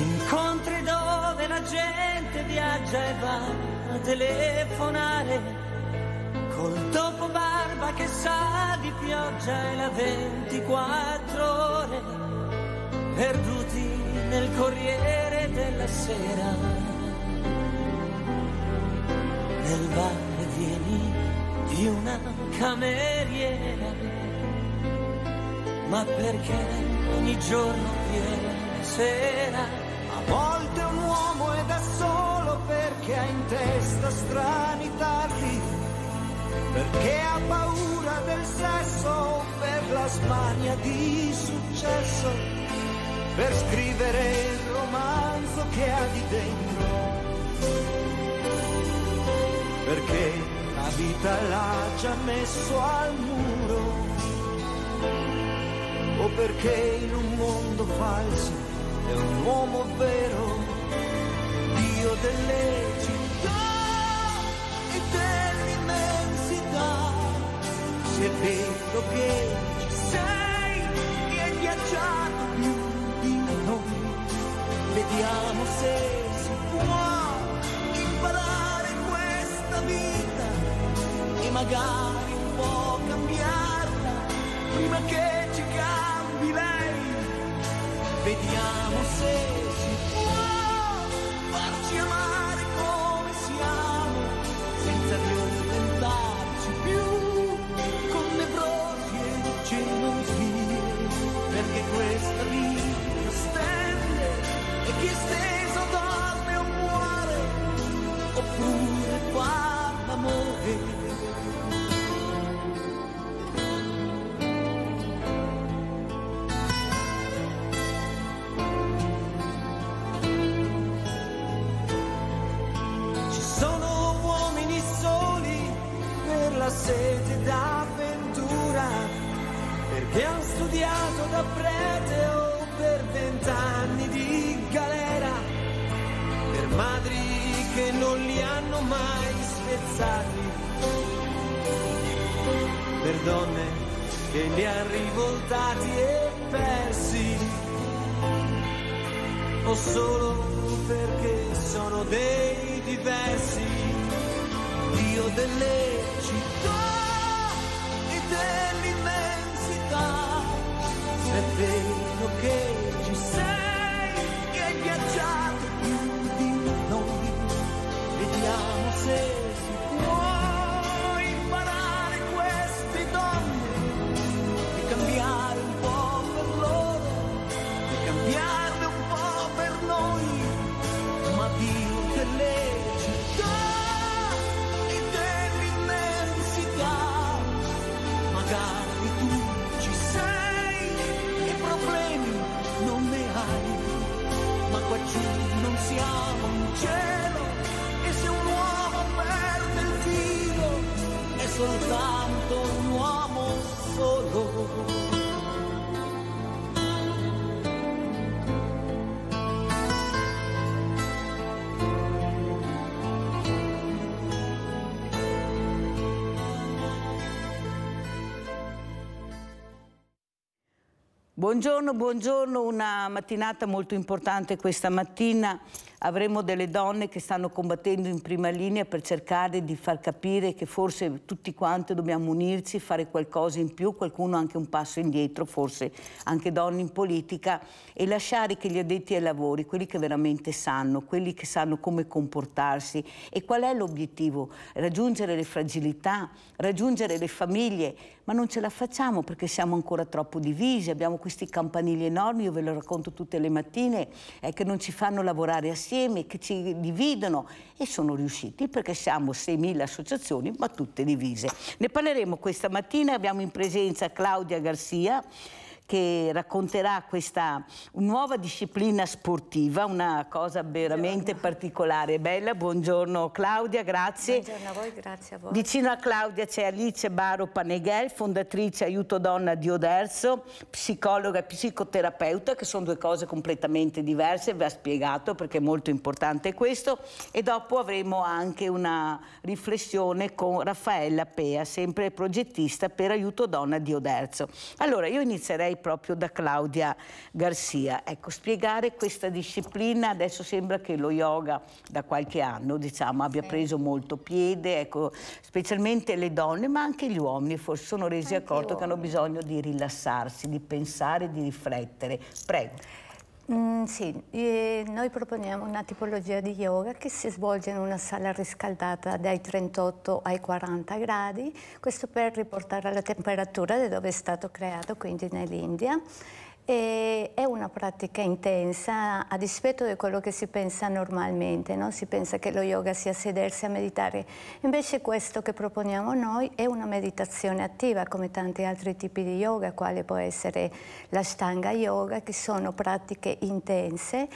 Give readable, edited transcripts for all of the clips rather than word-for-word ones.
Incontri dove la gente viaggia e va a telefonare, col dopo barba che sa di pioggia e la 24 ore, perduti nel Corriere della Sera, nel va e vieni di una cameriera. Ma perché ogni giorno viene sera? A volte un uomo è da solo perché ha in testa strani tarli, perché ha paura del sesso, per la smania di successo, per scrivere il romanzo che ha di dentro, perché la vita l'ha già messo al muro, o perché in un mondo falso è un uomo vero, Dio delle città e dell'immensità. Se è vero che ci sei e hai viaggiato più di noi, vediamo se si può imparare questa vita e magari un po' cambiarla prima che ci cambi lei. Vediamo se si può farci amare come siamo, senza rioventarci più con nevrosi e gelosie, perché questa vita stende e chi è steso dorme o muore, oppure fa l'amore. La sete d'avventura, perché han studiato da prete o per 20 anni di galera, per madri che non li hanno mai spezzati, per donne che li han rivoltati e persi, o solo perché sono dei diversi. Dio delle città e dell'immensità, se è vero che ci sei e hai viaggiato più di noi, vediamo se si può imparare queste donne e cambiare un po' per loro e cambiarle un po' per noi. Ma Dio delle città, magari tu ci sei e problemi non ne hai, ma qua giù non siamo in cielo e se un uomo perde il filo è soltanto un uomo solo. Buongiorno, buongiorno, una mattinata molto importante questa mattina. Avremo delle donne che stanno combattendo in prima linea per cercare di far capire che forse tutti quanti dobbiamo unirci, fare qualcosa in più, qualcuno anche un passo indietro, forse anche donne in politica, e lasciare che gli addetti ai lavori, quelli che veramente sanno, quelli che sanno come comportarsi. E qual è l'obiettivo? Raggiungere le fragilità, raggiungere le famiglie, ma non ce la facciamo perché siamo ancora troppo divisi, abbiamo questi campanili enormi, io ve lo racconto tutte le mattine, che non ci fanno lavorare assieme, che ci dividono, e sono riusciti perché siamo 6.000 associazioni ma tutte divise. Ne parleremo questa mattina, abbiamo in presenza Claudia Garcia che racconterà questa nuova disciplina sportiva, una cosa veramente particolare e bella. Buongiorno Claudia, grazie. Buongiorno a voi, grazie a voi. Vicino a Claudia c'è Alice Baro Paneghel, fondatrice Aiuto Donna di Oderzo, psicologa e psicoterapeuta, che sono due cose completamente diverse, vi ha spiegato perché è molto importante questo, e dopo avremo anche una riflessione con Raffaella Pea, sempre progettista per Aiuto Donna di Oderzo. Allora io inizierei lei proprio da Claudia Garcia. Ecco, spiegare questa disciplina, adesso sembra che lo yoga da qualche anno, diciamo, abbia preso molto piede, ecco, specialmente le donne, ma anche gli uomini forse sono resi accorto che hanno bisogno di rilassarsi, di pensare, di riflettere. Prego. Sì, noi proponiamo una tipologia di yoga che si svolge in una sala riscaldata dai 38 ai 40 gradi, questo per riportare la temperatura da dove è stato creato, quindi nell'India. È una pratica intensa, a dispetto di quello che si pensa normalmente, no? Si pensa che lo yoga sia sedersi a meditare, invece questo che proponiamo noi è una meditazione attiva, come tanti altri tipi di yoga, quale può essere l'Ashtanga Yoga, che sono pratiche intense,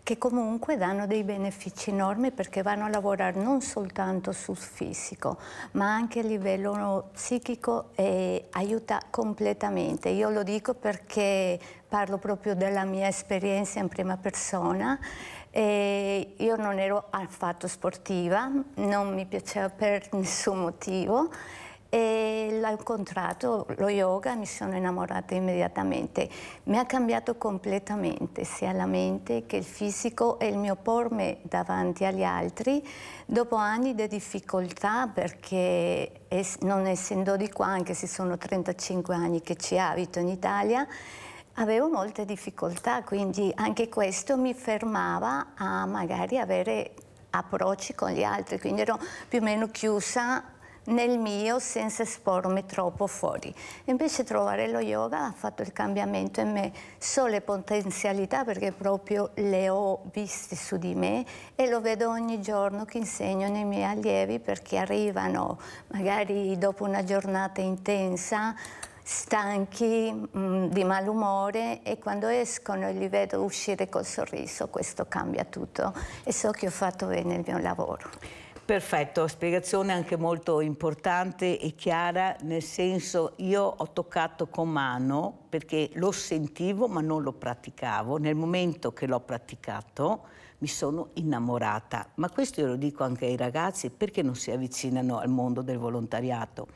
che comunque danno dei benefici enormi perché vanno a lavorare non soltanto sul fisico, ma anche a livello psichico e aiuta completamente. Io lo dico perché parlo proprio della mia esperienza in prima persona. Io non ero affatto sportiva, non mi piaceva per nessun motivo. E l'ho incontrato, lo yoga, mi sono innamorata immediatamente. Mi ha cambiato completamente sia la mente che il fisico e il mio pormi davanti agli altri. Dopo anni di difficoltà, perché non essendo di qua, anche se sono 35 anni che ci abito in Italia, avevo molte difficoltà, quindi anche questo mi fermava a magari avere approcci con gli altri, quindi ero più o meno chiusa nel mio senza espormi troppo fuori. Invece trovare lo yoga ha fatto il cambiamento in me, so le potenzialità perché proprio le ho viste su di me e lo vedo ogni giorno che insegno nei miei allievi, perché arrivano magari dopo una giornata intensa, stanchi, di malumore, e quando escono e li vedo uscire col sorriso, questo cambia tutto e so che ho fatto bene il mio lavoro. Perfetto, spiegazione anche molto importante e chiara, nel senso, io ho toccato con mano perché lo sentivo ma non lo praticavo. Nel momento che l'ho praticato mi sono innamorata, ma questo io lo dico anche ai ragazzi: perché non si avvicinano al mondo del volontariato?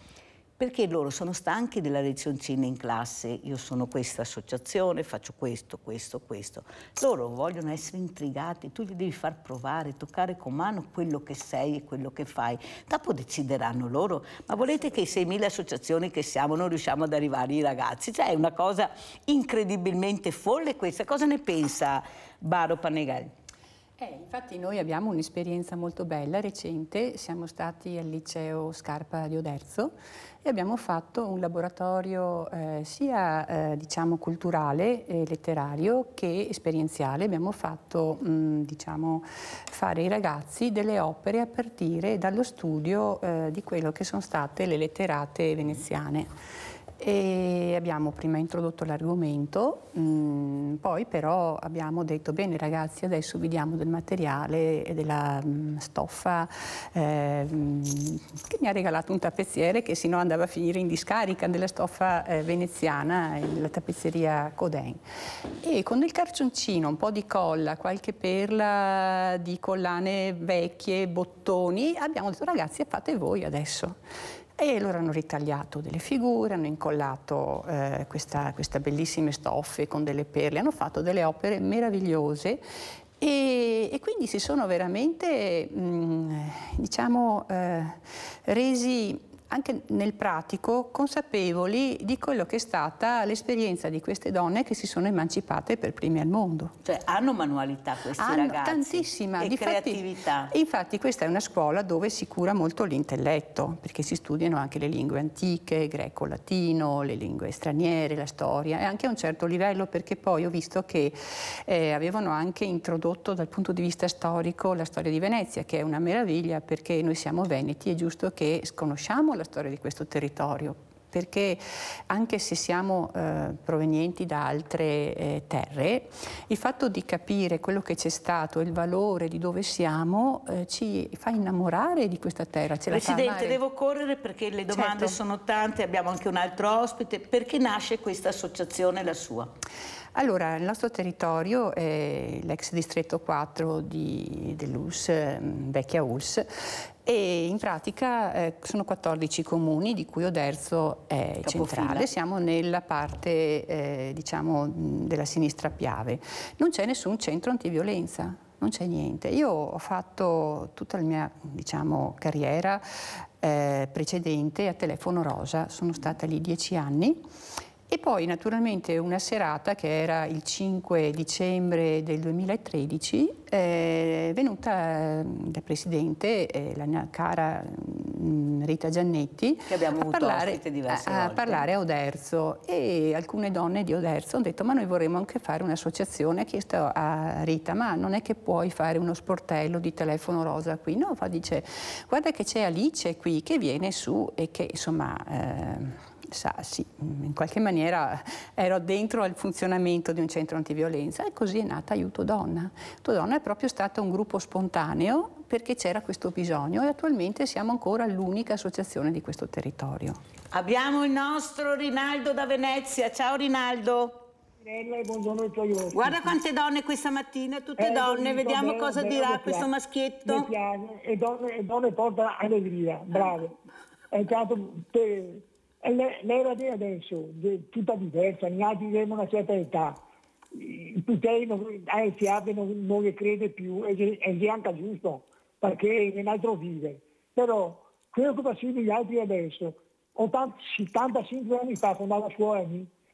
Perché loro sono stanchi della lezioncina in classe, io sono questa associazione, faccio questo, questo, questo. Loro vogliono essere intrigati, tu gli devi far provare, toccare con mano quello che sei e quello che fai. Dopo decideranno loro, ma volete che i 6.000 associazioni che siamo non riusciamo ad arrivare ai ragazzi? Cioè è una cosa incredibilmente folle questa. Cosa ne pensa Baro Pannegalli? Infatti noi abbiamo un'esperienza molto bella, recente, siamo stati al liceo Scarpa di Oderzo e abbiamo fatto un laboratorio sia diciamo culturale e letterario che esperienziale. Abbiamo fatto diciamo fare ai ragazzi delle opere a partire dallo studio di quello che sono state le letterate veneziane. E abbiamo prima introdotto l'argomento, poi però abbiamo detto: bene ragazzi, adesso vi diamo del materiale e della stoffa che mi ha regalato un tappezziere che sennò andava a finire in discarica, della stoffa veneziana, la tappezzeria Coden. E con del carcioncino, un po' di colla, qualche perla di collane vecchie, bottoni, abbiamo detto: ragazzi, fate voi adesso. E loro hanno ritagliato delle figure, hanno incollato queste bellissime stoffe con delle perle, hanno fatto delle opere meravigliose e quindi si sono veramente diciamo, resi anche nel pratico consapevoli di quello che è stata l'esperienza di queste donne che si sono emancipate per prime al mondo. Cioè hanno manualità questi ragazzi? Tantissima. E creatività. Infatti questa è una scuola dove si cura molto l'intelletto, perché si studiano anche le lingue antiche, greco-latino, le lingue straniere, la storia, e anche a un certo livello, perché poi ho visto che avevano anche introdotto dal punto di vista storico la storia di Venezia, che è una meraviglia, perché noi siamo veneti, è giusto che conosciamo la storia di questo territorio, perché anche se siamo provenienti da altre terre, il fatto di capire quello che c'è stato e il valore di dove siamo ci fa innamorare di questa terra. Presidente, devo correre perché le domande certo. sono tante, abbiamo anche un altro ospite. Perché nasce questa associazione, la sua? Allora, il nostro territorio è l'ex distretto 4 dell'ULSS, vecchia ULSS, e in pratica sono 14 comuni, di cui Oderzo è centrale. Siamo nella parte, diciamo, della sinistra Piave. Non c'è nessun centro antiviolenza, non c'è niente. Io ho fatto tutta la mia, diciamo, carriera precedente a Telefono Rosa, sono stata lì 10 anni. E poi naturalmente una serata che era il 5 dicembre del 2013 è venuta da Presidente, la mia cara Rita Giannetti, che abbiamo avuto ospite diverse volte, a parlare a Oderzo, e alcune donne di Oderzo hanno detto: ma noi vorremmo anche fare un'associazione. Ha chiesto a Rita: ma non è che puoi fare uno sportello di Telefono Rosa qui? No, dice: guarda che c'è Alice qui che viene su e che insomma... sì, in qualche maniera ero dentro al funzionamento di un centro antiviolenza, e così è nata Aiuto Donna. Aiuto Donna è proprio stato un gruppo spontaneo perché c'era questo bisogno, e attualmente siamo ancora l'unica associazione di questo territorio. Abbiamo il nostro Rinaldo da Venezia. Ciao Rinaldo. Buongiorno ai tuoi ospiti. Guarda quante donne questa mattina, tutte donne, vediamo cosa dirà questo maschietto. Mi piace, e donne porta allegria, bravo. È entrato per... L'era di adesso è tutta diversa, noi abbiamo una certa età, tutti non le crede più, e è anche giusto, perché è un altro vive. Però quello che facevano gli altri adesso, 75 anni fa, quando andavo a scuola,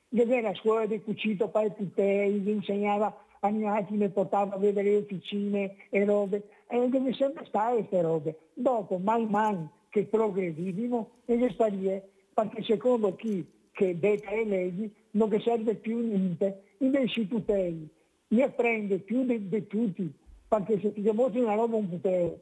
la scuola del cucito per i putei, gli insegnava a miei altri, mi portava a vedere le officine e robe, e deve sempre stare queste robe. Dopo, mai che progredivano, e le sparie, perché secondo chi che detta le leggi non serve più niente, invece i tutei ne prende più di tutti, perché se ti dimostri una roba un puteo,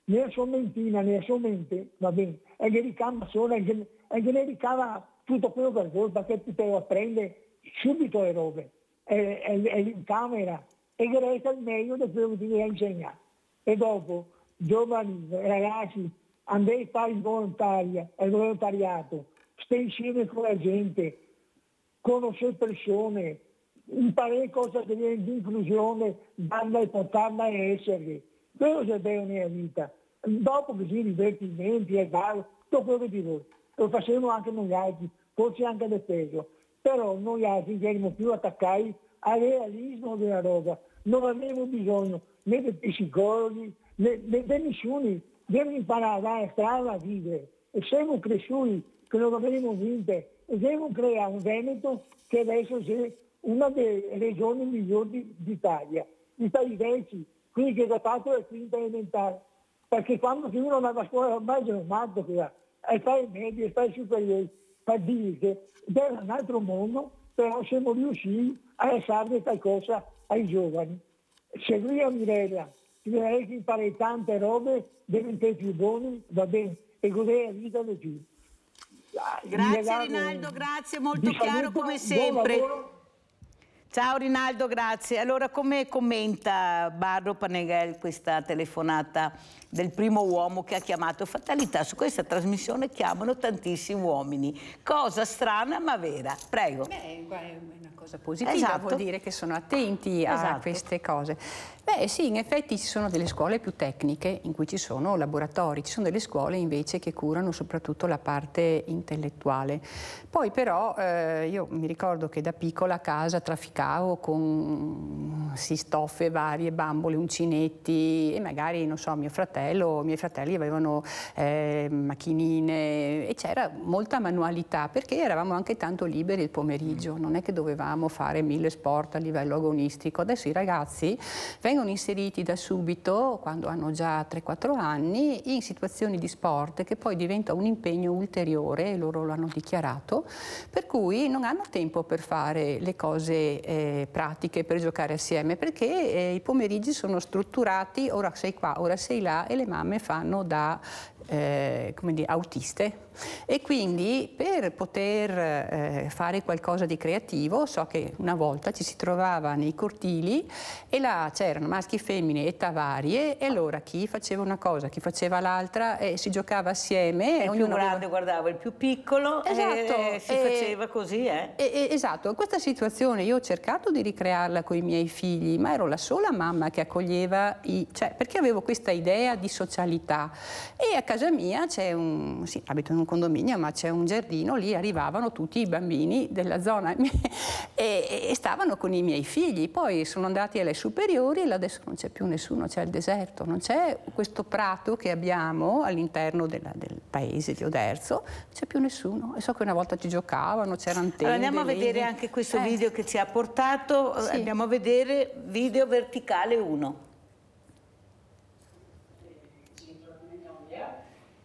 nella sua mentina, nella sua mente, va bene, e che ricava solo, e che ne ricava tutto quello per colpa, perché il puteo prende subito le robe, è in camera, e che resta il meglio di quello che ti viene insegnato. E dopo, giovani, ragazzi, andate a fare il volontariato, stai insieme con la gente, conoscere persone, imparare cosa che viene di inclusione, darla e portarla a essere. Quello che è nella vita. Dopo che si divertimenti e tutto quello che vuoi. Lo facciamo anche noi altri, forse anche del peso. Però noi altri siamo più attaccati al realismo della roba. Non abbiamo bisogno né di psicologi, né di nessuno. Dobbiamo imparare a dare strada a vivere. E siamo cresciuti che non avremo vinte, e dobbiamo creare un Veneto che adesso sia una delle regioni migliori d'Italia. I paesi vecchi, qui che ho fatto la quinta elementare, perché quando uno andava a scuola ormai sono matto, e fai medie, e fai superiori, per dire che era un altro mondo, però siamo riusciti a lasciare qualcosa ai giovani. Seguire Mirella, direi che imparare tante robe, diventare più buoni, va bene, e godere la vita di più. Grazie Rinaldo, grazie, molto chiaro come sempre. Ciao Rinaldo, grazie. Allora, come commenta Barro Paneghel questa telefonata del primo uomo che ha chiamato? Fatalità, su questa trasmissione chiamano tantissimi uomini. Cosa strana ma vera. Prego. Beh, è una cosa positiva, esatto. Vuol dire che sono attenti a queste cose. Beh sì, in effetti ci sono delle scuole più tecniche in cui ci sono laboratori, ci sono delle scuole invece che curano soprattutto la parte intellettuale. Poi però io mi ricordo che da piccola a casa trafficavo con stoffe varie, bambole, uncinetti, e magari, non so, i miei fratelli avevano macchinine, e c'era molta manualità perché eravamo anche tanto liberi il pomeriggio, non è che dovevamo fare 1000 sport a livello agonistico. Adesso i ragazzi vengono inseriti da subito, quando hanno già 3-4 anni, in situazioni di sport che poi diventa un impegno ulteriore, e loro lo hanno dichiarato, per cui non hanno tempo per fare le cose pratiche, per giocare assieme, perché i pomeriggi sono strutturati, ora sei qua, ora sei là, e le mamme fanno da come dire, autiste, e quindi per poter fare qualcosa di creativo, so che una volta ci si trovava nei cortili e là c'erano maschi, femmine, età varie, e allora chi faceva una cosa, chi faceva l'altra, e si giocava assieme. Il più grande guardava il più piccolo, esatto, e si faceva così. Esatto, questa situazione io ho cercato di ricrearla con i miei figli, ma ero la sola mamma che accoglieva cioè, perché avevo questa idea di socialità, e a casa mia c'è sì, abito in un condominio, ma c'è un giardino, lì arrivavano tutti i bambini della zona e stavano con i miei figli. Poi sono andati alle superiori e adesso non c'è più nessuno, c'è il deserto, non c'è questo prato che abbiamo all'interno del paese di Oderzo, non c'è più nessuno, e so che una volta ci giocavano, c'erano tende. Allora andiamo a vedere anche questo video che ci ha portato, sì. Andiamo a vedere video verticale 1.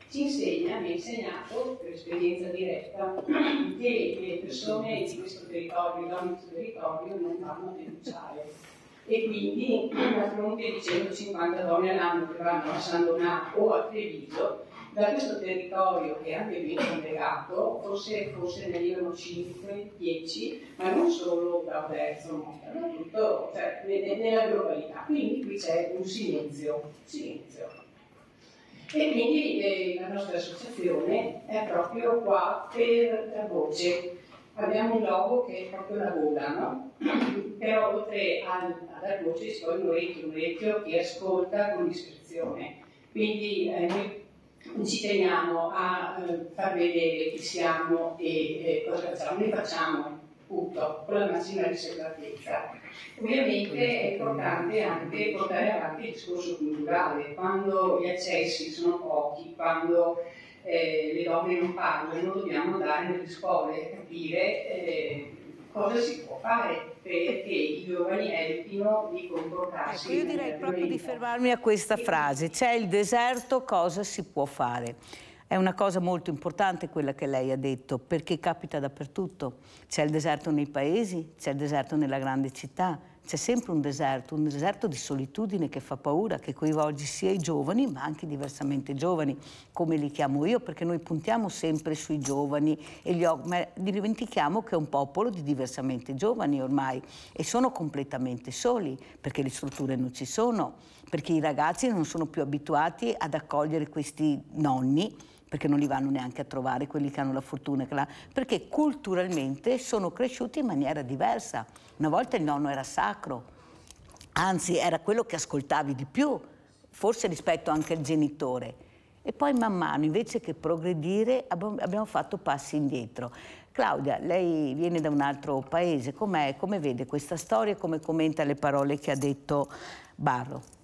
Ci insegna, mi ha insegnato per esperienza diretta che le persone di questo territorio, le donne di questo territorio non vanno a denunciare, e quindi a fronte di 150 donne all'anno che vanno a San Donato o a Treviso, da questo territorio che è anche ben collegato, forse ne arrivano 5, 10, ma non solo da Oderzo, mostrano tutto, cioè nella globalità. Quindi qui c'è un silenzio. E quindi la nostra associazione è proprio qua per la voce. Abbiamo un logo che è proprio la gola, no? Però oltre alla voce c'è poi un orecchio che ascolta con discrezione. Quindi noi ci teniamo a far vedere chi siamo e cosa facciamo. Noi facciamo tutto con la massima riservatezza. Ovviamente è importante anche portare avanti il discorso culturale. Quando gli accessi sono pochi, quando le donne non parlano, dobbiamo andare nelle scuole e capire cosa si può fare perché i giovani evitino di comportarsi. Io direi proprio di fermarmi a questa frase: c'è il deserto, cosa si può fare? È una cosa molto importante quella che lei ha detto, perché capita dappertutto. C'è il deserto nei paesi, c'è il deserto nella grande città, c'è sempre un deserto di solitudine che fa paura, che coinvolge sia i giovani, ma anche i diversamente giovani, come li chiamo io, perché noi puntiamo sempre sui giovani, ma dimentichiamo che è un popolo di diversamente giovani ormai, e sono completamente soli, perché le strutture non ci sono, perché i ragazzi non sono più abituati ad accogliere questi nonni, perché non li vanno neanche a trovare quelli che hanno la fortuna, perché culturalmente sono cresciuti in maniera diversa. Una volta il nonno era sacro, anzi era quello che ascoltavi di più, forse rispetto anche al genitore. E poi man mano, invece che progredire, abbiamo fatto passi indietro. Claudia, lei viene da un altro paese, come vede questa storia e come commenta le parole che ha detto Barro?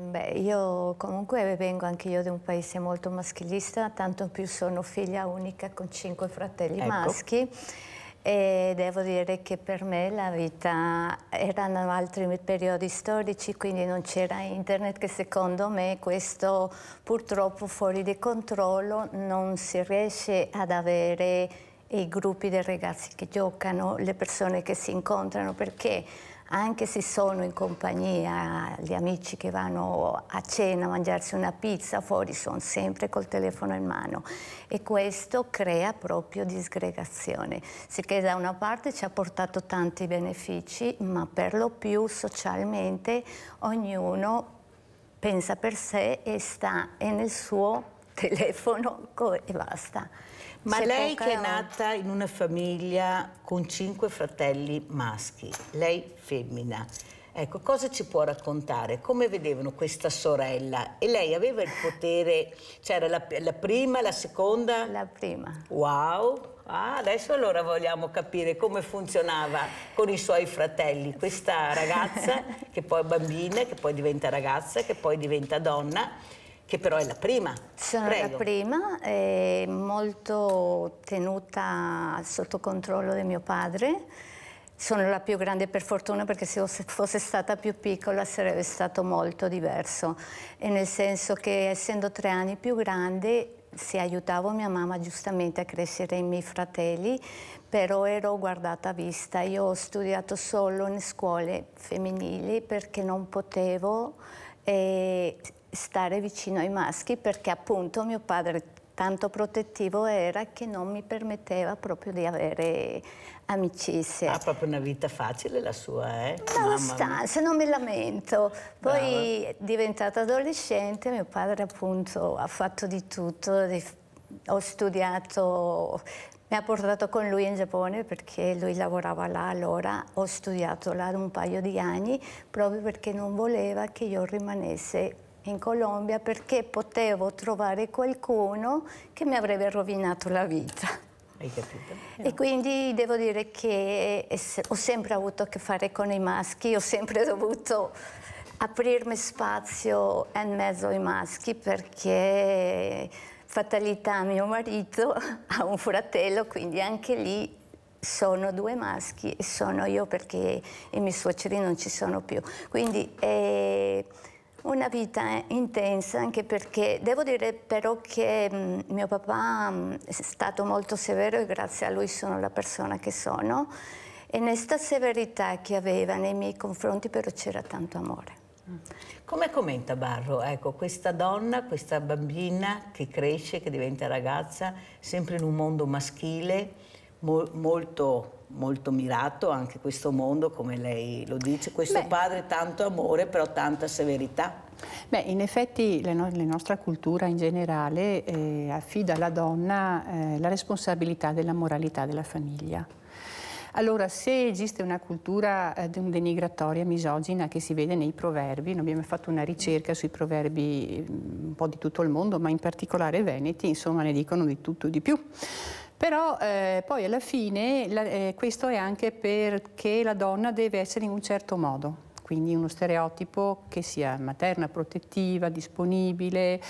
Beh, io comunque vengo anche io da un paese molto maschilista, tanto più sono figlia unica con 5 fratelli maschi, e devo dire che per me la vita erano altri periodi storici, quindi non c'era internet, che secondo me questo purtroppo fuori di controllo, non si riesce ad avere i gruppi di ragazzi che giocano, le persone che si incontrano, perché anche se sono in compagnia, gli amici che vanno a cena a mangiarsi una pizza fuori sono sempre col telefono in mano, e questo crea proprio disgregazione, sicché da una parte ci ha portato tanti benefici, ma per lo più socialmente ognuno pensa per sé e sta nel suo telefono e basta. Ma lei che è nata in una famiglia con 5 fratelli maschi, lei femmina, ecco, cosa ci può raccontare? Come vedevano questa sorella? E lei aveva il potere, c'era la prima, la seconda? La prima. Wow! Adesso allora vogliamo capire come funzionava con i suoi fratelli, questa ragazza che poi è bambina, che poi diventa ragazza, che poi diventa donna, che però è la prima. Sono la prima, molto tenuta sotto controllo di mio padre. Sono la più grande per fortuna, perché se fosse stata più piccola sarebbe stato molto diverso. E nel senso che essendo 3 anni più grande, se aiutavo mia mamma giustamente a crescere i miei fratelli, però ero guardata a vista. Io ho studiato solo in scuole femminili perché non potevo. stare vicino ai maschi, perché appunto mio padre tanto protettivo era che non mi permetteva proprio di avere amicizie. Ha proprio una vita facile la sua, Abbastanza, non mi lamento. Poi diventata adolescente, mio padre appunto ha fatto di tutto, ho studiato, mi ha portato con lui in Giappone perché lui lavorava là allora, ho studiato là un paio di anni proprio perché non voleva che io rimanesse in Colombia, perché potevo trovare qualcuno che mi avrebbe rovinato la vita. Hai capito? E quindi devo dire che ho sempre avuto a che fare con i maschi, ho sempre dovuto aprirmi spazio in mezzo ai maschi, perché fatalità, mio marito ha un fratello, quindi anche lì sono due maschi e sono io, perché i miei suoceri non ci sono più. Quindi una vita intensa, anche perché devo dire però che mio papà è stato molto severo e grazie a lui sono la persona che sono, e in questa severità che aveva nei miei confronti però c'era tanto amore. Come commenta Barro, ecco, questa donna, questa bambina che cresce, che diventa ragazza, sempre in un mondo maschile, molto mirato anche questo mondo, come lei lo dice, questo padre tanto amore però tanta severità? Beh, in effetti la nostra cultura in generale affida alla donna la responsabilità della moralità della famiglia. Allora, se esiste una cultura denigratoria, misogina, che si vede nei proverbi, noi abbiamo fatto una ricerca sui proverbi un po' di tutto il mondo, ma in particolare veneti, insomma, ne dicono di tutto e di più. Però poi alla fine questo è anche perché la donna deve essere in un certo modo, quindi uno stereotipo che sia materna, protettiva, disponibile,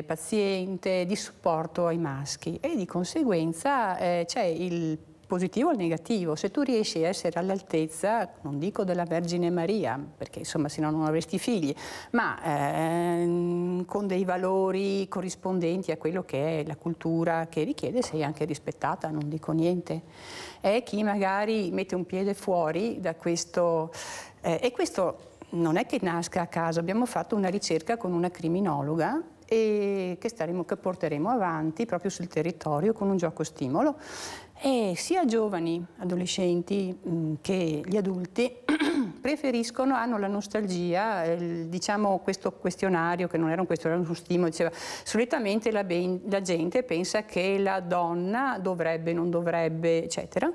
paziente, di supporto ai maschi, e di conseguenza c'è il positivo e il negativo. Se tu riesci a essere all'altezza, non dico della Vergine Maria, perché insomma se no non avresti figli, ma con dei valori corrispondenti a quello che è la cultura che richiede, sei anche rispettata, non dico niente. È chi magari mette un piede fuori da questo, e questo non è che nasca a caso. Abbiamo fatto una ricerca con una criminologa e che porteremo avanti proprio sul territorio con un gioco stimolo, e sia giovani, adolescenti che gli adulti hanno la nostalgia, diciamo questo questionario, che non era un questionario su stimolo, diceva solitamente la gente pensa che la donna dovrebbe, non dovrebbe, eccetera,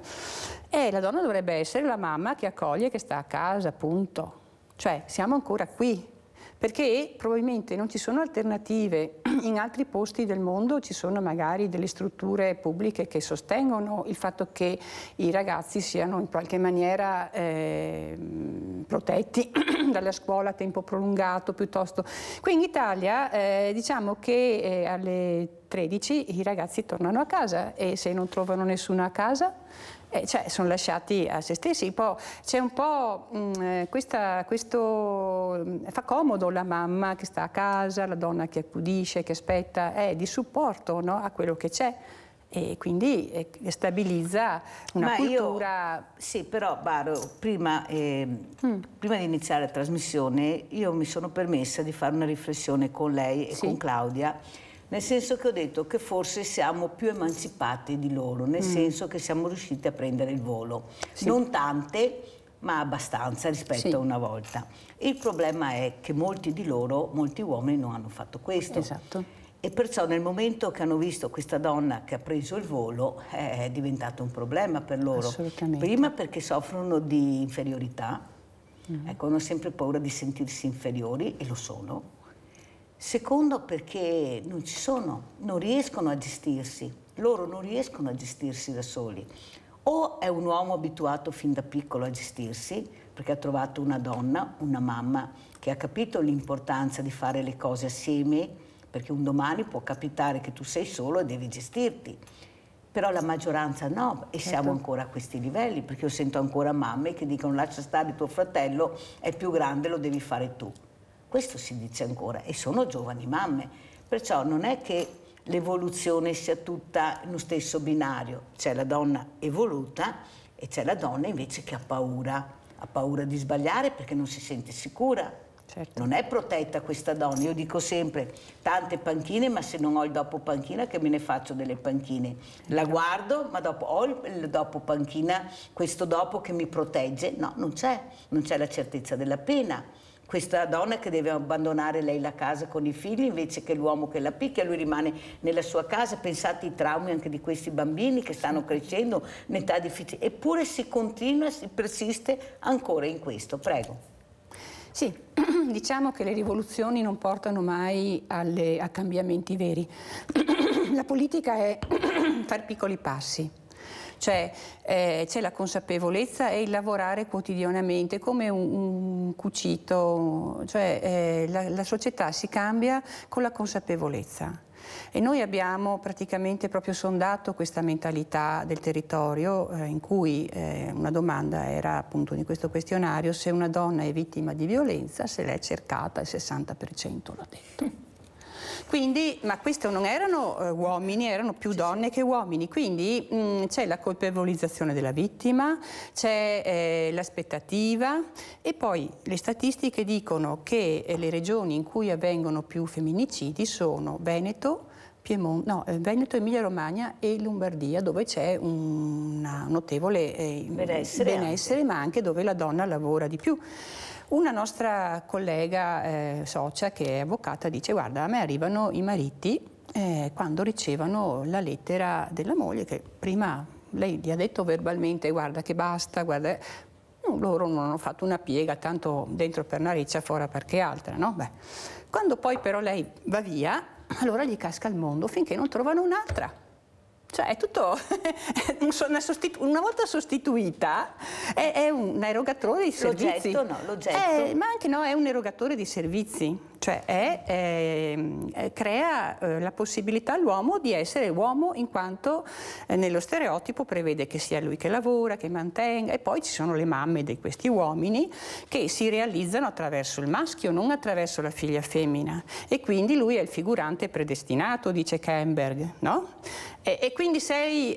e la donna dovrebbe essere la mamma che accoglie, che sta a casa, appunto. Cioè siamo ancora qui, perché probabilmente non ci sono alternative. In altri posti del mondo ci sono magari delle strutture pubbliche che sostengono il fatto che i ragazzi siano in qualche maniera protetti dalla scuola a tempo prolungato piuttosto. Qui in Italia diciamo che alle 13 i ragazzi tornano a casa, e se non trovano nessuno a casa cioè sono lasciati a se stessi. C'è un po' questo fa comodo la mamma che sta a casa, la donna che accudisce, che aspetta, è di supporto, no, a quello che c'è, e quindi stabilizza una cultura. Sì, però Baro, prima di iniziare la trasmissione io mi sono permessa di fare una riflessione con lei e con Claudia, nel senso che ho detto che forse siamo più emancipati di loro, nel senso che siamo riusciti a prendere il volo. Non tante, ma abbastanza rispetto a una volta. Il problema è che molti di loro, molti uomini, non hanno fatto questo. Esatto. E perciò nel momento che hanno visto questa donna che ha preso il volo è diventato un problema per loro. Assolutamente. Prima perché soffrono di inferiorità, ecco, hanno sempre paura di sentirsi inferiori, e lo sono. Secondo perché non riescono a gestirsi, loro non riescono a gestirsi da soli. O è un uomo abituato fin da piccolo a gestirsi, perché ha trovato una donna, una mamma, che ha capito l'importanza di fare le cose assieme, perché un domani può capitare che tu sei solo e devi gestirti. Però la maggioranza no, e siamo ancora a questi livelli, perché io sento ancora mamme che dicono lascia stare tuo fratello, è più grande, lo devi fare tu. Questo si dice ancora, e sono giovani mamme, perciò non è che l'evoluzione sia tutta in uno stesso binario, c'è la donna evoluta e c'è la donna invece che ha paura di sbagliare perché non si sente sicura, Certo. Non è protetta questa donna. Io dico sempre tante panchine, ma se non ho il dopo panchina che me ne faccio delle panchine. La guardo, ma dopo ho il dopo panchina, questo dopo che mi protegge? No, non c'è la certezza della pena. Questa donna che deve abbandonare lei la casa con i figli invece che l'uomo che la picchia, lui rimane nella sua casa. Pensate ai traumi anche di questi bambini che stanno crescendo in età difficile. Eppure si continua, si persiste ancora in questo. Prego. Sì, diciamo che le rivoluzioni non portano mai a cambiamenti veri. La politica è fare piccoli passi, cioè c'è la consapevolezza e il lavorare quotidianamente come un cucito, cioè la società si cambia con la consapevolezza. E noi abbiamo praticamente proprio sondato questa mentalità del territorio in cui una domanda era appunto di questo questionario: se una donna è vittima di violenza, se l'è cercata, il 60% l'ha detto. Quindi, ma questo non erano uomini, erano più donne che uomini, quindi c'è la colpevolizzazione della vittima, c'è l'aspettativa e poi le statistiche dicono che le regioni in cui avvengono più femminicidi sono Veneto, Veneto, Emilia-Romagna e Lombardia, dove c'è un notevole benessere, ma anche dove la donna lavora di più. Una nostra collega socia che è avvocata dice: guarda, a me arrivano i mariti quando ricevono la lettera della moglie, che prima lei gli ha detto verbalmente guarda che basta, guarda, loro non hanno fatto una piega, tanto dentro per una riccia, fuori perché altra, no? Beh, quando poi però lei va via, allora gli casca il mondo finché non trovano un'altra. Cioè è tutto, una volta sostituita è un erogatore di servizi. L'oggetto. Ma anche no, è un erogatore di servizi, cioè crea la possibilità all'uomo di essere uomo in quanto nello stereotipo prevede che sia lui che lavora, che mantenga, e poi ci sono le mamme di questi uomini che si realizzano attraverso il maschio, non attraverso la figlia femmina, e quindi lui è il figurante predestinato, dice Kemberg, no? E quindi sei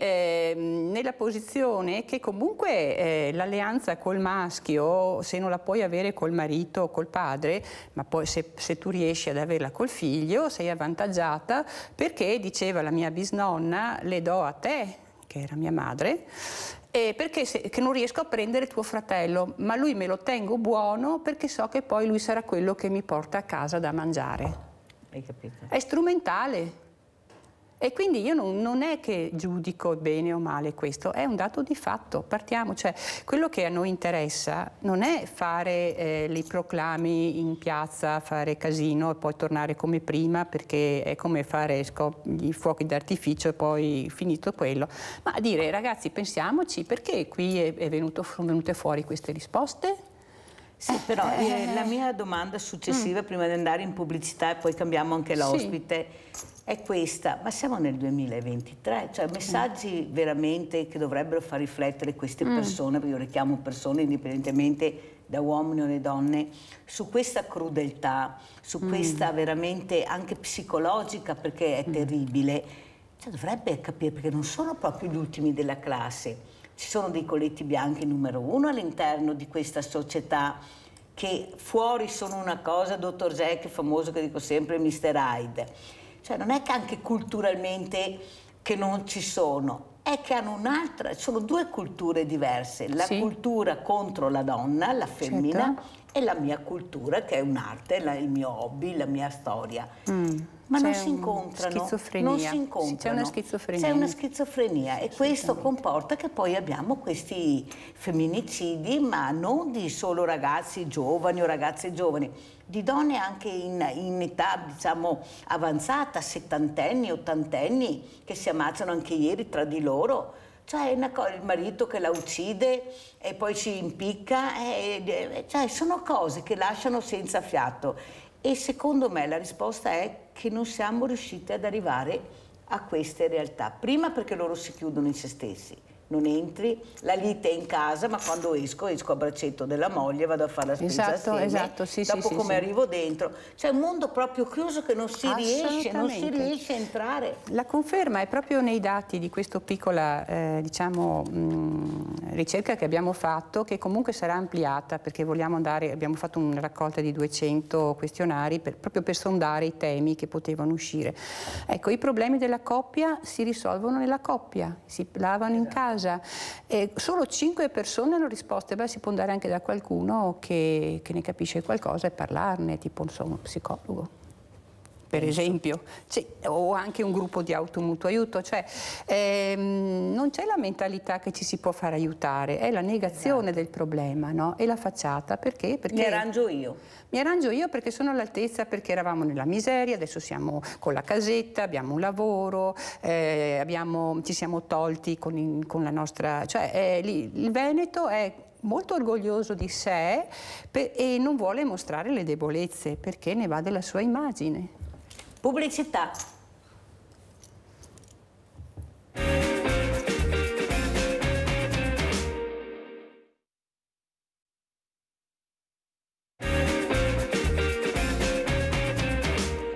nella posizione che comunque l'alleanza col maschio, se non la puoi avere col marito o col padre, ma poi se tu riesci ad averla col figlio, sei avvantaggiata, perché, diceva la mia bisnonna, le do a te, che era mia madre, perché che non riesco a prendere tuo fratello, ma lui me lo tengo buono perché so che poi lui sarà quello che mi porta a casa da mangiare. Hai capito? È strumentale. E quindi io non è che giudico bene o male questo, è un dato di fatto. Partiamo, cioè quello che a noi interessa non è fare i proclami in piazza, fare casino e poi tornare come prima, perché è come fare gli fuochi d'artificio e poi finito quello, ma dire ragazzi pensiamoci, perché qui sono venute fuori queste risposte? Sì, però la mia domanda successiva, prima di andare in pubblicità e poi cambiamo anche l'ospite, è questa: ma siamo nel 2023, cioè messaggi veramente che dovrebbero far riflettere queste persone, perché io richiamo persone indipendentemente da uomini o da donne, su questa crudeltà, su questa veramente anche psicologica, perché è terribile. Cioè dovrebbe capire, perché non sono proprio gli ultimi della classe. Ci sono dei colletti bianchi numero uno all'interno di questa società, che fuori sono una cosa, Dr. Jack, famoso, che dico sempre, Mr. Hyde. Cioè non è che anche culturalmente che non ci sono, è che hanno un'altra, sono due culture diverse, la cultura contro la donna, la femmina, e la mia cultura che è un'arte, il mio hobby, la mia storia. Ma non si incontrano, non si incontrano. C'è una schizofrenia. C'è una schizofrenia e questo comporta che poi abbiamo questi femminicidi, ma non di solo ragazzi giovani o ragazze giovani, di donne anche in età, diciamo, avanzata, settantenni, ottantenni, che si ammazzano anche ieri tra di loro. Cioè il marito che la uccide e poi si impicca, cioè sono cose che lasciano senza fiato. E secondo me la risposta è che non siamo riusciti ad arrivare a queste realtà. Prima perché loro si chiudono in se stessi, non entri, la lite è in casa, ma quando esco a braccetto della moglie, vado a fare la spesa assieme, sì, dopo sì, come sì. arrivo dentro, c'è un mondo proprio chiuso che non si riesce a entrare. La conferma è proprio nei dati di questa piccola ricerca che abbiamo fatto, che comunque sarà ampliata, perché vogliamo andare, abbiamo fatto una raccolta di 200 questionari proprio per sondare i temi che potevano uscire. Ecco, i problemi della coppia si risolvono nella coppia, si lavano in casa. Solo 5 persone hanno risposto. Beh, si può andare anche da qualcuno che ne capisce qualcosa e parlarne, tipo uno psicologo, per esempio, o anche un gruppo di automutuo aiuto, cioè non c'è la mentalità che ci si può far aiutare, è la negazione del problema, no? E la facciata, perché? Mi arrangio io. Mi arrangio io perché sono all'altezza, perché eravamo nella miseria, adesso siamo con la casetta, abbiamo un lavoro, ci siamo tolti con la nostra... Cioè il Veneto è molto orgoglioso di sé e non vuole mostrare le debolezze, perché ne va della sua immagine. Pubblicità.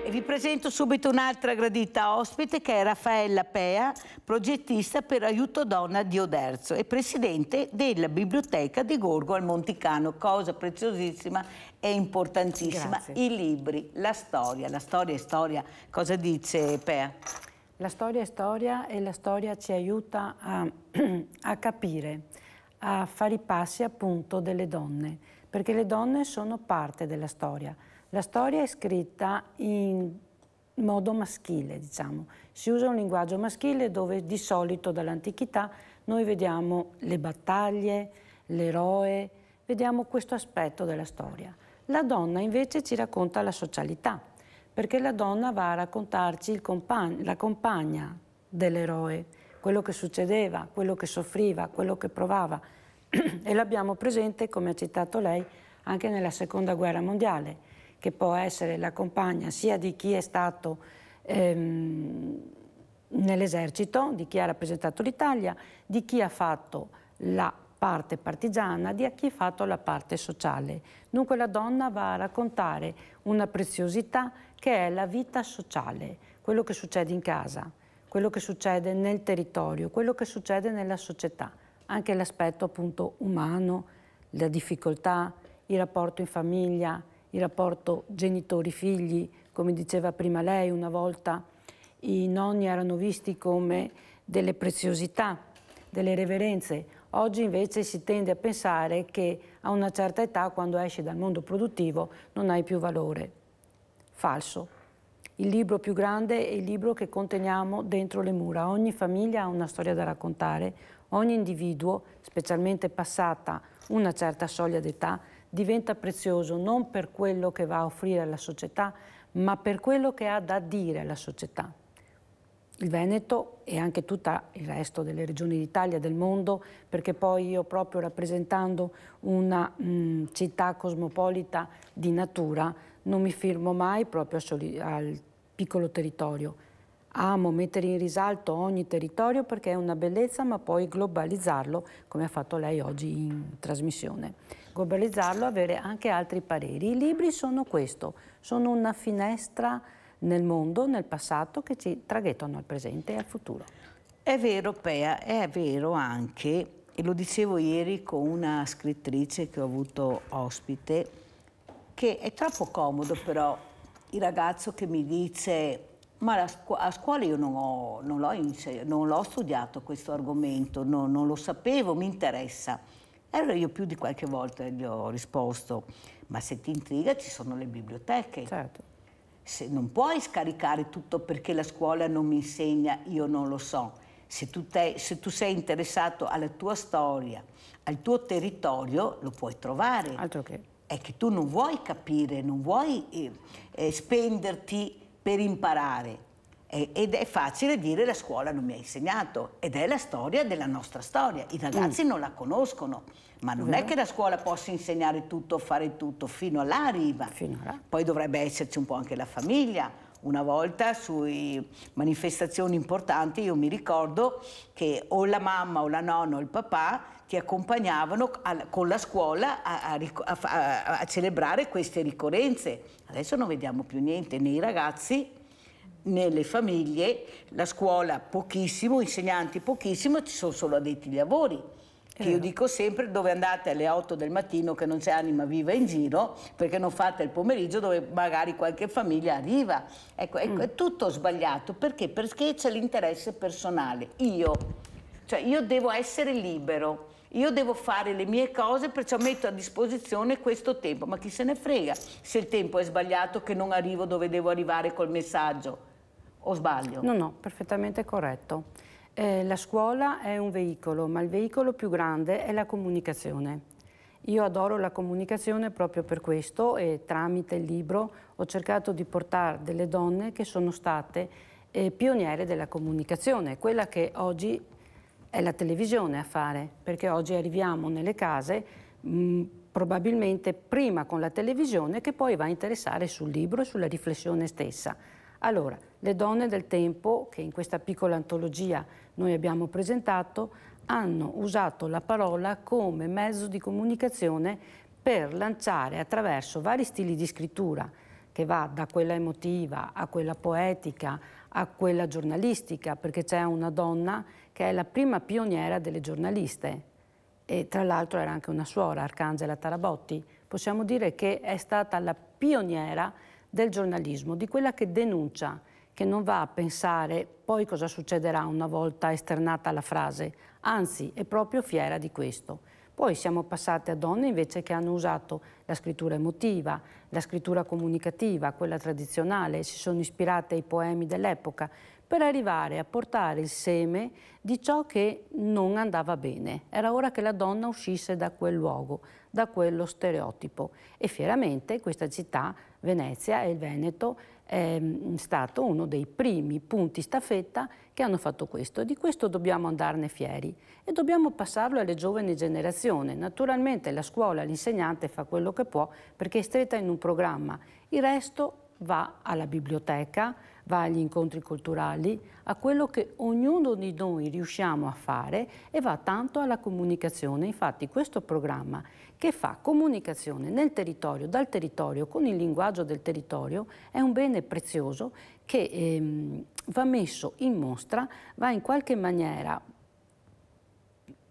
Vi presento subito un'altra gradita ospite che è Raffaella Pea, progettista per Aiuto Donna di Oderzo e presidente della biblioteca di Gorgo al Monticano, cosa preziosissima e importantissima. Grazie. I libri, la storia è storia. Cosa dice Pea? La storia è storia e la storia ci aiuta a capire, a fare i passi appunto delle donne, perché le donne sono parte della storia. La storia è scritta in modo maschile, diciamo. Si usa un linguaggio maschile dove di solito dall'antichità noi vediamo le battaglie, l'eroe, vediamo questo aspetto della storia. La donna invece ci racconta la socialità, perché la donna va a raccontarci la compagna dell'eroe, quello che succedeva, quello che soffriva, quello che provava. E l'abbiamo presente, come ha citato lei, anche nella Seconda Guerra Mondiale, che può essere la compagna sia di chi è stato nell'esercito, di chi ha rappresentato l'Italia, di chi ha fatto la parte partigiana, di chi ha fatto la parte sociale. Dunque la donna va a raccontare una preziosità che è la vita sociale, quello che succede in casa, quello che succede nel territorio, quello che succede nella società, anche l'aspetto appunto umano, la difficoltà, il rapporto in famiglia, il rapporto genitori-figli, come diceva prima lei, una volta i nonni erano visti come delle preziosità, delle reverenze. Oggi invece si tende a pensare che a una certa età, quando esci dal mondo produttivo, non hai più valore. Falso. Il libro più grande è il libro che conteniamo dentro le mura. Ogni famiglia ha una storia da raccontare, ogni individuo, specialmente passata una certa soglia d'età, diventa prezioso non per quello che va a offrire alla società, ma per quello che ha da dire alla società. Il Veneto e anche tutto il resto delle regioni d'Italia, del mondo, perché poi io proprio rappresentando una città cosmopolita di natura non mi fermo mai proprio al piccolo territorio. Amo mettere in risalto ogni territorio perché è una bellezza, ma poi globalizzarlo, come ha fatto lei oggi in trasmissione. Globalizzarlo, avere anche altri pareri. I libri sono questo, sono una finestra nel mondo, nel passato, che ci traghettano al presente e al futuro. È vero, Pea, è vero anche, e lo dicevo ieri con una scrittrice che ho avuto ospite, che è troppo comodo però il ragazzo che mi dice: ma a scuola io non l'ho studiato questo argomento, non lo sapevo, mi interessa. E allora io più di qualche volta gli ho risposto: ma se ti intriga ci sono le biblioteche. Certo. Se non puoi scaricare tutto perché la scuola non mi insegna, io non lo so. Se tu sei interessato alla tua storia, al tuo territorio, lo puoi trovare. Altro che. È che tu non vuoi capire, non vuoi spenderti per imparare. Ed è facile dire: la scuola non mi ha insegnato, ed è la storia della nostra storia. I ragazzi non la conoscono, ma non è che la scuola possa insegnare tutto, fare tutto, fino là arriva. Fino là. Poi dovrebbe esserci un po' anche la famiglia, Una volta su manifestazioni importanti io mi ricordo che o la mamma o la nonna o il papà ti accompagnavano con la scuola a celebrare queste ricorrenze. Adesso non vediamo più niente, né i ragazzi, nelle famiglie, la scuola pochissimo, insegnanti pochissimo, ci sono solo addetti ai lavori. Che io dico sempre, dove andate alle 8 del mattino che non c'è anima viva in giro, perché non fate il pomeriggio dove magari qualche famiglia arriva. Ecco, è tutto sbagliato. Perché? Perché c'è l'interesse personale. Io devo essere libero, io devo fare le mie cose, perciò metto a disposizione questo tempo. Ma chi se ne frega se il tempo è sbagliato, che non arrivo dove devo arrivare col messaggio? O sbaglio? No, perfettamente corretto. La scuola è un veicolo, ma il veicolo più grande è la comunicazione. Io adoro la comunicazione proprio per questo e tramite il libro ho cercato di portare delle donne che sono state pioniere della comunicazione, quella che oggi è la televisione a fare, perché oggi arriviamo nelle case probabilmente prima con la televisione che poi va a interessare sul libro e sulla riflessione stessa. Allora, le donne del tempo, che in questa piccola antologia noi abbiamo presentato, hanno usato la parola come mezzo di comunicazione per lanciare attraverso vari stili di scrittura, che va da quella emotiva a quella poetica a quella giornalistica, perché c'è una donna che è la prima pioniera delle giornaliste e tra l'altro era anche una suora, Arcangela Tarabotti. Possiamo dire che è stata la pioniera del giornalismo, di quella che denuncia, che non va a pensare poi cosa succederà una volta esternata la frase, anzi è proprio fiera di questo. Poi siamo passate a donne invece che hanno usato la scrittura emotiva, la scrittura comunicativa, quella tradizionale, si sono ispirate ai poemi dell'epoca per arrivare a portare il seme di ciò che non andava bene. Era ora che la donna uscisse da quel luogo, da quello stereotipo. E fieramente questa città, Venezia e il Veneto, è stato uno dei primi punti staffetta che hanno fatto questo. Di questo dobbiamo andarne fieri e dobbiamo passarlo alle giovani generazioni. Naturalmente la scuola, l'insegnante fa quello che può perché è stretta in un programma, il resto va alla biblioteca, va agli incontri culturali, a quello che ognuno di noi riusciamo a fare e va tanto alla comunicazione. Infatti questo programma che fa comunicazione nel territorio, dal territorio, con il linguaggio del territorio, è un bene prezioso che va messo in mostra, va in qualche maniera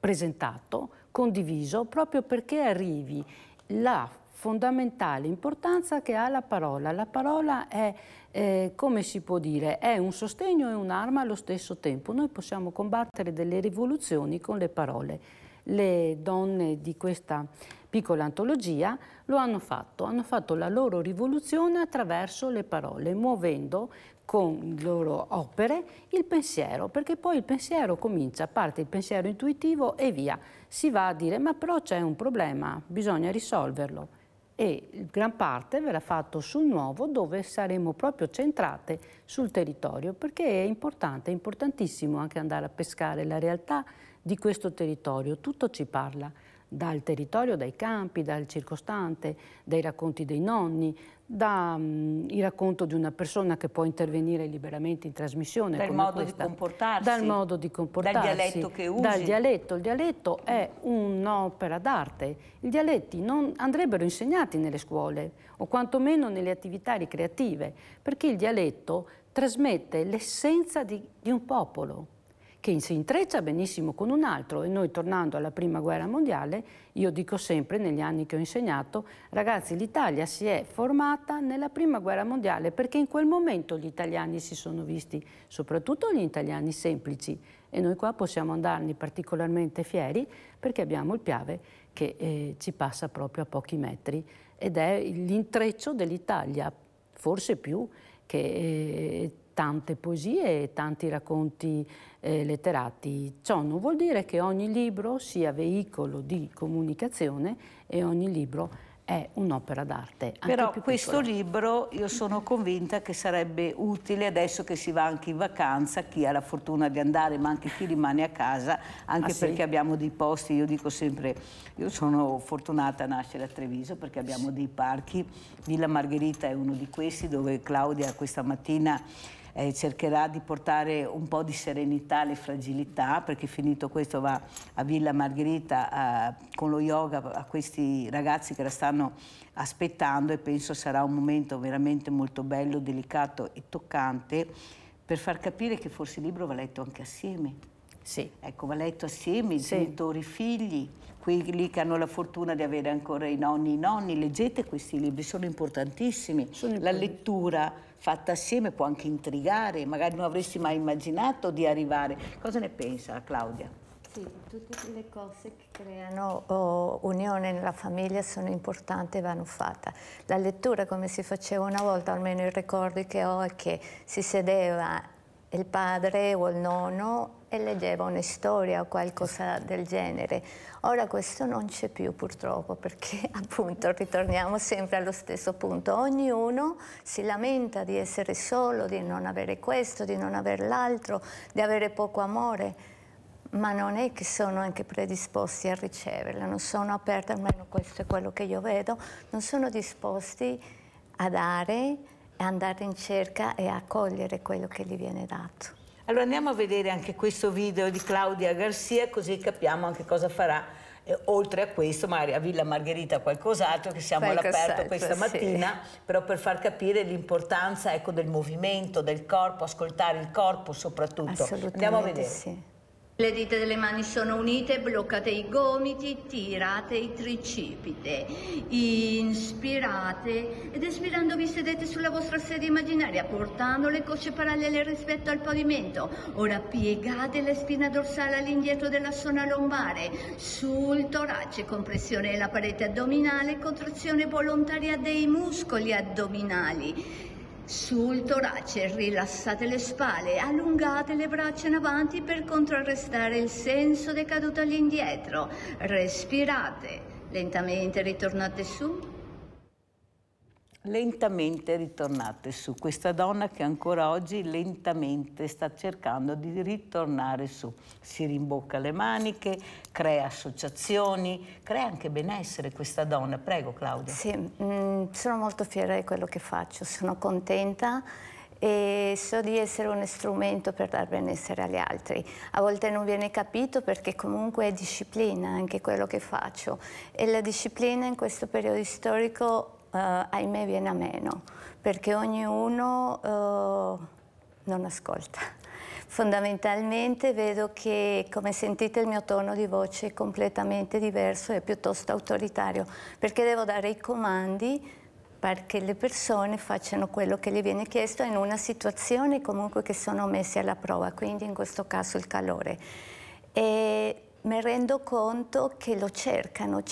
presentato, condiviso, proprio perché arrivi la fondamentale importanza che ha la parola. La parola è, come si può dire, è un sostegno e un'arma allo stesso tempo. Noi possiamo combattere delle rivoluzioni con le parole. Le donne di questa piccola antologia lo hanno fatto la loro rivoluzione attraverso le parole, muovendo con le loro opere il pensiero, perché poi il pensiero comincia, parte il pensiero intuitivo e via, si va a dire ma però c'è un problema, bisogna risolverlo. E gran parte verrà fatto sul nuovo, dove saremo proprio centrate sul territorio, perché è importante, è importantissimo anche andare a pescare la realtà di questo territorio. Tutto ci parla, dal territorio, dai campi, dal circostante, dai racconti dei nonni, dal racconto di una persona che può intervenire liberamente in trasmissione. Dal modo di comportarsi. Dal modo di comportarsi. Dal dialetto che usi. Dal dialetto. Il dialetto è un'opera d'arte. I dialetti non andrebbero insegnati nelle scuole o quantomeno nelle attività ricreative, perché il dialetto trasmette l'essenza di un popolo, che si intreccia benissimo con un altro. E noi, tornando alla Prima Guerra Mondiale, io dico sempre, negli anni che ho insegnato, ragazzi, l'Italia si è formata nella Prima Guerra Mondiale perché in quel momento gli italiani si sono visti, soprattutto gli italiani semplici, e noi qua possiamo andarne particolarmente fieri perché abbiamo il Piave che ci passa proprio a pochi metri ed è l'intreccio dell'Italia, forse più che tante poesie e tanti racconti letterati. Ciò non vuol dire che ogni libro sia veicolo di comunicazione e ogni libro è un'opera d'arte. Però questo libro io sono convinta che sarebbe utile adesso che si va anche in vacanza, chi ha la fortuna di andare ma anche chi rimane a casa, anche perché abbiamo dei posti, io dico sempre, io sono fortunata a nascere a Treviso perché abbiamo dei parchi, Villa Margherita è uno di questi dove Claudia questa mattina cercherà di portare un po' di serenità alle fragilità, perché finito questo va a Villa Margherita con lo yoga a questi ragazzi che la stanno aspettando e penso sarà un momento veramente molto bello, delicato e toccante per far capire che forse il libro va letto anche assieme. Sì. Ecco, va letto assieme, i genitori, i figli, quelli che hanno la fortuna di avere ancora i nonni, leggete questi libri, sono importantissimi. La lettura fatta assieme può anche intrigare, magari non avresti mai immaginato di arrivare. Cosa ne pensa Claudia? Sì, tutte le cose che creano unione nella famiglia sono importanti e vanno fatte. La lettura, come si faceva una volta, almeno i ricordi che ho, è che si sedeva il padre o il nonno e leggeva una storia o qualcosa del genere. Ora questo non c'è più purtroppo perché appunto ritorniamo sempre allo stesso punto. Ognuno si lamenta di essere solo, di non avere questo, di non avere l'altro, di avere poco amore, ma non è che sono anche predisposti a riceverla, non sono aperti, almeno questo è quello che io vedo, non sono disposti a dare, a andare in cerca e a cogliere quello che gli viene dato. Allora andiamo a vedere anche questo video di Claudia Garcia così capiamo anche cosa farà oltre a questo, magari a Villa Margherita qualcos'altro che siamo all'aperto questa mattina, però per far capire l'importanza del movimento, del corpo, ascoltare il corpo soprattutto. Andiamo a vedere. Sì. Le dita delle mani sono unite, bloccate i gomiti, tirate i tricipite, inspirate ed espirando vi sedete sulla vostra sedia immaginaria portando le cosce parallele rispetto al pavimento. Ora piegate la spina dorsale all'indietro della zona lombare, sul torace, compressione della parete addominale, contrazione volontaria dei muscoli addominali. Sul torace rilassate le spalle, allungate le braccia in avanti per contrarrestare il senso decaduto all'indietro. Respirate, lentamente ritornate su. Lentamente ritornate su. Questa donna che ancora oggi lentamente sta cercando di ritornare su. Si rimbocca le maniche, crea associazioni, crea anche benessere questa donna. Prego Claudia. Sì, sono molto fiera di quello che faccio, sono contenta e so di essere uno strumento per dar benessere agli altri. A volte non viene capito perché comunque è disciplina anche quello che faccio e la disciplina in questo periodo storico ahimè viene a meno, perché ognuno non ascolta. Fondamentalmente vedo che, come sentite, il mio tono di voce è completamente diverso, è piuttosto autoritario, perché devo dare i comandi perché le persone facciano quello che gli viene chiesto in una situazione comunque che sono messi alla prova, quindi in questo caso il calore. E mi rendo conto che lo cercano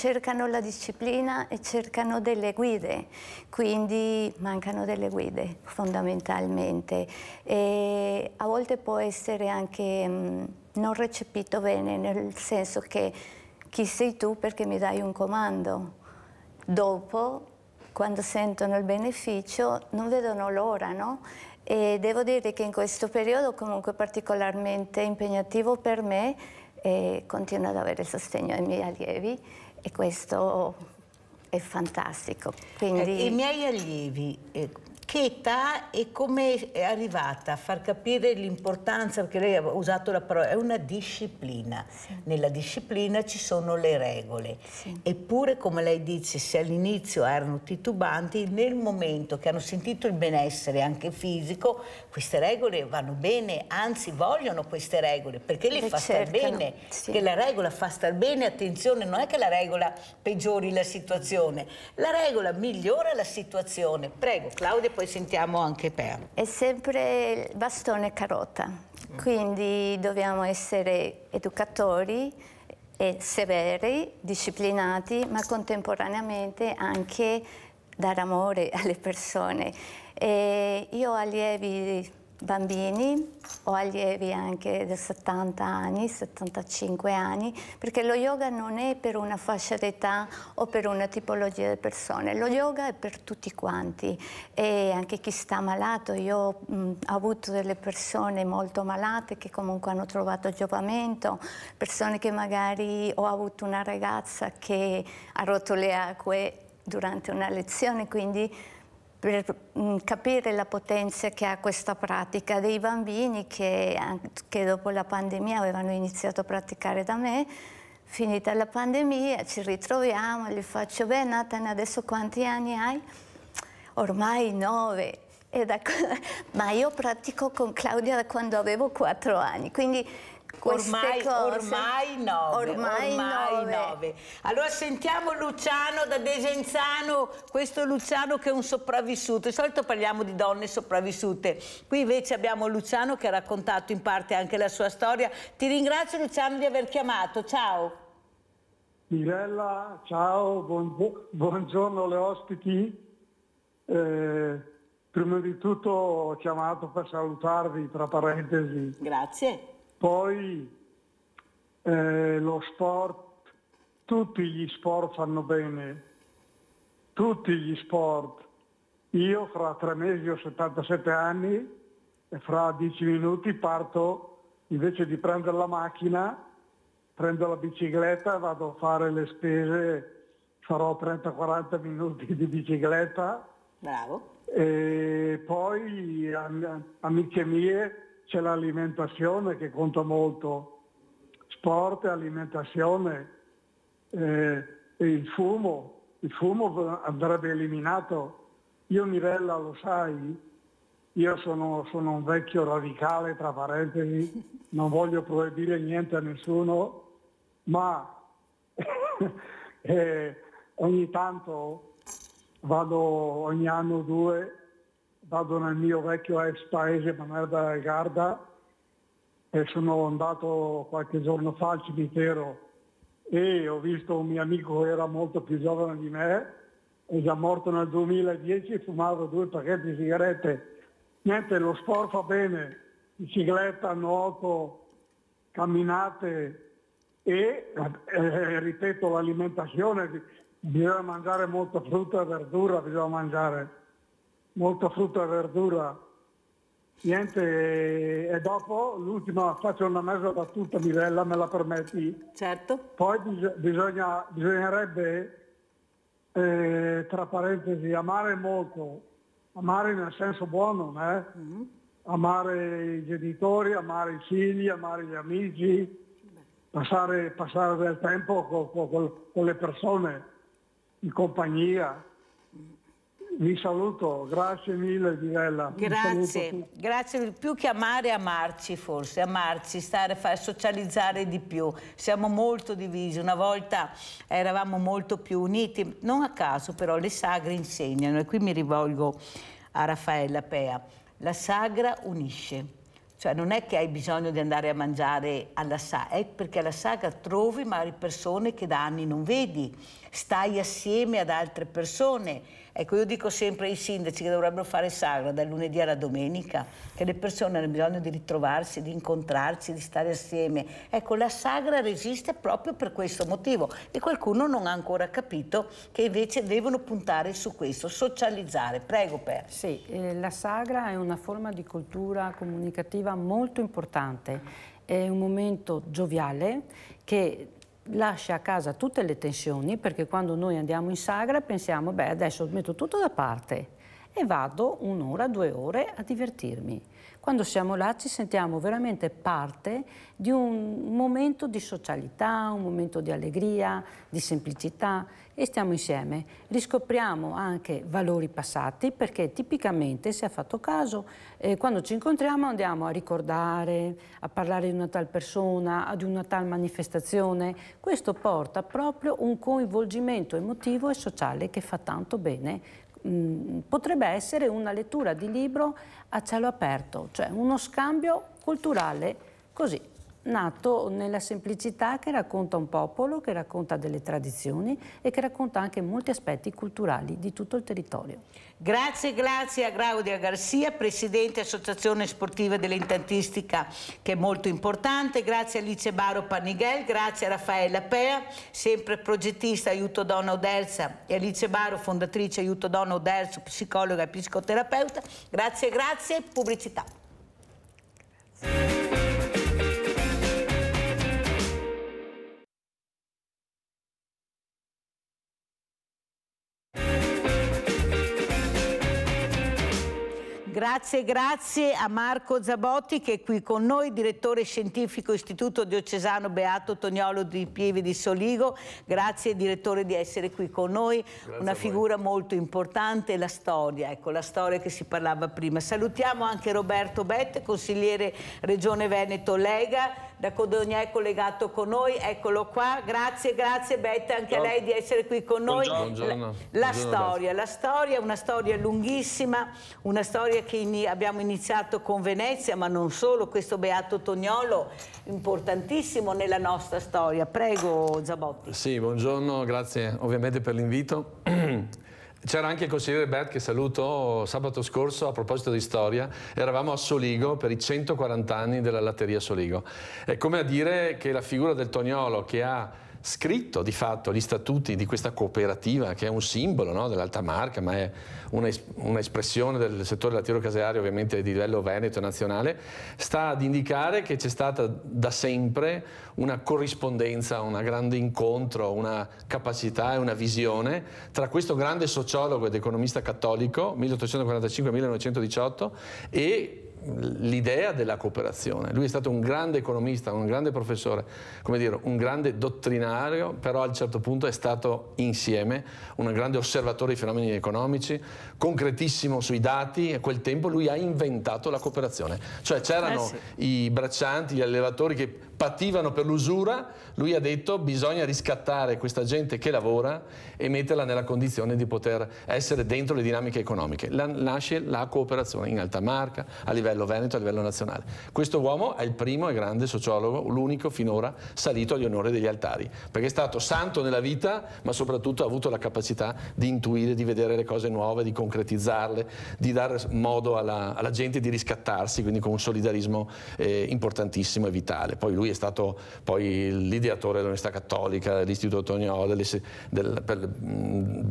la disciplina e cercano delle guide, quindi mancano delle guide fondamentalmente. E a volte può essere anche non recepito bene, nel senso che chi sei tu perché mi dai un comando. Dopo, quando sentono il beneficio, non vedono l'ora, no? E devo dire che in questo periodo comunque particolarmente impegnativo per me, continuo ad avere il sostegno dei miei allievi e questo è fantastico. Quindi... I miei allievi, che età e come è arrivata a far capire l'importanza, perché lei ha usato la parola, è una disciplina. Sì. Nella disciplina ci sono le regole. Sì. Eppure, come lei dice, se all'inizio erano titubanti, nel momento che hanno sentito il benessere anche fisico, queste regole vanno bene, anzi vogliono queste regole, perché le fa star bene. Sì. Che la regola fa star bene, attenzione, non è che la regola peggiori la situazione, la regola migliora la situazione. Prego, Claudia, poi sentiamo anche Per. È sempre bastone e carota, quindi dobbiamo essere educatori e severi, disciplinati, ma contemporaneamente anche dare amore alle persone. E io ho allievi bambini o allievi anche da 70 anni, 75 anni, perché lo yoga non è per una fascia d'età o per una tipologia di persone, lo yoga è per tutti quanti e anche chi sta malato. Io ho avuto delle persone molto malate che comunque hanno trovato giovamento, persone che magari, ho avuto una ragazza che ha rotto le acque durante una lezione, quindi per capire la potenza che ha questa pratica, dei bambini che dopo la pandemia avevano iniziato a praticare da me. Finita la pandemia ci ritroviamo e gli faccio: beh Nathan, adesso quanti anni hai? Ormai 9. Ma io pratico con Claudia da quando avevo 4 anni, quindi ormai 9. Allora sentiamo Luciano da Desenzano, questo Luciano che è un sopravvissuto. Di solito parliamo di donne sopravvissute, qui invece abbiamo Luciano che ha raccontato in parte anche la sua storia. Ti ringrazio Luciano di aver chiamato, ciao. Mirella, ciao, buongiorno alle ospiti. Prima di tutto ho chiamato per salutarvi, tra parentesi. Grazie. Poi lo sport, tutti gli sport fanno bene, tutti gli sport. Io fra 3 mesi ho 77 anni e fra 10 minuti parto, invece di prendere la macchina, prendo la bicicletta, vado a fare le spese, farò 30-40 minuti di bicicletta. Bravo. E poi, amiche mie, c'è l'alimentazione che conta molto, sport e alimentazione, e il fumo andrebbe eliminato. Io Mirella lo sai, io sono un vecchio radicale, tra parentesi, non voglio proibire niente a nessuno, ma ogni tanto vado, ogni anno o 2, vado nel mio vecchio ex paese Mamerda del Garda e sono andato qualche giorno fa al cimitero e ho visto un mio amico che era molto più giovane di me, è già morto nel 2010, fumava 2 pacchetti di sigarette. Niente, lo sport fa bene, bicicletta, nuoto, camminate e ripeto, l'alimentazione, bisogna mangiare molta frutta e verdura, bisogna mangiare molta frutta e verdura. Niente, e dopo l'ultima, faccio una mezza battuta, Mirella, me la permetti? Certo. Poi bisognerebbe, tra parentesi, amare molto, amare nel senso buono, amare i genitori, amare i figli, amare gli amici, passare del tempo con le persone, in compagnia. Vi saluto, grazie mille Mirella. Grazie, più che amare, amarci forse, far socializzare di più. Siamo molto divisi, una volta eravamo molto più uniti, non a caso però le sagre insegnano, e qui mi rivolgo a Raffaella Pea, la sagra unisce. Cioè non è che hai bisogno di andare a mangiare alla sagra, è perché alla sagra trovi magari persone che da anni non vedi, stai assieme ad altre persone. Ecco, io dico sempre ai sindaci che dovrebbero fare sagra dal lunedì alla domenica, che le persone hanno bisogno di ritrovarsi, di incontrarsi, di stare assieme. Ecco, la sagra resiste proprio per questo motivo e qualcuno non ha ancora capito che invece devono puntare su questo, socializzare. Prego, Per. Sì, la sagra è una forma di cultura comunicativa molto importante, è un momento gioviale che lascia a casa tutte le tensioni, perché quando noi andiamo in sagra pensiamo, beh, adesso metto tutto da parte e vado 1 ora, 2 ore a divertirmi. Quando siamo là ci sentiamo veramente parte di un momento di socialità, un momento di allegria, di semplicità e stiamo insieme. Riscopriamo anche valori passati, perché tipicamente, se ha fatto caso, quando ci incontriamo andiamo a ricordare, a parlare di una tal persona, di una tal manifestazione. Questo porta proprio un coinvolgimento emotivo e sociale che fa tanto bene. Potrebbe essere una lettura di libro a cielo aperto, cioè uno scambio culturale così. nato nella semplicità che racconta un popolo, che racconta delle tradizioni e che racconta anche molti aspetti culturali di tutto il territorio. Grazie a Claudia Garcia, Presidente Associazione Sportiva dell'Intantistica, che è molto importante, grazie a Alice Baro Panigel, grazie a Raffaella Pea, sempre progettista Aiuto Donna Oderza, e Alice Baro, fondatrice Aiuto Donna Oderza, psicologa e psicoterapeuta. Grazie, pubblicità. Grazie a Marco Zabotti, che è qui con noi, direttore scientifico Istituto Diocesano Beato Toniolo di Pieve di Soligo. Grazie direttore di essere qui con noi. Grazie. Una figura molto importante, la storia, ecco, la storia che si parlava prima. Salutiamo anche Roberto Bette, consigliere Regione Veneto Lega, da Codogna, collegato con noi, eccolo qua. Grazie Bette anche a lei di essere qui con noi. Buongiorno. La storia è una storia lunghissima, una storia che abbiamo iniziato con Venezia, ma non solo, questo Beato Toniolo importantissimo nella nostra storia. Prego Zabotti. Sì, buongiorno, grazie ovviamente per l'invito. C'era anche il consigliere Bert, che saluto, sabato scorso a proposito di storia. Eravamo a Soligo per i 140 anni della latteria Soligo. È come a dire che la figura del Toniolo, che ha scritto di fatto gli statuti di questa cooperativa, che è un simbolo, no, dell'Alta Marca, ma è un'espressione del settore lattiero-caseario ovviamente di livello veneto e nazionale, sta ad indicare che c'è stata da sempre una corrispondenza, un grande incontro, una capacità e una visione tra questo grande sociologo ed economista cattolico 1845-1918 e l'idea della cooperazione. Lui è stato un grande economista, un grande professore, come dire, un grande dottrinario, però a un certo punto è stato insieme un grande osservatore dei fenomeni economici, concretissimo sui dati, e a quel tempo lui ha inventato la cooperazione. Cioè c'erano i braccianti, gli allevatori che pativano per l'usura, lui ha detto bisogna riscattare questa gente che lavora e metterla nella condizione di poter essere dentro le dinamiche economiche. Nasce la cooperazione in Alta Marca, a livello veneto, a livello nazionale. Questo uomo è il primo e grande sociologo, l'unico finora salito agli onori degli altari, perché è stato santo nella vita, ma soprattutto ha avuto la capacità di intuire, di vedere le cose nuove, di concretizzarle, di dare modo alla gente di riscattarsi, quindi con un solidarismo importantissimo e vitale. Poi lui è stato l'ideatore dell'Università Cattolica, dell'Istituto Toniolo, di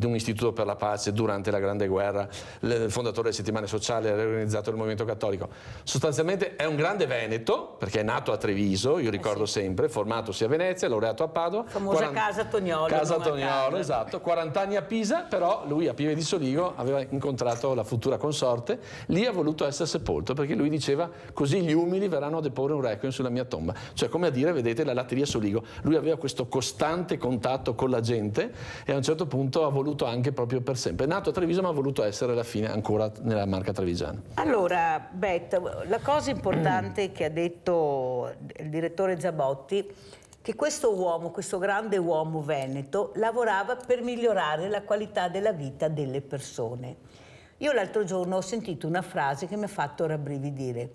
un istituto per la pace durante la Grande Guerra, il fondatore delle settimane sociali, ha riorganizzato il movimento cattolico. Sostanzialmente è un grande veneto, perché è nato a Treviso, io ricordo sempre, formatosi a Venezia, laureato a Padova. Famosa Casa Toniolo. Casa Toniolo, esatto. 40 anni a Pisa, però lui a Pieve di Soligo aveva incontrato la futura consorte, lì ha voluto essere sepolto, perché lui diceva così gli umili verranno a deporre un requiem sulla mia tomba. Cioè, come a dire, vedete, la latteria Soligo, lui aveva questo costante contatto con la gente e a un certo punto ha voluto anche proprio per sempre. È nato a Treviso, ma ha voluto essere alla fine ancora nella Marca trevigiana. Allora, Beth, la cosa importante che ha detto il direttore Zabotti, che questo uomo, questo grande uomo veneto, lavorava per migliorare la qualità della vita delle persone. Io l'altro giorno ho sentito una frase che mi ha fatto rabbrividire.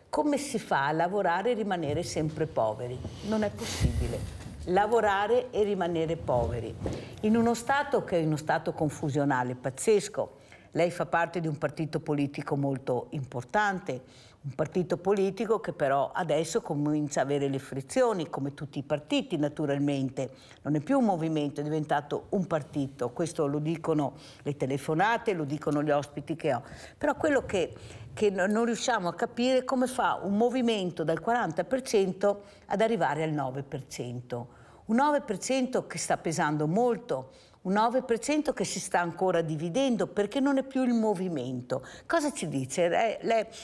Come si fa a lavorare e rimanere sempre poveri? Non è possibile. Lavorare e rimanere poveri. In uno Stato che è uno Stato confusionale pazzesco. Lei fa parte di un partito politico molto importante, un partito politico che però adesso comincia a avere le frizioni, come tutti i partiti naturalmente. Non è più un movimento, è diventato un partito. Questo lo dicono le telefonate, lo dicono gli ospiti che ho. Però quello che non riusciamo a capire come fa un movimento dal 40% ad arrivare al 9%. Un 9% che sta pesando molto, un 9% che si sta ancora dividendo perché non è più il movimento. Cosa ci dice?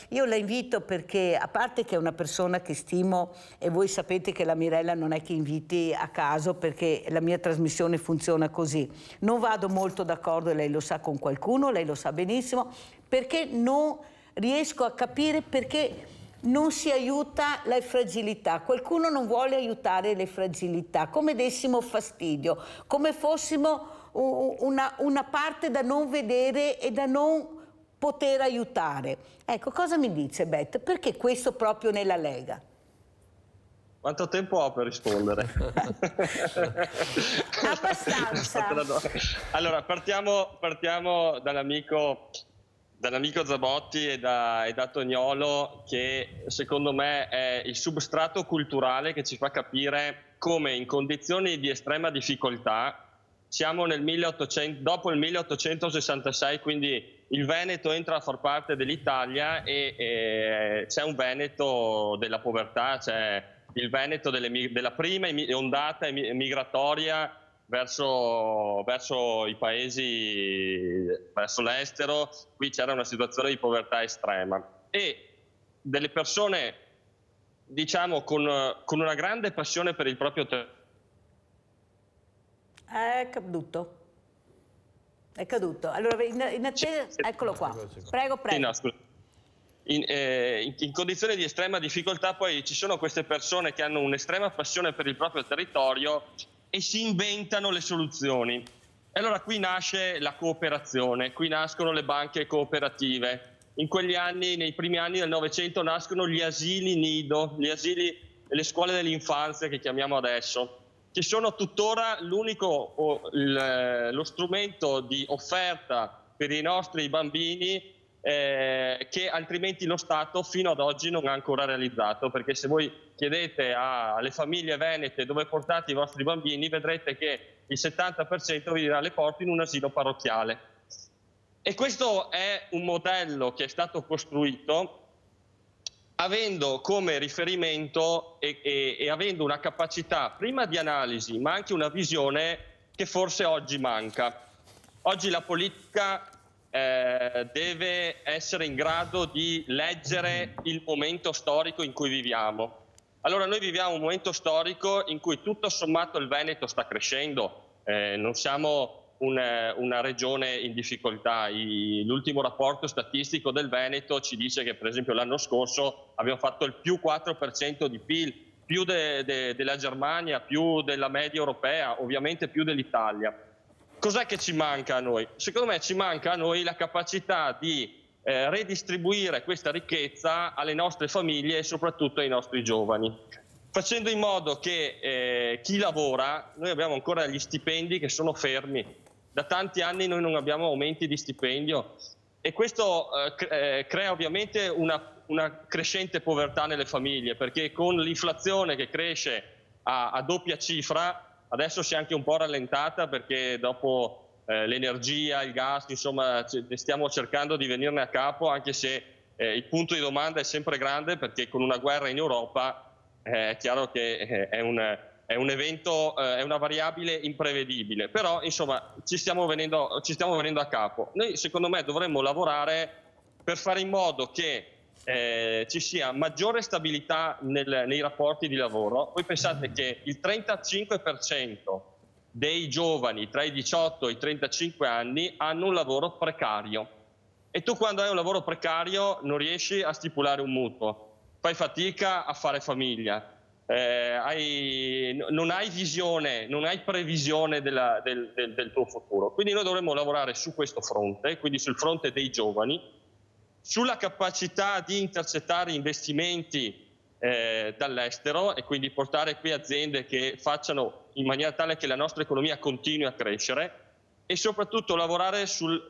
Io la invito perché, a parte che è una persona che stimo, e voi sapete che la Mirella non è che inviti a caso, perché la mia trasmissione funziona così. Non vado molto d'accordo, e lei lo sa, con qualcuno, lei lo sa benissimo, perché non riesco a capire perché non si aiuta le fragilità. Qualcuno non vuole aiutare le fragilità, come dessimo fastidio, come fossimo una parte da non vedere e da non poter aiutare. Ecco, cosa mi dice Beth? Perché questo proprio nella Lega? Quanto tempo ho per rispondere? Abbastanza. Allora, partiamo dall'amico Zabotti e da Toniolo, che secondo me è il substrato culturale che ci fa capire come in condizioni di estrema difficoltà siamo dopo il 1866, quindi il Veneto entra a far parte dell'Italia e c'è un Veneto della povertà, c'è il Veneto della prima ondata migratoria verso i paesi, verso l'estero. Qui c'era una situazione di povertà estrema e delle persone, diciamo, con una grande passione per il proprio territorio. È caduto. Allora, in attesa, eccolo qua. Prego. Sì, no, scusa. In condizioni di estrema difficoltà poi ci sono queste persone che hanno un'estrema passione per il proprio territorio e si inventano le soluzioni. E allora qui nasce la cooperazione, qui nascono le banche cooperative. In quegli anni, nei primi anni del Novecento, nascono gli asili nido, le scuole dell'infanzia che chiamiamo adesso, che sono tuttora lo strumento di offerta per i nostri bambini che altrimenti lo Stato fino ad oggi non ha ancora realizzato, perché se voi chiedete alle famiglie venete dove portate i vostri bambini, vedrete che il 70% vi dirà le porto in un asilo parrocchiale. E questo è un modello che è stato costruito avendo come riferimento e avendo una capacità prima di analisi, ma anche una visione che forse oggi manca. Oggi la politica deve essere in grado di leggere il momento storico in cui viviamo. Allora noi viviamo un momento storico in cui tutto sommato il Veneto sta crescendo, non siamo una regione in difficoltà. L'ultimo rapporto statistico del Veneto ci dice che per esempio l'anno scorso abbiamo fatto il più 4% di PIL, più della Germania, più della media europea, ovviamente più dell'Italia. Cos'è che ci manca a noi? Secondo me ci manca a noi la capacità di redistribuire questa ricchezza alle nostre famiglie e soprattutto ai nostri giovani, facendo in modo che chi lavora, noi abbiamo ancora gli stipendi che sono fermi, da tanti anni noi non abbiamo aumenti di stipendio e questo crea ovviamente una crescente povertà nelle famiglie, perché con l'inflazione che cresce a doppia cifra, adesso si è anche un po' rallentata perché dopo l'energia, il gas, insomma stiamo cercando di venirne a capo, anche se il punto di domanda è sempre grande, perché con una guerra in Europa è chiaro che è un evento, è una variabile imprevedibile, però insomma ci stiamo venendo a capo. Noi secondo me dovremmo lavorare per fare in modo che ci sia maggiore stabilità nei rapporti di lavoro. Voi pensate che il 35% dei giovani tra i 18 e i 35 anni hanno un lavoro precario e tu quando hai un lavoro precario non riesci a stipulare un mutuo, fai fatica a fare famiglia, non hai visione, non hai previsione del tuo futuro. Quindi noi dovremmo lavorare su questo fronte, quindi sul fronte dei giovani, sulla capacità di intercettare investimenti dall'estero e quindi portare qui aziende che facciano in maniera tale che la nostra economia continui a crescere e soprattutto lavorare su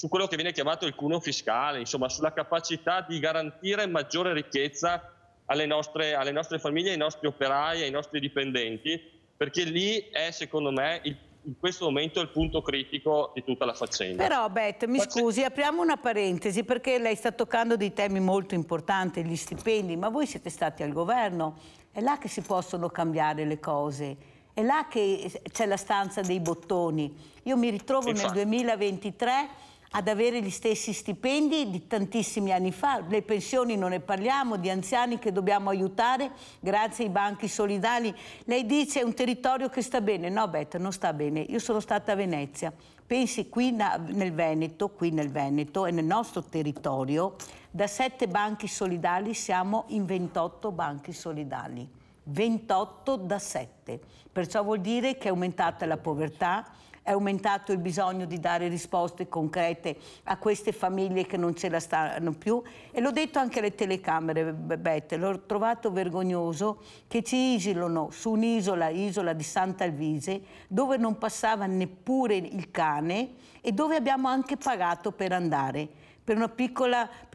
quello che viene chiamato il cuneo fiscale, insomma sulla capacità di garantire maggiore ricchezza alle nostre famiglie, ai nostri operai, ai nostri dipendenti, perché lì è secondo me in questo momento il punto critico di tutta la faccenda. Però Beth, mi scusi, apriamo una parentesi, perché lei sta toccando dei temi molto importanti, gli stipendi, ma voi siete stati al governo, è là che si possono cambiare le cose, è là che c'è la stanza dei bottoni. Io mi ritrovo nel 2023 ad avere gli stessi stipendi di tantissimi anni fa, le pensioni non ne parliamo, di anziani che dobbiamo aiutare grazie ai banchi solidali. Lei dice è un territorio che sta bene, no Beth, non sta bene. Io sono stata a Venezia, pensi qui nel Veneto e nel nostro territorio, da 7 banchi solidali siamo in 28 banchi solidali, 28 da 7, perciò vuol dire che è aumentata la povertà, è aumentato il bisogno di dare risposte concrete a queste famiglie che non ce la stanno più, e l'ho detto anche alle telecamere, Bette, l'ho trovato vergognoso che ci isolano su un'isola, isola di Sant'Alvise, dove non passava neppure il cane e dove abbiamo anche pagato per andare. Per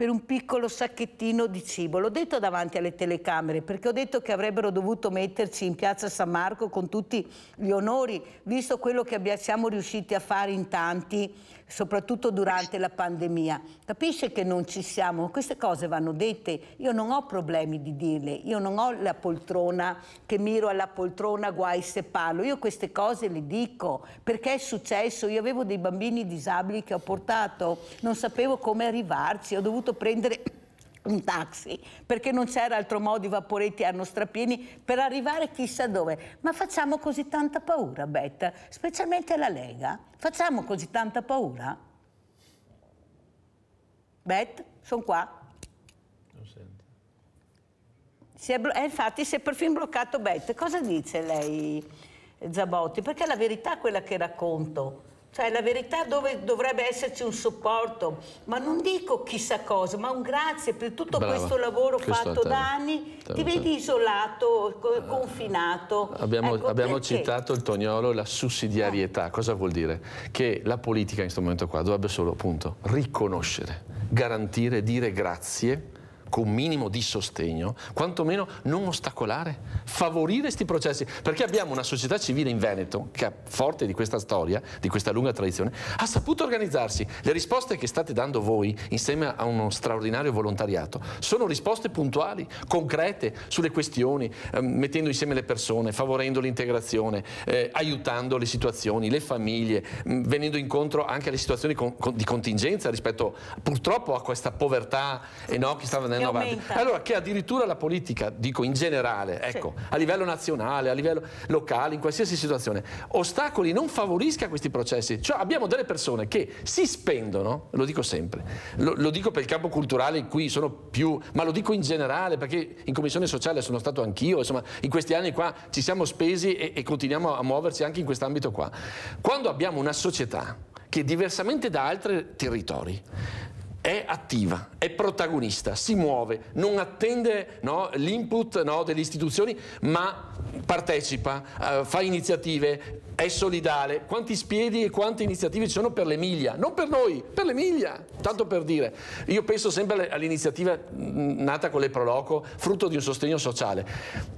un piccolo sacchettino di cibo. L'ho detto davanti alle telecamere perché ho detto che avrebbero dovuto metterci in piazza San Marco con tutti gli onori, visto quello che siamo riusciti a fare in tanti, soprattutto durante la pandemia. Capisce che non ci siamo, queste cose vanno dette, io non ho problemi di dirle, io non ho la poltrona, che miro alla poltrona guai se parlo, io queste cose le dico, perché è successo, io avevo dei bambini disabili che ho portato, non sapevo come arrivarci, ho dovuto prendere un taxi perché non c'era altro modo, i vaporetti erano strapieni per arrivare chissà dove. Ma facciamo così tanta paura, Betta, specialmente la Lega? Facciamo così tanta paura? Bet, sono qua. Non sento. Infatti si è perfino bloccato Bet. Cosa dice lei, Zabotti? Perché è la verità quella che racconto. Cioè la verità dove dovrebbe esserci un supporto, ma non dico chissà cosa, ma un grazie per tutto questo lavoro fatto da anni. Ti vedi isolato, confinato. Abbiamo citato il Toniolo, la sussidiarietà. Cosa vuol dire? Che la politica in questo momento qua dovrebbe solo appunto riconoscere, garantire, dire grazie con un minimo di sostegno, quantomeno non ostacolare, favorire questi processi, perché abbiamo una società civile in Veneto che, forte di questa storia, di questa lunga tradizione, ha saputo organizzarsi. Le risposte che state dando voi insieme a uno straordinario volontariato sono risposte puntuali, concrete sulle questioni, mettendo insieme le persone, favorendo l'integrazione, aiutando le situazioni, le famiglie, venendo incontro anche alle situazioni di contingenza rispetto purtroppo a questa povertà che sta venendo avanti. Allora che addirittura la politica, dico in generale, ecco, sì, a livello nazionale, a livello locale, in qualsiasi situazione, ostacoli, non favorisca questi processi. Cioè abbiamo delle persone che si spendono, lo dico sempre, lo dico per il campo culturale in cui sono più, ma lo dico in generale perché in commissione sociale sono stato anch'io, insomma in questi anni qua ci siamo spesi e continuiamo a muoverci anche in quest'ambito qua. Quando abbiamo una società che diversamente da altri territori è attiva, è protagonista, si muove, non attende l'input delle istituzioni, ma partecipa, fa iniziative, è solidale. Quanti spiedi e quante iniziative ci sono per l'Emilia? Non per noi, per l'Emilia, tanto per dire. Io penso sempre all'iniziativa nata con le Proloco, frutto di un sostegno sociale.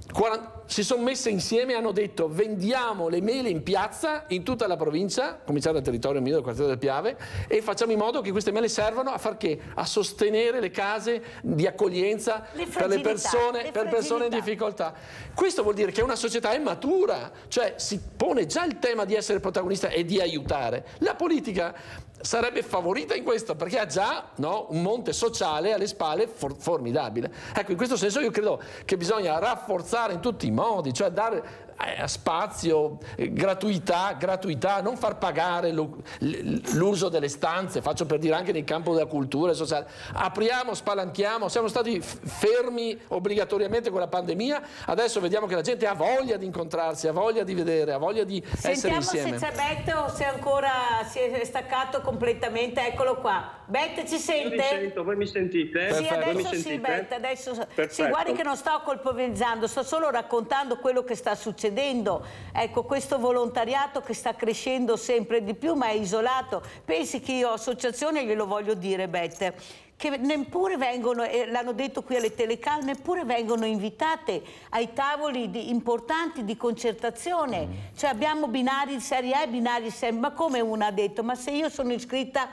Si sono messe insieme e hanno detto vendiamo le mele in piazza in tutta la provincia, cominciare dal territorio mio, dal quartiere del Piave, e facciamo in modo che queste mele servano a far che? A sostenere le case di accoglienza per le persone in difficoltà. Questo vuol dire che una società è matura, cioè si pone già il tema di essere protagonista e di aiutare. La politica sarebbe favorita in questo perché ha già un monte sociale alle spalle formidabile. Ecco, in questo senso io credo che bisogna rafforzare in tutti i modi, cioè dare spazio, gratuità, non far pagare l'uso delle stanze, faccio per dire anche nel campo della cultura e sociale. Apriamo, spalanchiamo, siamo stati fermi obbligatoriamente con la pandemia, adesso vediamo che la gente ha voglia di incontrarsi, ha voglia di vedere, ha voglia di essere insieme. Sentiamo se c'è Bette o se ancora si è staccato completamente, eccolo qua. Bette, ci sente? Io vi sento, voi mi sentite? Sì, adesso sì, Bette, adesso sì, guardi che non sto colpevolizzando, sto solo raccontando quello che sta succedendo. Ecco, questo volontariato che sta crescendo sempre di più, ma è isolato. Pensi che io associazione, glielo voglio dire, Bette, che neppure vengono, l'hanno detto qui alle telecamere, neppure vengono invitate ai tavoli importanti di concertazione. Cioè abbiamo binari di serie A e binari di serie B, ma come una ha detto, ma se io sono iscritta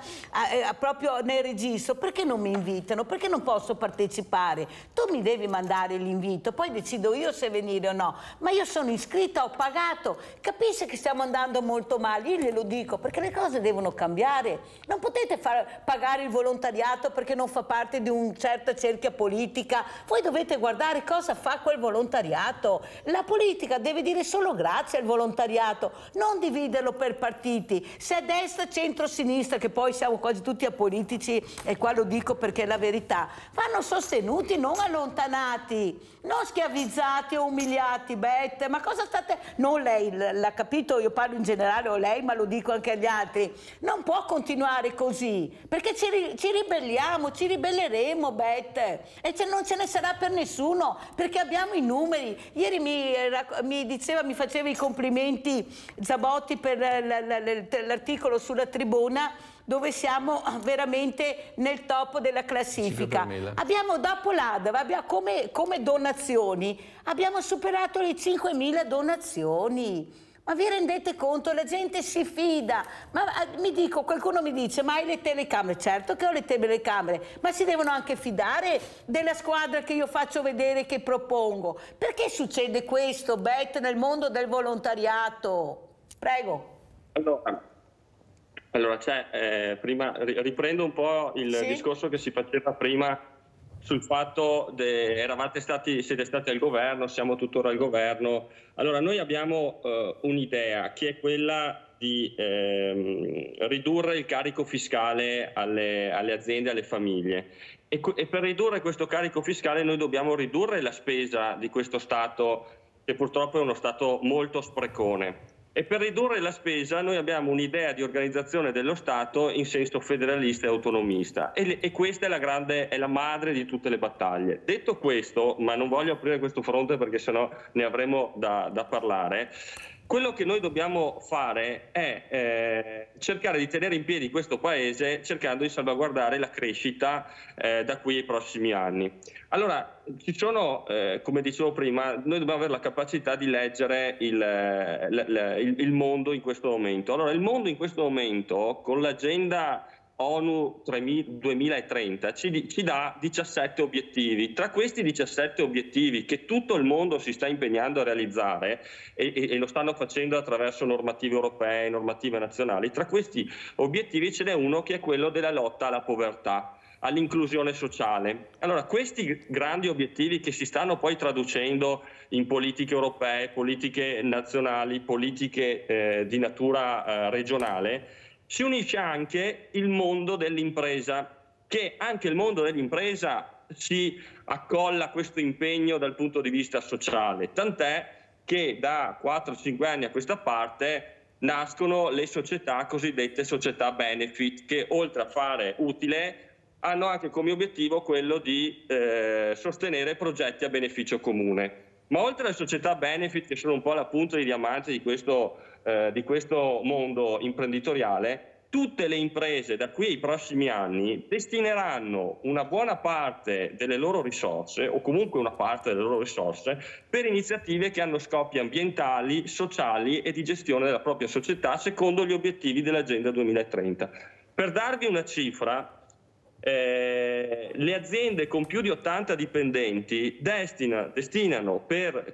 proprio nel registro, perché non mi invitano? Perché non posso partecipare? Tu mi devi mandare l'invito, poi decido io se venire o no, ma io sono iscritta, ho pagato, capisce che stiamo andando molto male, io glielo dico, perché le cose devono cambiare, non potete far pagare il volontariato perché che non fa parte di una certa cerchia politica. Voi dovete guardare cosa fa quel volontariato. La politica deve dire solo grazie al volontariato, non dividerlo per partiti. Se è destra, centro, sinistra, che poi siamo quasi tutti apolitici, e qua lo dico perché è la verità, vanno sostenuti, non allontanati, non schiavizzati o umiliati. Bette, ma cosa state... Non lei l'ha capito, io parlo in generale, o lei, ma lo dico anche agli altri. Non può continuare così, perché ci ribelliamo, ci ribelleremo, Bette, e non ce ne sarà per nessuno, perché abbiamo i numeri. Ieri mi faceva i complimenti Zabotti per l'articolo sulla Tribuna, dove siamo veramente nel top della classifica. Abbiamo, dopo l'ADV, come donazioni, abbiamo superato le 5.000 donazioni. Ma vi rendete conto? La gente si fida. Ma qualcuno mi dice, ma hai le telecamere? Certo che ho le telecamere, ma si devono anche fidare della squadra che io faccio vedere, che propongo. Perché succede questo, Bette, nel mondo del volontariato? Prego. Allora prima riprendo un po' il discorso che si faceva prima sul fatto che siete stati al governo, siamo tuttora al governo. Allora, noi abbiamo un'idea che è quella di ridurre il carico fiscale alle aziende e alle famiglie. E per ridurre questo carico fiscale noi dobbiamo ridurre la spesa di questo Stato, che purtroppo è uno Stato molto sprecone. E per ridurre la spesa noi abbiamo un'idea di organizzazione dello Stato in senso federalista e autonomista, e questa è la madre di tutte le battaglie. Detto questo, ma non voglio aprire questo fronte perché sennò ne avremo da parlare, quello che noi dobbiamo fare è cercare di tenere in piedi questo paese, cercando di salvaguardare la crescita da qui ai prossimi anni. Allora, come dicevo prima, noi dobbiamo avere la capacità di leggere il mondo in questo momento. Allora, il mondo in questo momento, con l'agenda ONU 2030 ci dà 17 obiettivi. Tra questi 17 obiettivi, che tutto il mondo si sta impegnando a realizzare e lo stanno facendo attraverso normative europee, normative nazionali, tra questi obiettivi ce n'è uno che è quello della lotta alla povertà, all'inclusione sociale. Allora, questi grandi obiettivi, che si stanno poi traducendo in politiche europee, politiche nazionali, politiche di natura regionale, si unisce anche il mondo dell'impresa, che anche il mondo dell'impresa si accolla a questo impegno dal punto di vista sociale, tant'è che da 4-5 anni a questa parte nascono le società cosiddette società benefit, che oltre a fare utile hanno anche come obiettivo quello di sostenere progetti a beneficio comune. Ma oltre alle società benefit, che sono un po' la punta di diamante di questo mondo imprenditoriale, tutte le imprese da qui ai prossimi anni destineranno una buona parte delle loro risorse, o comunque una parte delle loro risorse, per iniziative che hanno scopi ambientali, sociali e di gestione della propria società secondo gli obiettivi dell'Agenda 2030. Per darvi una cifra, le aziende con più di 80 dipendenti destinano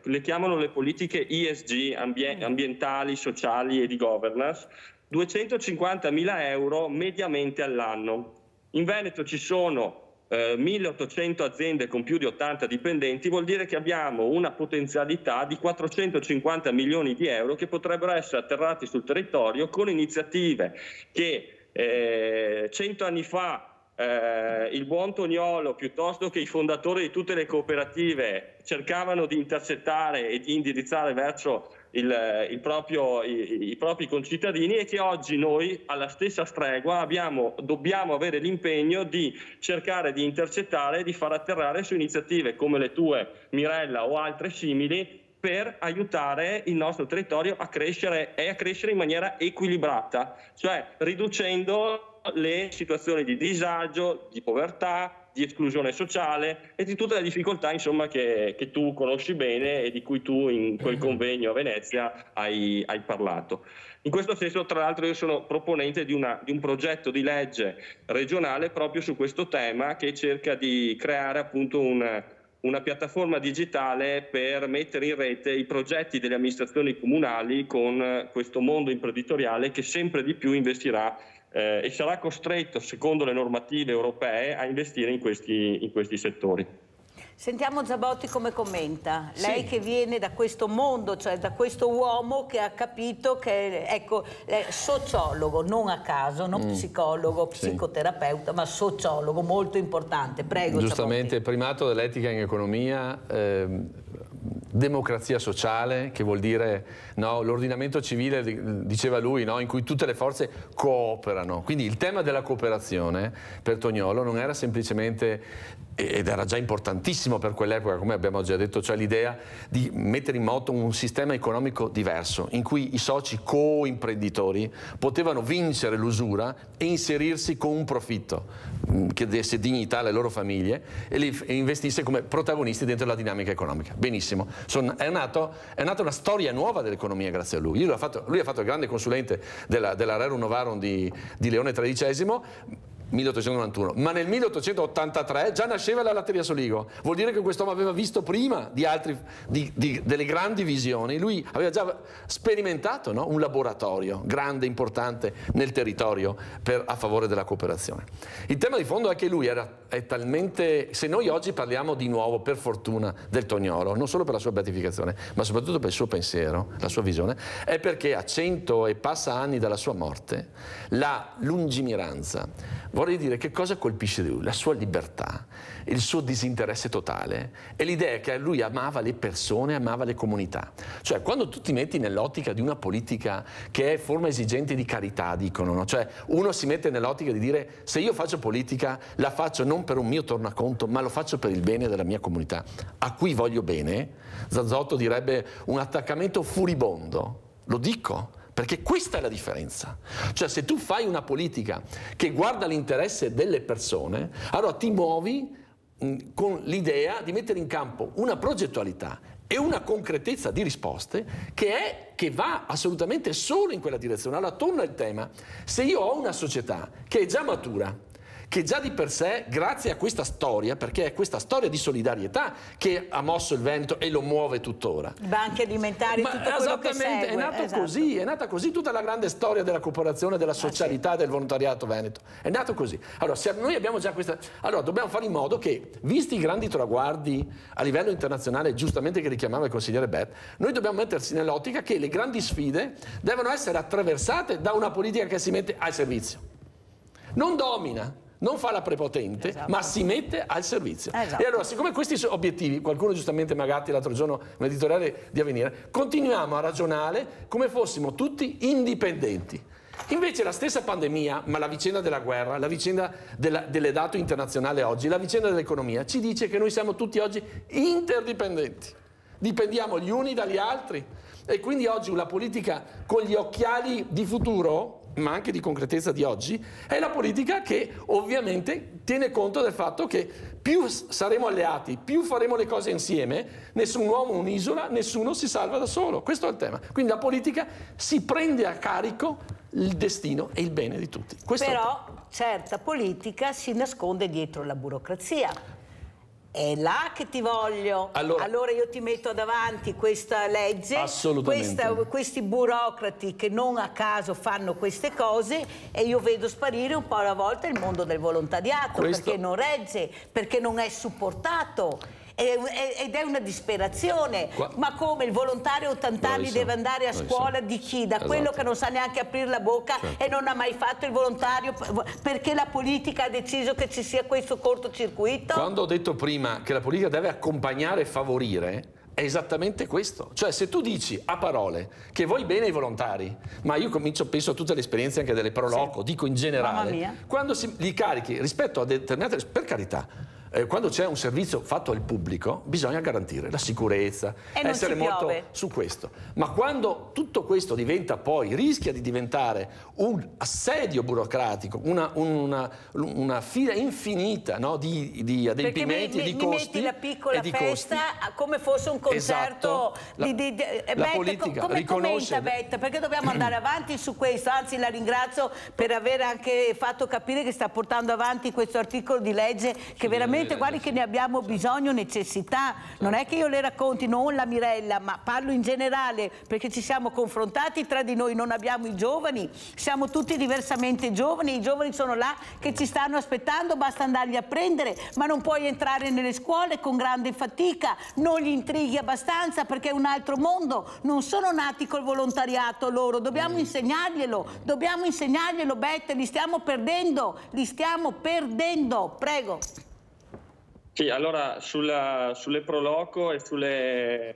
le chiamano le politiche ESG, ambientali, sociali e di governance, 250.000 euro mediamente all'anno. In Veneto ci sono 1.800 aziende con più di 80 dipendenti, vuol dire che abbiamo una potenzialità di 450 milioni di euro che potrebbero essere atterrati sul territorio con iniziative che 100 anni fa il buon Toniolo, piuttosto che i fondatori di tutte le cooperative, cercavano di intercettare e di indirizzare verso i propri concittadini, e che oggi noi, alla stessa stregua, dobbiamo avere l'impegno di cercare di intercettare e di far atterrare su iniziative come le tue, Mirella, o altre simili, per aiutare il nostro territorio a crescere, e a crescere in maniera equilibrata, cioè riducendo le situazioni di disagio, di povertà, di esclusione sociale e di tutte le difficoltà, insomma, che tu conosci bene e di cui tu in quel convegno a Venezia hai parlato. In questo senso, tra l'altro, io sono proponente di un progetto di legge regionale proprio su questo tema, che cerca di creare appunto una piattaforma digitale per mettere in rete i progetti delle amministrazioni comunali con questo mondo imprenditoriale che sempre di più investirà e sarà costretto, secondo le normative europee, a investire in questi settori. Sentiamo Zabotti come commenta, lei che viene da questo mondo, cioè da questo uomo che ha capito che è sociologo, non a caso, non psicologo, psicoterapeuta, ma sociologo, molto importante. Prego. Giustamente, Zabotti. primato dell'etica in economia, democrazia sociale, che vuol dire l'ordinamento civile, diceva lui, in cui tutte le forze cooperano. Quindi il tema della cooperazione per Toniolo non era semplicemente, ed era già importantissimo per quell'epoca, come abbiamo già detto, cioè l'idea di mettere in moto un sistema economico diverso, in cui i soci co-imprenditori potevano vincere l'usura e inserirsi con un profitto che desse dignità alle loro famiglie e investisse come protagonisti dentro la dinamica economica. Benissimo. È nata una storia nuova dell'economia grazie a lui. Lui ha fatto il grande consulente della Rerum Novarum di Leone XIII, 1891, ma nel 1883 già nasceva la latteria Soligo. Vuol dire che quest'uomo aveva visto prima di altri delle grandi visioni. Lui aveva già sperimentato un laboratorio grande, importante nel territorio a favore della cooperazione. Il tema di fondo è che lui è talmente, se noi oggi parliamo di nuovo, per fortuna, del Toniolo, non solo per la sua beatificazione, ma soprattutto per il suo pensiero, la sua visione, è perché a 100 e passa anni dalla sua morte la lungimiranza, vorrei dire, che cosa colpisce di lui? La sua libertà, il suo disinteresse totale e l'idea che lui amava le persone, amava le comunità. Cioè, quando tu ti metti nell'ottica di una politica che è forma esigente di carità, dicono, no? Cioè, uno si mette nell'ottica di dire: se io faccio politica, la faccio non per un mio tornaconto, ma lo faccio per il bene della mia comunità, a cui voglio bene. Zazzotto direbbe un attaccamento furibondo. Lo dico perché questa è la differenza. Cioè, se tu fai una politica che guarda l'interesse delle persone, allora ti muovi con l'idea di mettere in campo una progettualità e una concretezza di risposte che va assolutamente solo in quella direzione. Allora torna il tema: se io ho una società che è già matura, che già di per sé, grazie a questa storia, perché è questa storia di solidarietà che ha mosso il Veneto e lo muove tuttora. Banche alimentari, tutto quello che segue. È nato così, è nata così tutta la grande storia della cooperazione, della socialità, del volontariato veneto. È nato così. Allora, se noi abbiamo già questa... Allora, dobbiamo fare in modo che, visti i grandi traguardi a livello internazionale, giustamente che richiamava il consigliere Bert, noi dobbiamo mettersi nell'ottica che le grandi sfide devono essere attraversate da una politica che si mette al servizio. Non domina, non fa la prepotente, ma si mette al servizio. E allora, siccome questi obiettivi, qualcuno giustamente Magatti l'altro giorno, un editoriale di Avvenire, continuiamo a ragionare come fossimo tutti indipendenti. Invece la stessa pandemia, ma la vicenda della guerra, la vicenda delle dato internazionale oggi, la vicenda dell'economia, ci dice che noi siamo tutti oggi interdipendenti. Dipendiamo gli uni dagli altri. E quindi oggi una politica con gli occhiali di futuro, ma anche di concretezza di oggi, è la politica che ovviamente tiene conto del fatto che più saremo alleati, più faremo le cose insieme, nessun uomo un'isola, nessuno si salva da solo. Questo è il tema. Quindi la politica si prende a carico il destino e il bene di tutti. Però certa politica si nasconde dietro la burocrazia. È là che ti voglio. Allora io ti metto davanti questa legge, questi burocrati che non a caso fanno queste cose, e io vedo sparire un po' alla volta il mondo del volontariato, perché non regge, perché non è supportato. Ed è una disperazione. Ma come il volontario a 80 anni deve andare a scuola di chi? Da quello che non sa neanche aprire la bocca e non ha mai fatto il volontario perché la politica ha deciso che ci sia questo cortocircuito? Quando ho detto prima che la politica deve accompagnare e favorire, è esattamente questo. Cioè, se tu dici a parole che vuoi bene ai volontari, ma io penso a tutte le esperienze anche delle Pro Loco, dico in generale, quando li carichi rispetto a determinate, per carità, quando c'è un servizio fatto al pubblico bisogna garantire la sicurezza, essere molto su questo. Ma quando tutto questo diventa poi, rischia di diventare un assedio burocratico, una fila infinita, no, di adempimenti e di costi. Perché metti la piccola festa come fosse un concerto la politica come commenta Betta? Perché dobbiamo andare avanti su questo? Anzi, la ringrazio per aver anche fatto capire che sta portando avanti questo articolo di legge che veramente assolutamente, guardi che ne abbiamo bisogno, necessità, non è che io le racconti, non la Mirella, ma parlo in generale, perché ci siamo confrontati tra di noi, non abbiamo i giovani, siamo tutti diversamente giovani, i giovani sono là che ci stanno aspettando, basta andarli a prendere, ma non puoi entrare nelle scuole con grande fatica, non gli intrighi abbastanza perché è un altro mondo, non sono nati col volontariato loro, dobbiamo insegnarglielo, Bette, li stiamo perdendo, prego. Sì, allora sulle Proloco e sulle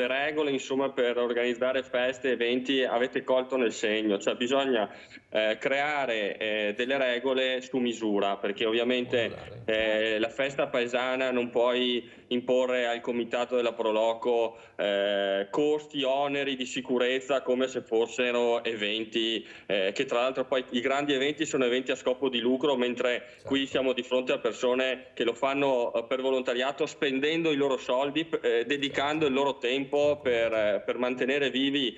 regole, insomma, per organizzare feste, eventi, avete colto nel segno, cioè bisogna creare delle regole su misura, perché ovviamente la festa paesana non puoi imporre al comitato della Proloco costi, oneri di sicurezza come se fossero eventi che tra l'altro poi i grandi eventi sono eventi a scopo di lucro, mentre qui siamo di fronte a persone che lo fanno per volontariato, spendendo i loro soldi, dedicando il loro tempo per mantenere vivi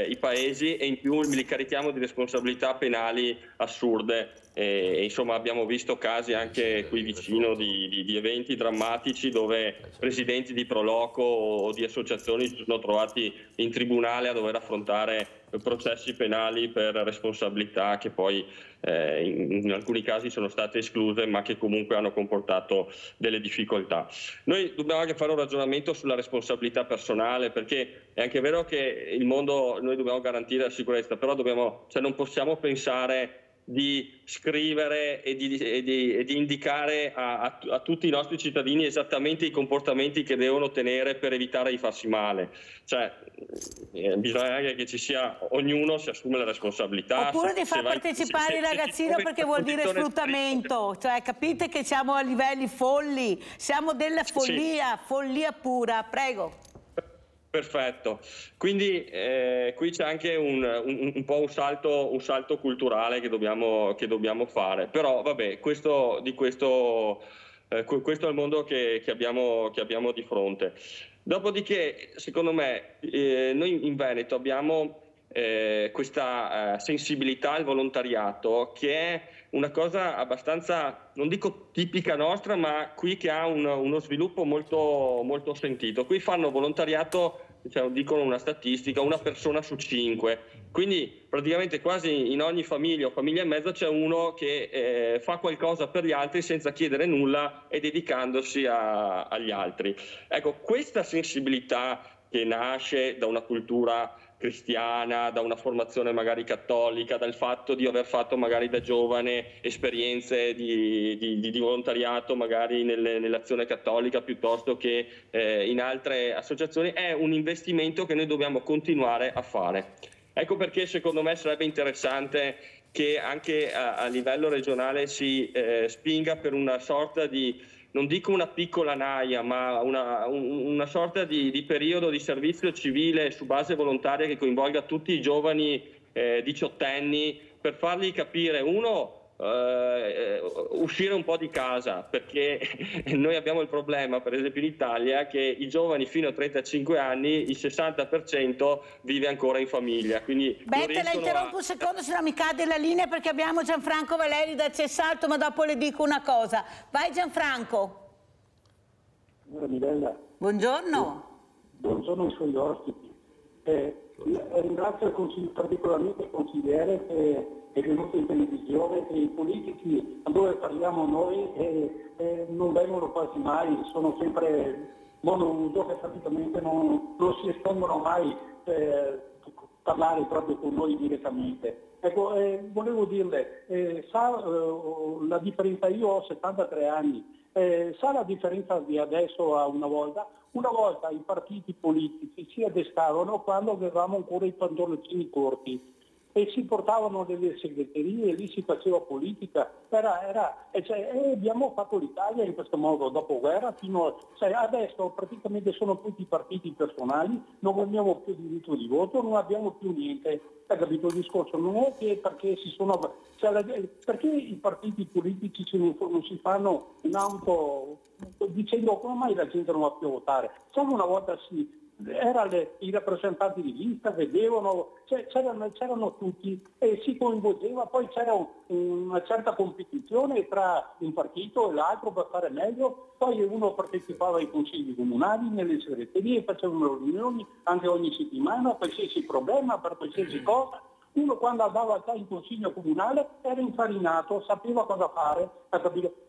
i paesi, e in più li carichiamo di responsabilità penali assurde. E insomma abbiamo visto casi anche qui vicino di eventi drammatici dove presidenti di Proloco o di associazioni si sono trovati in tribunale a dover affrontare processi penali per responsabilità che poi in alcuni casi sono state escluse, ma che comunque hanno comportato delle difficoltà. Noi dobbiamo anche fare un ragionamento sulla responsabilità personale, perché è anche vero che il mondo, noi dobbiamo garantire la sicurezza, però non possiamo pensare di scrivere e di indicare a tutti i nostri cittadini esattamente i comportamenti che devono tenere per evitare di farsi male. Cioè, bisogna anche che ci sia, ognuno si assume la responsabilità. Oppure di far partecipare il ragazzino, perché vuol dire sfruttamento. Cioè, capite che siamo a livelli folli, siamo della follia, sì. Follia pura, prego. Perfetto, quindi qui c'è anche un po' un salto culturale che dobbiamo fare, però vabbè, questo è il mondo che abbiamo di fronte. Dopodiché, secondo me, noi in Veneto abbiamo questa sensibilità al volontariato, che è una cosa abbastanza, non dico tipica nostra, ma qui che ha uno sviluppo molto, molto sentito. Qui fanno volontariato, cioè, dicono una statistica, 1 persona su 5. Quindi praticamente quasi in ogni famiglia o famiglia e mezza c'è uno che fa qualcosa per gli altri senza chiedere nulla e dedicandosi agli altri. Ecco, questa sensibilità che nasce da una cultura cristiana, da una formazione magari cattolica, dal fatto di aver fatto magari da giovane esperienze di volontariato magari nell'azione cattolica piuttosto che in altre associazioni, è un investimento che noi dobbiamo continuare a fare. Ecco perché secondo me sarebbe interessante che anche a livello regionale si spinga per una sorta di, non dico una piccola naia, ma una sorta di periodo di servizio civile su base volontaria che coinvolga tutti i giovani diciottenni, per fargli capire, uscire un po' di casa, perché noi abbiamo il problema, per esempio in Italia, che i giovani fino a 35 anni, il 60% vive ancora in famiglia. Quindi Bette, la interrompo un secondo, se no mi cade la linea, perché abbiamo Gianfranco Valeri da Cessalto, ma dopo le dico una cosa. Vai Gianfranco. Mirella. Buongiorno. Buongiorno ai suoi ospiti. Ringrazio particolarmente il consigliere che è venuto in televisione, e i politici dove parliamo noi non vengono quasi mai, sono sempre monouso, che praticamente non si espongono mai per parlare proprio con noi direttamente. Ecco, volevo dirle, sa la differenza, io ho 73 anni, sa la differenza di adesso a una volta? Una volta i partiti politici si addestavano quando avevamo ancora i pantaloncini corti e si portavano delle segreterie, lì si faceva politica, abbiamo fatto l'Italia in questo modo, dopo guerra, adesso praticamente sono tutti partiti personali, non abbiamo più diritto di voto, non abbiamo più niente. Hai capito il discorso? Non è che perché perché i partiti politici non si fanno in auto dicendo come mai la gente non va più a votare? Solo una volta i rappresentanti di lista, vedevano, c'erano tutti e si coinvolgeva, poi c'era una certa competizione tra un partito e l'altro per fare meglio, poi uno partecipava ai consigli comunali, nelle segreterie, facevano riunioni anche ogni settimana, qualsiasi problema, per qualsiasi cosa. Uno quando andava già in consiglio comunale era infarinato, sapeva cosa fare,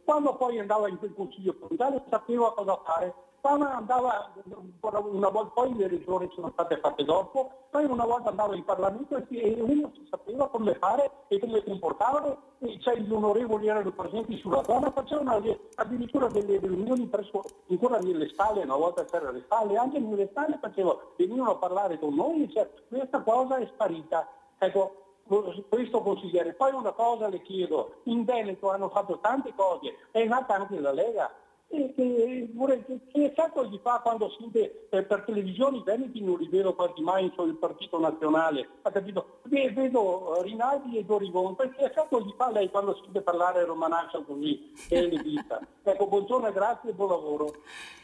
quando poi andava in quel consiglio comunale sapeva cosa fare, quando andava una volta, poi le regioni sono state fatte dopo, poi una volta andava in Parlamento e uno sapeva come fare e come comportavano, e gli onorevoli erano presenti sulla zona, facevano addirittura delle riunioni presso ancora nelle stalle, una volta c'erano le stalle, anche nelle stalle venivano a parlare con noi e questa cosa è sparita. Ecco, questo consigliere. Poi una cosa le chiedo, in Veneto hanno fatto tante cose, è nata anche la Lega, e che effetto gli fa quando sente per televisione i veneti, non li vedo quasi mai sul Partito Nazionale, ha capito? Vedo Rinaldi e Dorigon, perché effetto gli fa lei quando sente parlare romanaccio così, e le vita. Ecco, buongiorno, grazie e buon lavoro.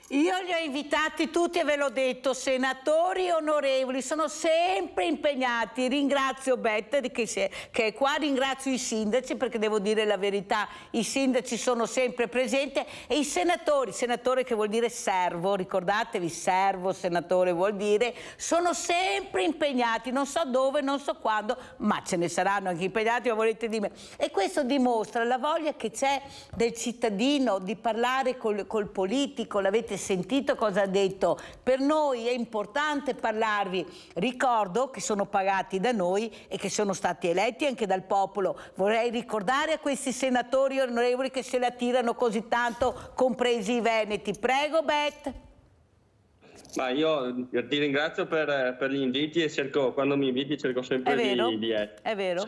Io li ho invitati tutti e ve l'ho detto, senatori onorevoli, sono sempre impegnati. Ringrazio Bette che è qua, ringrazio i sindaci perché devo dire la verità, i sindaci sono sempre presenti e i senatori, senatore che vuol dire servo, ricordatevi, servo, senatore vuol dire, sono sempre impegnati, non so dove, non so quando, ma ce ne saranno anche impegnati, ma volete dire. E questo dimostra la voglia che c'è del cittadino di parlare col politico, l'avete sentito cosa ha detto? Per noi è importante parlarvi, ricordo che sono pagati da noi e che sono stati eletti anche dal popolo. Vorrei ricordare a questi senatori onorevoli che se la tirano così tanto, compresi i veneti. Prego Bet. Ma io ti ringrazio per gli inviti e quando mi inviti cerco sempre di essere. È vero.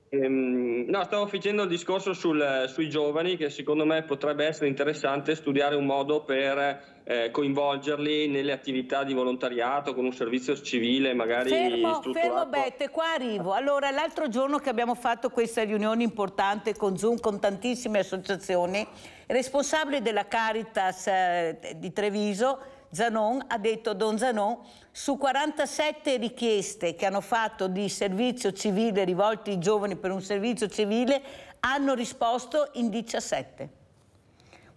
No, stavo facendo il discorso sui giovani, che secondo me potrebbe essere interessante studiare un modo per coinvolgerli nelle attività di volontariato con un servizio civile magari strutturato. Fermo Bette, qua arrivo. Allora, l'altro giorno che abbiamo fatto questa riunione importante con Zoom, con tantissime associazioni, il responsabile della Caritas di Treviso, Zanon, ha detto, Don Zanon, su 47 richieste che hanno fatto di servizio civile rivolti ai giovani per un servizio civile, hanno risposto in 17.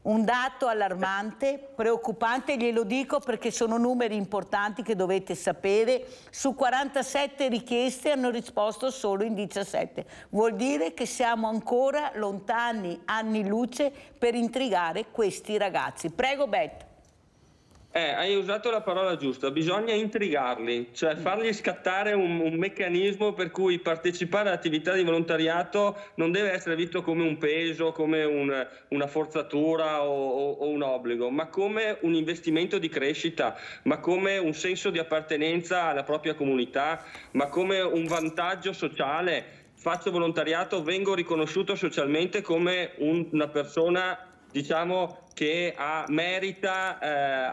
Un dato allarmante, preoccupante, glielo dico perché sono numeri importanti che dovete sapere, su 47 richieste hanno risposto solo in 17. Vuol dire che siamo ancora lontani anni luce per intrigare questi ragazzi. Prego Bet. Hai usato la parola giusta, bisogna intrigarli, cioè fargli scattare un meccanismo per cui partecipare all'attività di volontariato non deve essere visto come un peso, come una forzatura o un obbligo, ma come un investimento di crescita, ma come un senso di appartenenza alla propria comunità, ma come un vantaggio sociale. Faccio volontariato, vengo riconosciuto socialmente come una persona, diciamo, che merita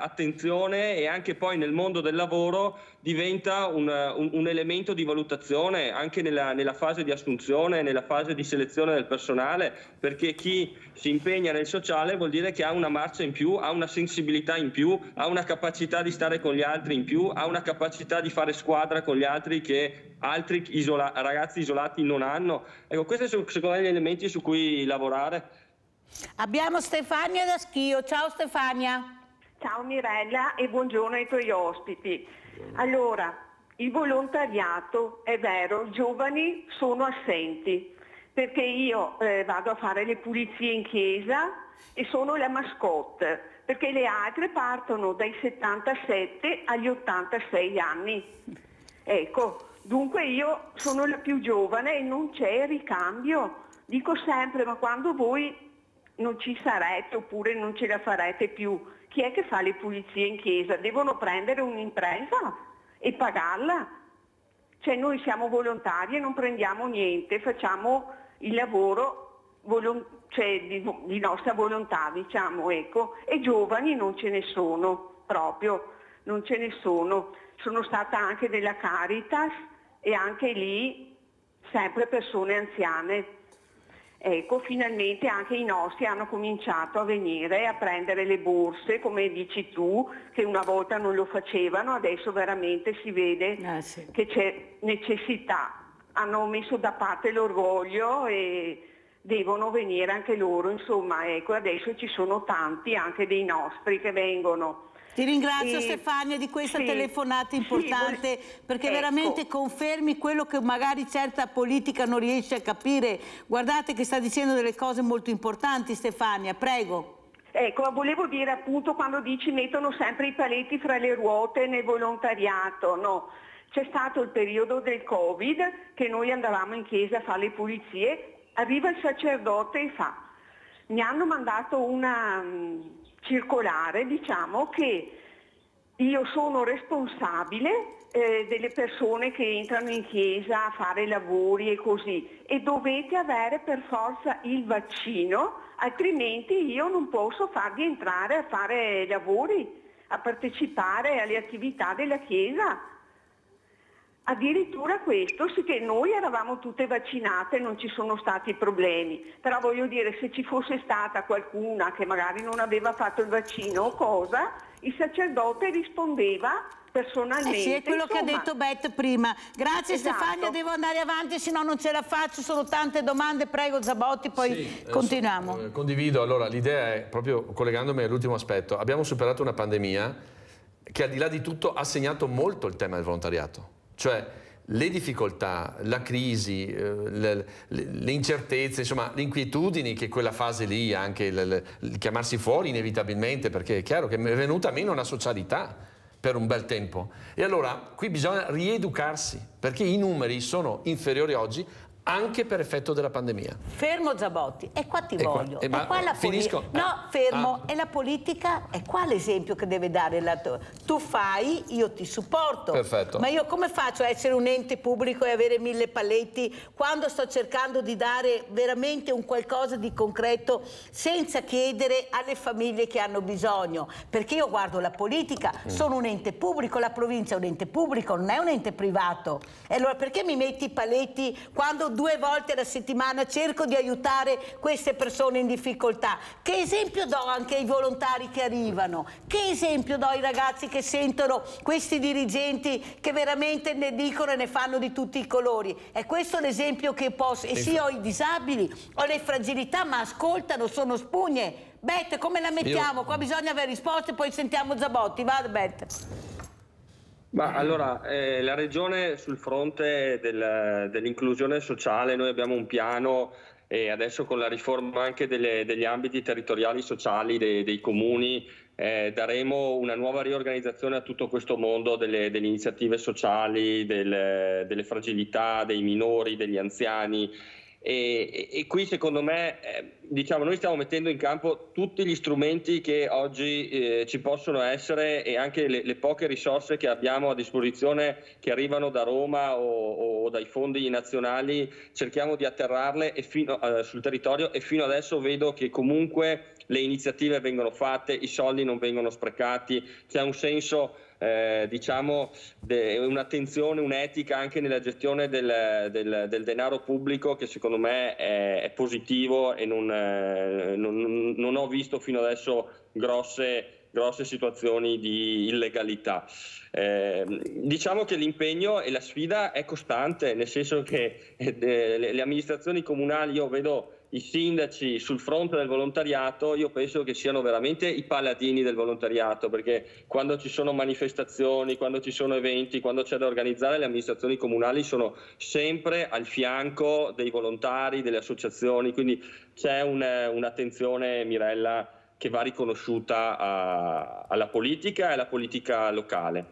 attenzione e anche poi nel mondo del lavoro diventa un elemento di valutazione anche nella fase di assunzione, nella fase di selezione del personale, perché chi si impegna nel sociale vuol dire che ha una marcia in più, ha una sensibilità in più, ha una capacità di stare con gli altri in più, ha una capacità di fare squadra con gli altri che altri ragazzi isolati non hanno. Ecco, questi sono secondo me gli elementi su cui lavorare. Abbiamo Stefania da Schio. Ciao Stefania. Ciao Mirella e buongiorno ai tuoi ospiti. Allora, il volontariato, è vero, i giovani sono assenti, perché io vado a fare le pulizie in chiesa e sono la mascotte, perché le altre partono dai 77 agli 86 anni. Ecco, dunque io sono la più giovane e non c'è ricambio. Dico sempre, ma quando voi non ci sarete oppure non ce la farete più, chi è che fa le pulizie in chiesa? Devono prendere un'impresa e pagarla? Cioè noi siamo volontari e non prendiamo niente, facciamo il lavoro di nostra volontà, diciamo, ecco, e giovani non ce ne sono, proprio, non ce ne sono. Sono stata anche della Caritas e anche lì sempre persone anziane. ecco, finalmente anche i nostri hanno cominciato a venire a prendere le borse, come dici tu, che una volta non lo facevano, adesso veramente si vede che c'è necessità. Hanno messo da parte l'orgoglio e devono venire anche loro, insomma, ecco, adesso ci sono tanti anche dei nostri che vengono. Ti ringrazio Stefania di questa telefonata importante, perché veramente confermi quello che magari certa politica non riesce a capire. Guardate che sta dicendo delle cose molto importanti, Stefania, prego. Ecco, volevo dire appunto, quando dici mettono sempre i paletti fra le ruote nel volontariato, no. C'è stato il periodo del Covid, che noi andavamo in chiesa a fare le pulizie, arriva il sacerdote e fa: mi hanno mandato una circolare, diciamo, che io sono responsabile delle persone che entrano in chiesa a fare lavori e così, e dovete avere per forza il vaccino, altrimenti io non posso farvi entrare a fare lavori, a partecipare alle attività della chiesa. Addirittura questo, sì, che noi eravamo tutte vaccinate e non ci sono stati problemi, però voglio dire, se ci fosse stata qualcuna che magari non aveva fatto il vaccino o cosa, il sacerdote rispondeva personalmente. Sì, è quello che ha detto Beth prima. Grazie Stefania, devo andare avanti, se no non ce la faccio, sono tante domande, prego Zabotti, poi continuiamo. Condivido, allora l'idea è, proprio collegandomi all'ultimo aspetto, abbiamo superato una pandemia che al di là di tutto ha segnato molto il tema del volontariato. Cioè le difficoltà, la crisi, le incertezze, insomma le inquietudini che quella fase lì, anche il chiamarsi fuori inevitabilmente, perché è chiaro che è venuta meno una socialità per un bel tempo. E allora qui bisogna rieducarsi, perché i numeri sono inferiori oggi anche per effetto della pandemia. Fermo Zabotti, e qua ti voglio. Ma qua la finisco. No, fermo. E la politica è qua l'esempio che deve dare. Tu fai, io ti supporto. Perfetto. Ma io come faccio a essere un ente pubblico e avere 1000 paletti quando sto cercando di dare veramente un qualcosa di concreto senza chiedere alle famiglie che hanno bisogno? Perché io guardo la politica, sono un ente pubblico, la provincia è un ente pubblico, non è un ente privato. E allora perché mi metti i paletti quando 2 volte alla settimana cerco di aiutare queste persone in difficoltà? Che esempio do anche ai volontari che arrivano? Che esempio do ai ragazzi che sentono questi dirigenti che veramente ne dicono e ne fanno di tutti i colori? È questo l'esempio che posso... E sì, ho i disabili, ho le fragilità, ma ascoltano, sono spugne. Beth, come la mettiamo? Qua bisogna avere risposte, poi sentiamo Zabotti. Vada Beth. Ma allora, la Regione sul fronte dell'inclusione sociale, noi abbiamo un piano e adesso con la riforma anche degli ambiti territoriali sociali dei comuni daremo una nuova riorganizzazione a tutto questo mondo delle iniziative sociali, delle fragilità, dei minori, degli anziani. E qui secondo me diciamo noi stiamo mettendo in campo tutti gli strumenti che oggi ci possono essere e anche le poche risorse che abbiamo a disposizione che arrivano da Roma o dai fondi nazionali, cerchiamo di atterrarle sul territorio, e fino adesso vedo che comunque le iniziative vengono fatte, i soldi non vengono sprecati, c'è un senso diciamo un'attenzione, un'etica anche nella gestione del denaro pubblico che secondo me è positivo, e non ho visto fino adesso grosse situazioni di illegalità. Diciamo che l'impegno e la sfida è costante, nel senso che le amministrazioni comunali, io vedo i sindaci sul fronte del volontariato, io penso che siano veramente i paladini del volontariato, perché quando ci sono manifestazioni, quando ci sono eventi, quando c'è da organizzare, le amministrazioni comunali sono sempre al fianco dei volontari, delle associazioni, quindi c'è un'attenzione, Mirella, che va riconosciuta alla politica e alla politica locale.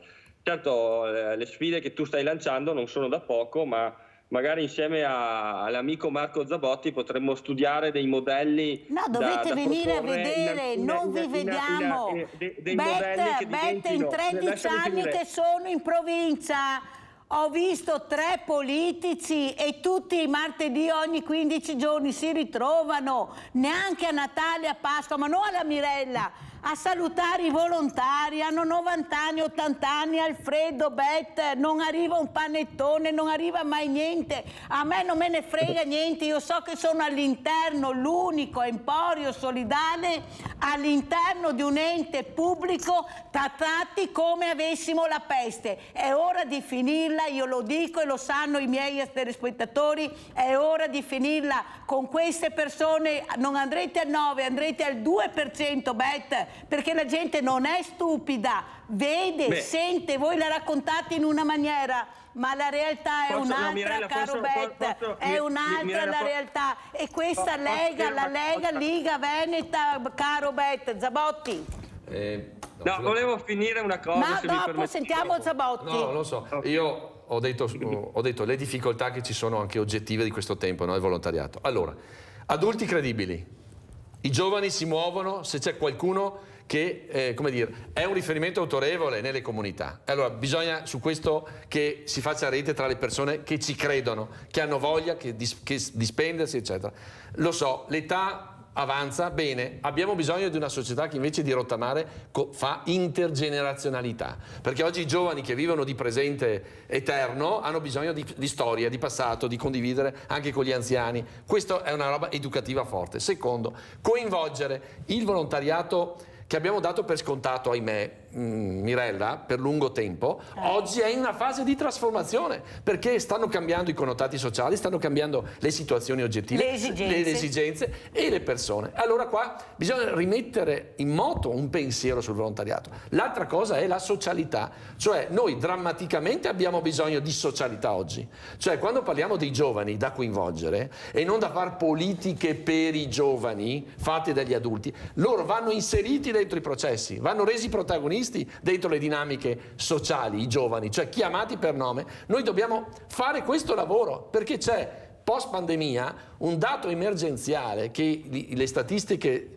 Certo, le sfide che tu stai lanciando non sono da poco, ma magari insieme all'amico Marco Zabotti potremmo studiare dei modelli. No, dovete venire a vedere, non vi vediamo. Beth, in 13 anni che sono in provincia ho visto 3 politici e tutti i martedì ogni 15 giorni si ritrovano, neanche a Natale, a Pasqua, ma non alla Mirella, a salutare i volontari, hanno 90 anni, 80 anni, Alfredo, Bet, non arriva un panettone, non arriva mai niente, a me non me ne frega niente, io so che sono all'interno, l'unico emporio solidale all'interno di un ente pubblico, trattati come avessimo la peste. È ora di finirla, io lo dico e lo sanno i miei telespettatori, è ora di finirla con queste persone. Non andrete al 9, andrete al 2%, Bet, perché la gente non è stupida, vede, sente, voi la raccontate in una maniera, ma la realtà è un'altra, caro Bet, è un'altra la realtà, e questa Lega, la Lega, Liga Veneta, caro Bet. Zabotti. No, volevo finire una cosa. Ma se dopo mi sentiamo Zabotti. No, lo so, io ho detto le difficoltà che ci sono anche oggettive di questo tempo, no, del volontariato. Allora, adulti credibili, i giovani si muovono se c'è qualcuno che come dire, è un riferimento autorevole nelle comunità. Allora bisogna su questo che si faccia rete tra le persone che ci credono, che hanno voglia di spendersi, eccetera. Lo so, l'età avanza, bene, abbiamo bisogno di una società che invece di rottamare fa intergenerazionalità, perché oggi i giovani che vivono di presente eterno hanno bisogno di storia, di passato, di condividere anche con gli anziani. Questa è una roba educativa forte. Secondo, coinvolgere il volontariato che abbiamo dato per scontato, ahimè, Mirella, per lungo tempo, oggi è in una fase di trasformazione, perché stanno cambiando i connotati sociali, stanno cambiando le situazioni oggettive, le esigenze e le persone. Allora qua bisogna rimettere in moto un pensiero sul volontariato. L'altra cosa è la socialità, cioè noi drammaticamente abbiamo bisogno di socialità oggi, cioè quando parliamo dei giovani da coinvolgere e non da fare politiche per i giovani fatte dagli adulti, loro vanno inseriti dentro i processi, vanno resi protagonisti dentro le dinamiche sociali, i giovani, cioè chiamati per nome. Noi dobbiamo fare questo lavoro, perché c'è post pandemia un dato emergenziale che le statistiche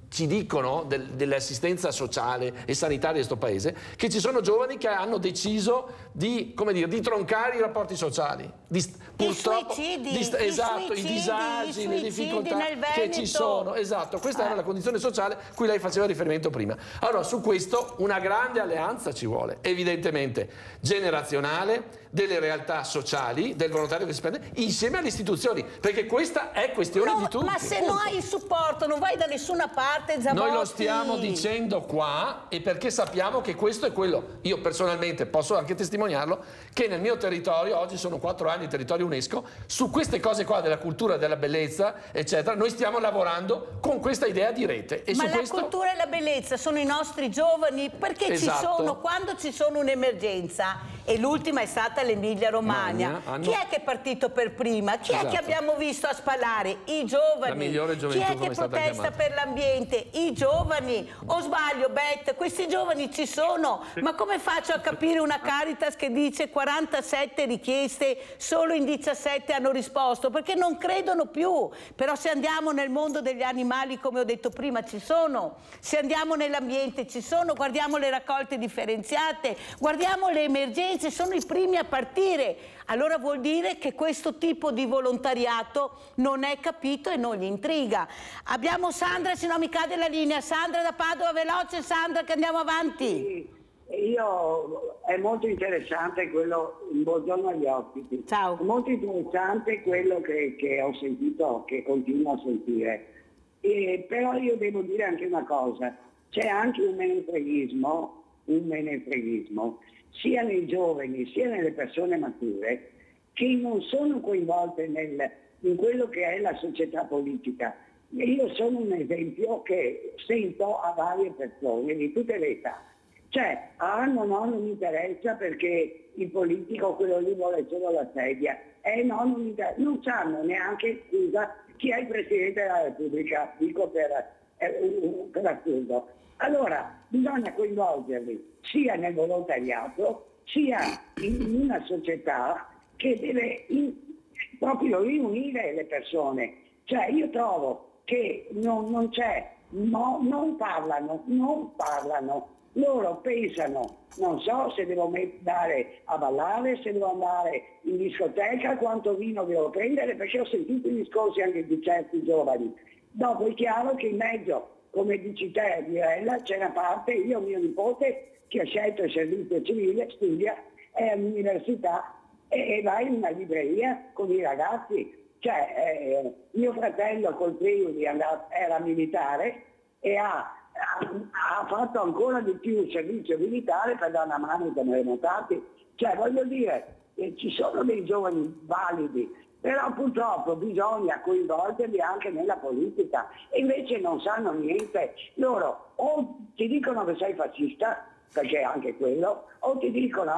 ci dicono dell'assistenza sociale e sanitaria di questo paese, che ci sono giovani che hanno deciso di, come dire, di troncare i rapporti sociali, purtroppo, i disagi, le difficoltà che ci sono. Esatto, questa era la condizione sociale a cui lei faceva riferimento prima. Allora, su questo una grande alleanza ci vuole, evidentemente generazionale, delle realtà sociali, del volontario che si spende, insieme alle istituzioni, perché questa è questione di tutti. Ma se non hai il supporto, non vai da nessuna parte, Zabotti. Noi lo stiamo dicendo qua, e perché sappiamo che questo è quello. Io personalmente posso anche testimoniarlo, che nel mio territorio, oggi sono 4 anni di territorio UNESCO, su queste cose qua della cultura, della bellezza, eccetera, noi stiamo lavorando con questa idea di rete. E ma su la cultura e la bellezza sono i nostri giovani, perché ci sono, quando ci sono un'emergenza, e l'ultima è stata l'Emilia Romagna, chi è che è partito per prima? Chi è che abbiamo visto a spalare? I giovani. La migliore gioventù, chi è che protesta per l'ambiente? I giovani. O sbaglio, Bet? Questi giovani ci sono, ma come faccio a capire una Caritas che dice 47 richieste, solo in 17 hanno risposto? Perché non credono più. Però se andiamo nel mondo degli animali, come ho detto prima, ci sono. Se andiamo nell'ambiente, ci sono. Guardiamo le raccolte differenziate, guardiamo le emergenze, sono i primi a partire. Allora vuol dire che questo tipo di volontariato non è capito e non gli intriga. Abbiamo Sandra, se no mi cade la linea. Sandra da Padova, veloce Sandra, che andiamo avanti. Sì, è molto interessante quello, buongiorno agli ospiti. Ciao. È molto interessante quello che ho sentito, che continuo a sentire. Però io devo dire anche una cosa, c'è anche un menefreghismo sia nei giovani sia nelle persone mature, che non sono coinvolte in quello che è la società politica. Io sono un esempio che sento a varie persone di tutte le età. Cioè, non mi interessa perché il politico, quello lì, vuole solo la sedia. Non sanno neanche, scusa, chi è il Presidente della Repubblica, dico per assurdo. Allora, bisogna coinvolgerli sia nel volontariato, sia in una società che deve proprio riunire le persone. Cioè, io trovo che non parlano, loro pensano, non so se devo andare a ballare, se devo andare in discoteca, quanto vino devo prendere, perché ho sentito i discorsi anche di certi giovani. Dopo è chiaro che in mezzo come dici te, Mirella, c'è una parte, io mio nipote che ha scelto il servizio civile, studia, è all'università e va in una libreria con i ragazzi. Cioè, mio fratello col Friuli era militare e ha fatto ancora di più il servizio militare per dare una mano ai terremotati. Cioè, voglio dire, ci sono dei giovani validi, però purtroppo bisogna coinvolgerli anche nella politica e invece non sanno niente. Loro o ti dicono che sei fascista, perché è anche quello, o ti dicono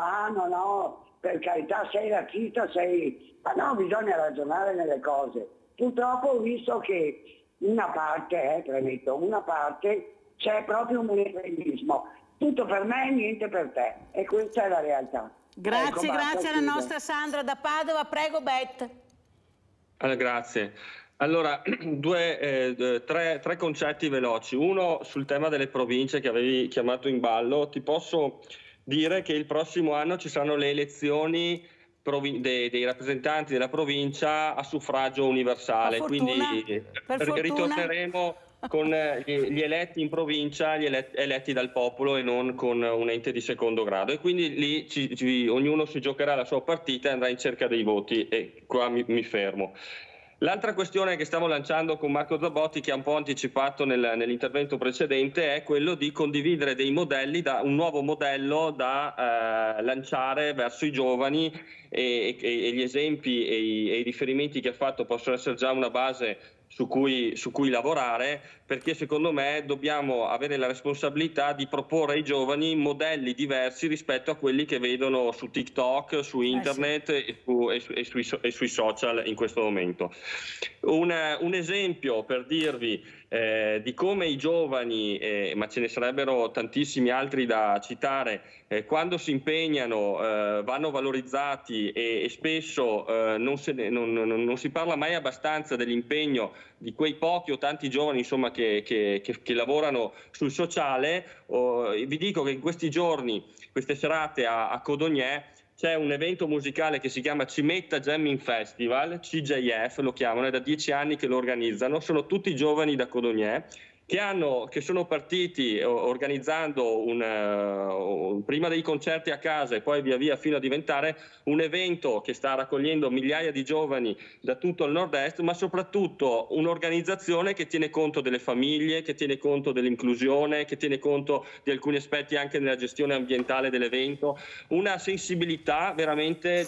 no, per carità sei razzista, ma no, bisogna ragionare nelle cose. Purtroppo ho visto che una parte, premetto, una parte c'è proprio un menefreghismo. Tutto per me e niente per te. E questa è la realtà. Grazie, grazie alla nostra Sandra da Padova. Prego, Bet. Grazie. Allora, tre concetti veloci. Uno sul tema delle province che avevi chiamato in ballo. Ti posso dire che il prossimo anno ci saranno le elezioni dei rappresentanti della provincia a suffragio universale, quindi ritorneremo con gli eletti in provincia, gli eletti dal popolo e non con un ente di secondo grado, e quindi lì ognuno si giocherà la sua partita e andrà in cerca dei voti, e qua mi fermo. L'altra questione che stiamo lanciando con Marco Zabotti, che ha un po' anticipato nell'intervento precedente, è quello di condividere dei modelli, un nuovo modello da lanciare verso i giovani, e gli esempi e i riferimenti che ha fatto possono essere già una base su cui lavorare, perché secondo me dobbiamo avere la responsabilità di proporre ai giovani modelli diversi rispetto a quelli che vedono su TikTok, su internet e sui social in questo momento. Un esempio per dirvi di come i giovani, ma ce ne sarebbero tantissimi altri da citare, quando si impegnano vanno valorizzati, e spesso non si parla mai abbastanza dell'impegno di quei pochi o tanti giovani, insomma, che lavorano sul sociale. Vi dico che in questi giorni, queste serate a Codognè, c'è un evento musicale che si chiama Cimetta Jamming Festival, CJF lo chiamano, è da 10 anni che lo organizzano, sono tutti giovani da Codognè, che sono partiti organizzando prima dei concerti a casa e poi via via fino a diventare un evento che sta raccogliendo migliaia di giovani da tutto il nord-est, ma soprattutto un'organizzazione che tiene conto delle famiglie, che tiene conto dell'inclusione, che tiene conto di alcuni aspetti anche nella gestione ambientale dell'evento, una sensibilità veramente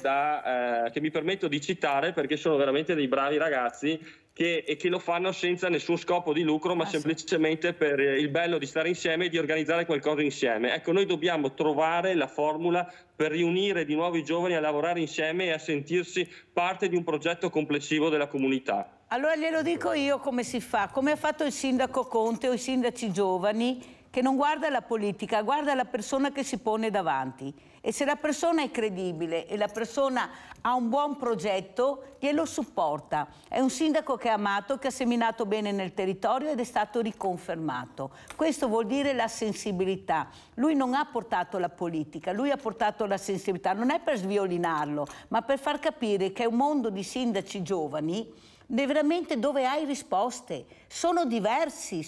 che mi permetto di citare perché sono veramente dei bravi ragazzi che lo fanno senza nessun scopo di lucro, ma semplicemente per il bello di stare insieme e di organizzare qualcosa insieme. Ecco, noi dobbiamo trovare la formula per riunire di nuovo i giovani a lavorare insieme e a sentirsi parte di un progetto complessivo della comunità. Allora glielo dico io come si fa, come ha fatto il sindaco Conte o i sindaci giovani, che non guarda la politica, guarda la persona che si pone davanti. E se la persona è credibile e la persona ha un buon progetto, glielo supporta. È un sindaco che è amato, che ha seminato bene nel territorio ed è stato riconfermato. Questo vuol dire la sensibilità. Lui non ha portato la politica, lui ha portato la sensibilità. Non è per sviolinarlo, ma per far capire che è un mondo di sindaci giovani veramente dove hai risposte. Sono diversi,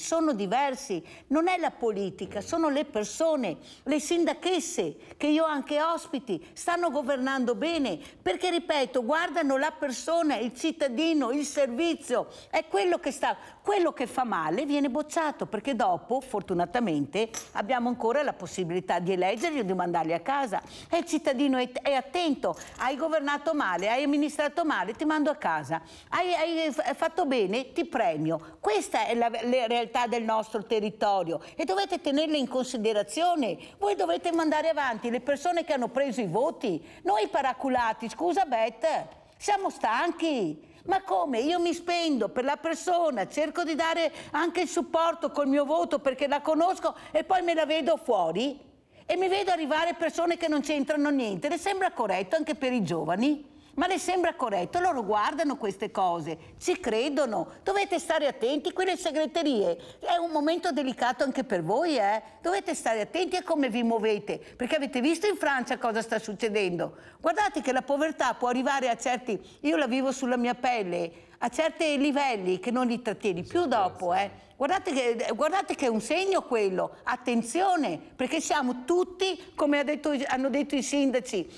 non è la politica, sono le persone, le sindachesse che io ho anche ospiti, stanno governando bene, perché ripeto, guardano la persona, il cittadino, il servizio, è quello che fa male viene bocciato, perché dopo fortunatamente abbiamo ancora la possibilità di eleggerli o di mandarli a casa, e il cittadino è attento, hai governato male, hai amministrato male, ti mando a casa, hai fatto bene, ti premio. Questa è la realtà del nostro territorio e dovete tenerla in considerazione. Voi dovete mandare avanti le persone che hanno preso i voti, noi paraculati, scusa Bet, siamo stanchi. Ma come? Io mi spendo per la persona, cerco di dare anche il supporto col mio voto perché la conosco e poi me la vedo fuori e mi vedo arrivare persone che non c'entrano niente. Le sembra corretto anche per i giovani? Ma le sembra corretto? Loro guardano queste cose, ci credono, dovete stare attenti, quelle segreterie è un momento delicato anche per voi, dovete stare attenti a come vi muovete, perché avete visto in Francia cosa sta succedendo? Guardate che la povertà può arrivare a certi, io la vivo sulla mia pelle, a certi livelli che non li trattieni più dopo, Guardate che è un segno quello, attenzione, perché siamo tutti, come hanno detto i sindaci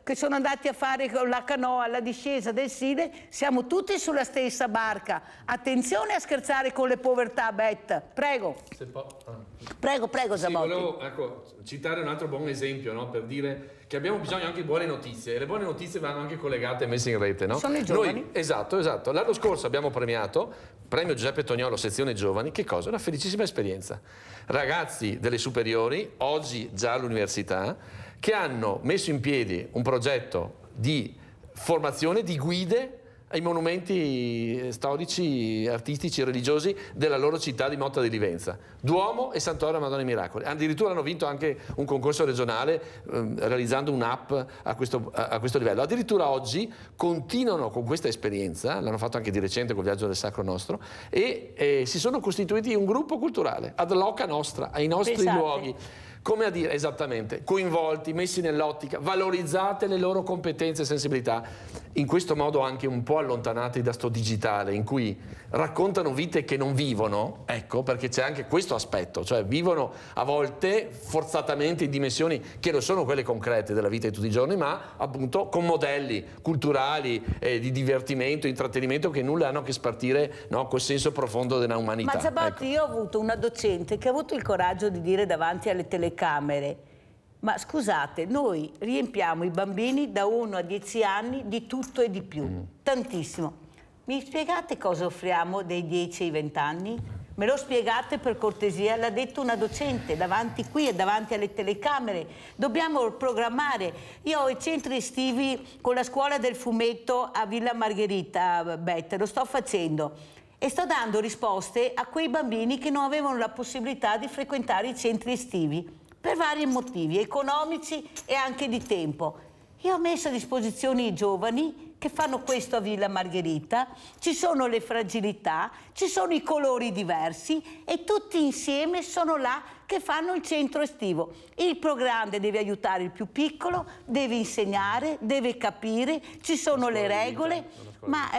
che sono andati a fare con la canoa alla discesa del Sile, siamo tutti sulla stessa barca. Attenzione a scherzare con le povertà, Bet. Prego. Prego, Zabotti. Volevo citare un altro buon esempio, no? Per dire che abbiamo bisogno anche di buone notizie, e le buone notizie vanno anche collegate e messe in rete, no? Sono i giovani. Noi, esatto. L'anno scorso abbiamo premiato, premio Giuseppe Tognolo, sezione giovani, che cosa? Una felicissima esperienza. Ragazzi delle superiori, oggi già all'università, che hanno messo in piedi un progetto di formazione di guide ai monumenti storici, artistici e religiosi della loro città di Motta di Livenza, Duomo e Sant'Ora Madonna dei Miracoli. Addirittura hanno vinto anche un concorso regionale realizzando un'app a questo livello. Addirittura oggi continuano con questa esperienza, l'hanno fatto anche di recente col Viaggio del Sacro Nostro, e si sono costituiti un gruppo culturale ad loca nostra, ai nostri luoghi. Come a dire, esattamente, coinvolti, messi nell'ottica, valorizzate le loro competenze e sensibilità, in questo modo anche un po' allontanati da sto digitale, in cui raccontano vite che non vivono, ecco, perché c'è anche questo aspetto, cioè vivono a volte forzatamente in dimensioni che non sono quelle concrete della vita di tutti i giorni, ma appunto con modelli culturali, di divertimento, intrattenimento, che nulla hanno a che spartire, no, col senso profondo della umanità. Ma Zabotti, io ho avuto una docente che ha avuto il coraggio di dire davanti alle telecamere: ma scusate, noi riempiamo i bambini da 1 a 10 anni di tutto e di più, tantissimo. Mi spiegate cosa offriamo dai 10 ai 20 anni? Me lo spiegate per cortesia? L'ha detto una docente davanti qui e davanti alle telecamere. Dobbiamo programmare. Io ho i centri estivi con la scuola del fumetto a Villa Margherita, Bet, lo sto facendo. E sto dando risposte a quei bambini che non avevano la possibilità di frequentare i centri estivi per vari motivi economici e anche di tempo. Io ho messo a disposizione i giovani che fanno questo a Villa Margherita, ci sono le fragilità, ci sono i colori diversi e tutti insieme sono là che fanno il centro estivo. Il più grande deve aiutare il più piccolo, deve insegnare, deve capire, ci sono le regole, ma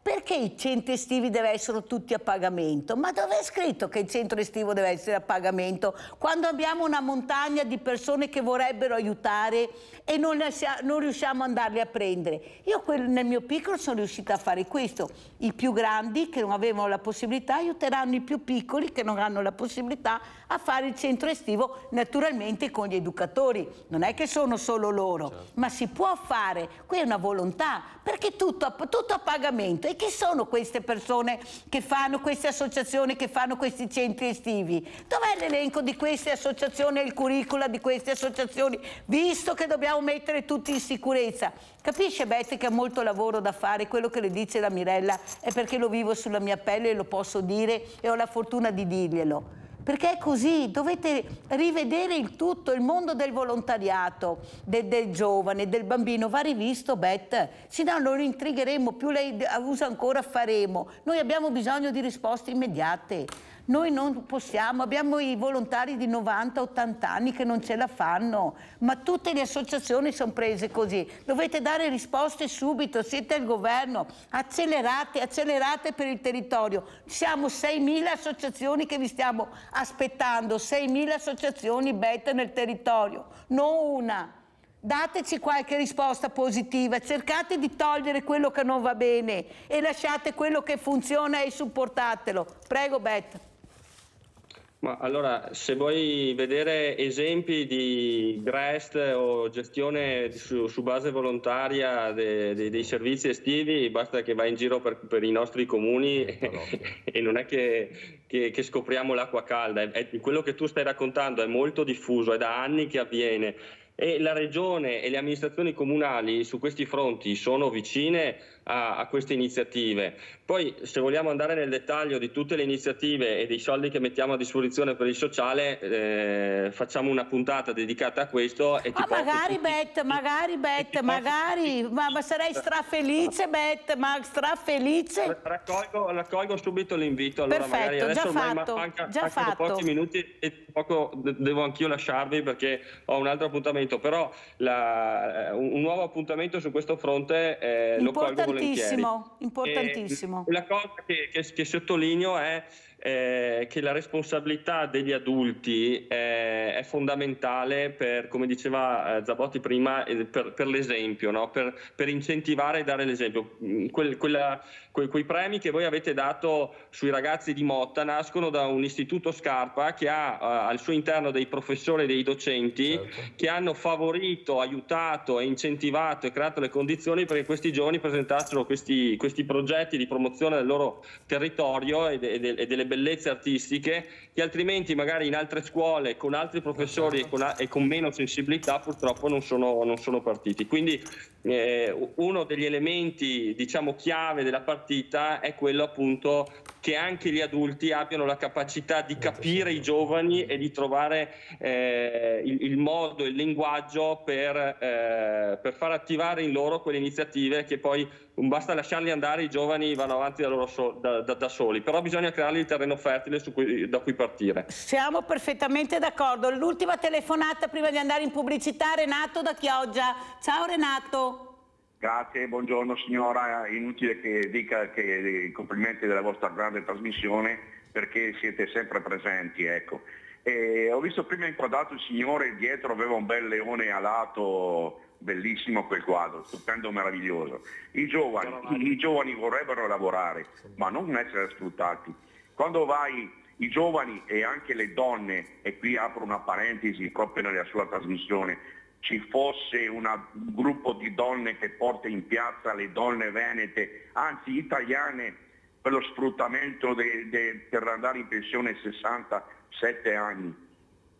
perché i centri estivi devono essere tutti a pagamento? Ma dove è scritto che il centro estivo deve essere a pagamento? Quando abbiamo una montagna di persone che vorrebbero aiutare e non riusciamo ad andarli a prendere. Io nel mio piccolo sono riuscita a fare questo. I più grandi che non avevano la possibilità aiuteranno i più piccoli che non hanno la possibilità a fare il centro estivo, naturalmente con gli educatori. Non è che sono solo loro, certo, ma si può fare. Qui è una volontà, perché tutto a pagamento. E chi sono queste persone che fanno queste associazioni, che fanno questi centri estivi? Dov'è l'elenco di queste associazioni e il curricula di queste associazioni, visto che dobbiamo mettere tutti in sicurezza? Capisce Bet che ha molto lavoro da fare? Quello che le dice la Mirella è perché lo vivo sulla mia pelle e lo posso dire e ho la fortuna di dirglielo. Perché è così, dovete rivedere il tutto, il mondo del volontariato, del giovane, del bambino, va rivisto, Bet. Se no non intrigheremo più, lei usa ancora faremo. Noi abbiamo bisogno di risposte immediate. Noi non possiamo, abbiamo i volontari di 90-80 anni che non ce la fanno, ma tutte le associazioni sono prese così. Dovete dare risposte subito, siete al governo, accelerate per il territorio. Siamo 6.000 associazioni che vi stiamo aspettando, 6.000 associazioni Bet nel territorio, non una. Dateci qualche risposta positiva, cercate di togliere quello che non va bene e lasciate quello che funziona e supportatelo. Prego Bet. Ma allora, se vuoi vedere esempi di GREST o gestione su base volontaria dei servizi estivi, basta che vai in giro per i nostri comuni e non è che scopriamo l'acqua calda. Quello che tu stai raccontando è molto diffuso, è da anni che avviene. E la Regione e le amministrazioni comunali su questi fronti sono vicine a queste iniziative. Poi, se vogliamo andare nel dettaglio di tutte le iniziative e dei soldi che mettiamo a disposizione per il sociale, facciamo una puntata dedicata a questo. E magari Bet, ma sarei strafelice Bet, ma strafelice. Raccolgo subito l'invito. Allora, perfetto, magari adesso già fatto. Pochi minuti e poco devo anch'io lasciarvi perché ho un altro appuntamento, però un nuovo appuntamento su questo fronte lo colgo volentieri. Importantissimo, importantissimo. La cosa che sottolineo è che la responsabilità degli adulti è fondamentale per, come diceva Zabotti prima, per l'esempio, no? per incentivare e dare l'esempio. Quei premi che voi avete dato sui ragazzi di Motta nascono da un istituto Scarpa che ha al suo interno dei professori e dei docenti che hanno favorito, aiutato e incentivato e creato le condizioni perché questi giovani presentassero questi progetti di promozione del loro territorio e delle bellezze artistiche che altrimenti magari in altre scuole con altri professori e con meno sensibilità purtroppo non sono partiti. Quindi uno degli elementi, diciamo, chiave della partita è quello appunto che anche gli adulti abbiano la capacità di capire i giovani e di trovare il modo, il linguaggio per far attivare in loro quelle iniziative che poi basta lasciarli andare, i giovani vanno avanti da soli, però bisogna creargli il terreno fertile da cui partire. Siamo perfettamente d'accordo. L'ultima telefonata prima di andare in pubblicità, Renato da Chioggia. Ciao Renato. Grazie, buongiorno signora, inutile che dica che i complimenti della vostra grande trasmissione perché siete sempre presenti, ecco. Ho visto prima inquadrato il signore, dietro aveva un bel leone alato, bellissimo quel quadro, stupendo, meraviglioso. I giovani vorrebbero lavorare, ma non essere sfruttati. Quando i giovani e anche le donne, e qui apro una parentesi proprio nella sua trasmissione, ci fosse un gruppo di donne che porta in piazza le donne venete, anzi italiane, per lo sfruttamento per andare in pensione a 67 anni,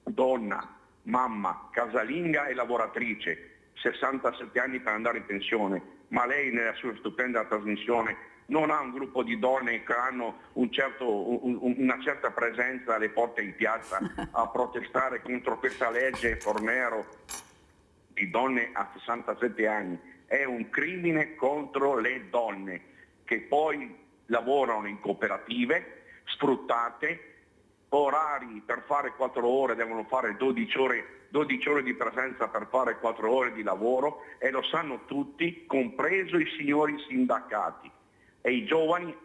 donna, mamma, casalinga e lavoratrice, 67 anni per andare in pensione, ma lei nella sua stupenda trasmissione non ha un gruppo di donne che hanno una certa presenza alle porte in piazza a protestare contro questa legge Fornero di donne a 67 anni. È un crimine contro le donne che poi lavorano in cooperative, sfruttate, orari per fare 4 ore, devono fare 12 ore di presenza per fare 4 ore di lavoro e lo sanno tutti, compreso i signori sindacati. E i giovani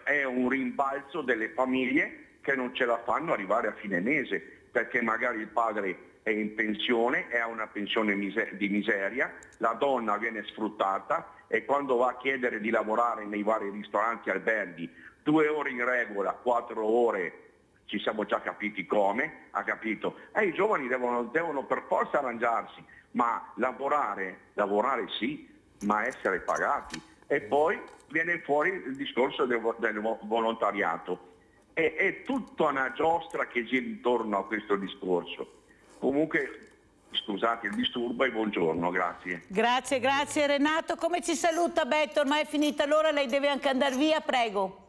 è un rimbalzo delle famiglie che non ce la fanno arrivare a fine mese perché magari il padre è in pensione, è a una pensione di miseria, la donna viene sfruttata e quando va a chiedere di lavorare nei vari ristoranti, alberghi, 2 ore in regola, 4 ore, ci siamo già capiti come, ha capito? E i giovani devono per forza arrangiarsi, ma lavorare sì, ma essere pagati. E poi viene fuori il discorso del volontariato. È tutta una giostra che gira intorno a questo discorso. Comunque, scusate il disturbo e buongiorno, grazie. Grazie Renato. Come ci saluta Betto? Ormai è finita l'ora, lei deve anche andare via, prego.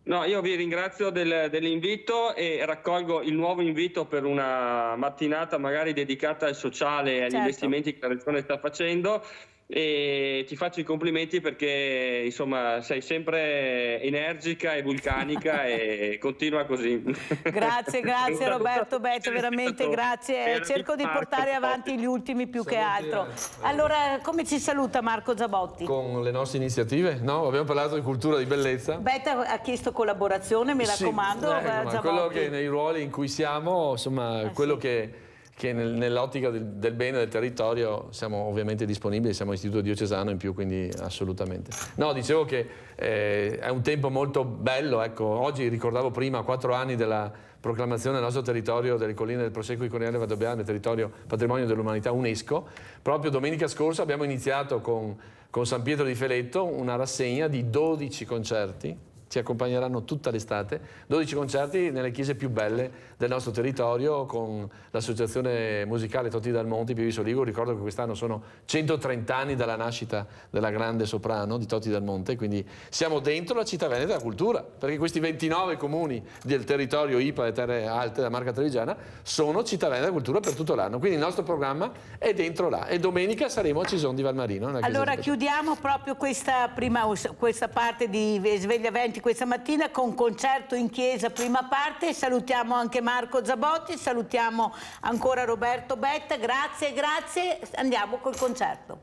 No, io vi ringrazio dell'invito e raccolgo il nuovo invito per una mattinata magari dedicata al sociale e agli investimenti che la Regione sta facendo. E ti faccio i complimenti perché insomma sei sempre energica e vulcanica e continua così. Grazie Roberto Betto, veramente grazie. Cerco di portare avanti gli ultimi più che altro. Allora, come ci saluta Marco Zabotti? Con le nostre iniziative, no? Abbiamo parlato di cultura, di bellezza. Betto ha chiesto collaborazione, mi raccomando. Ma quello che nei ruoli in cui siamo, insomma, quello che nell'ottica del bene del territorio siamo ovviamente disponibili, siamo istituto diocesano in più, quindi assolutamente. No, dicevo che è un tempo molto bello, ecco, oggi ricordavo prima 4 anni della proclamazione del nostro territorio delle colline del Prosecco di Cornigliano e Valdobbiadene, territorio patrimonio dell'umanità UNESCO. Proprio domenica scorsa abbiamo iniziato con San Pietro di Feletto una rassegna di 12 concerti. Ci accompagneranno tutta l'estate, 12 concerti nelle chiese più belle del nostro territorio con l'associazione musicale Toti Dal Monte, Pieve Soligo. Ricordo che quest'anno sono 130 anni dalla nascita della grande soprano di Toti Dal Monte, quindi siamo dentro la città veneta della cultura, perché questi 29 comuni del territorio IPA e Terre Alte della Marca Trevigiana sono città veneta della cultura per tutto l'anno, quindi il nostro programma è dentro là e domenica saremo a Cison di Valmarino. Allora chiudiamo proprio questa parte di Sveglia Venti questa mattina con concerto in chiesa prima parte. Salutiamo anche Marco Zabotti, salutiamo ancora Roberto Betta, grazie, andiamo col concerto.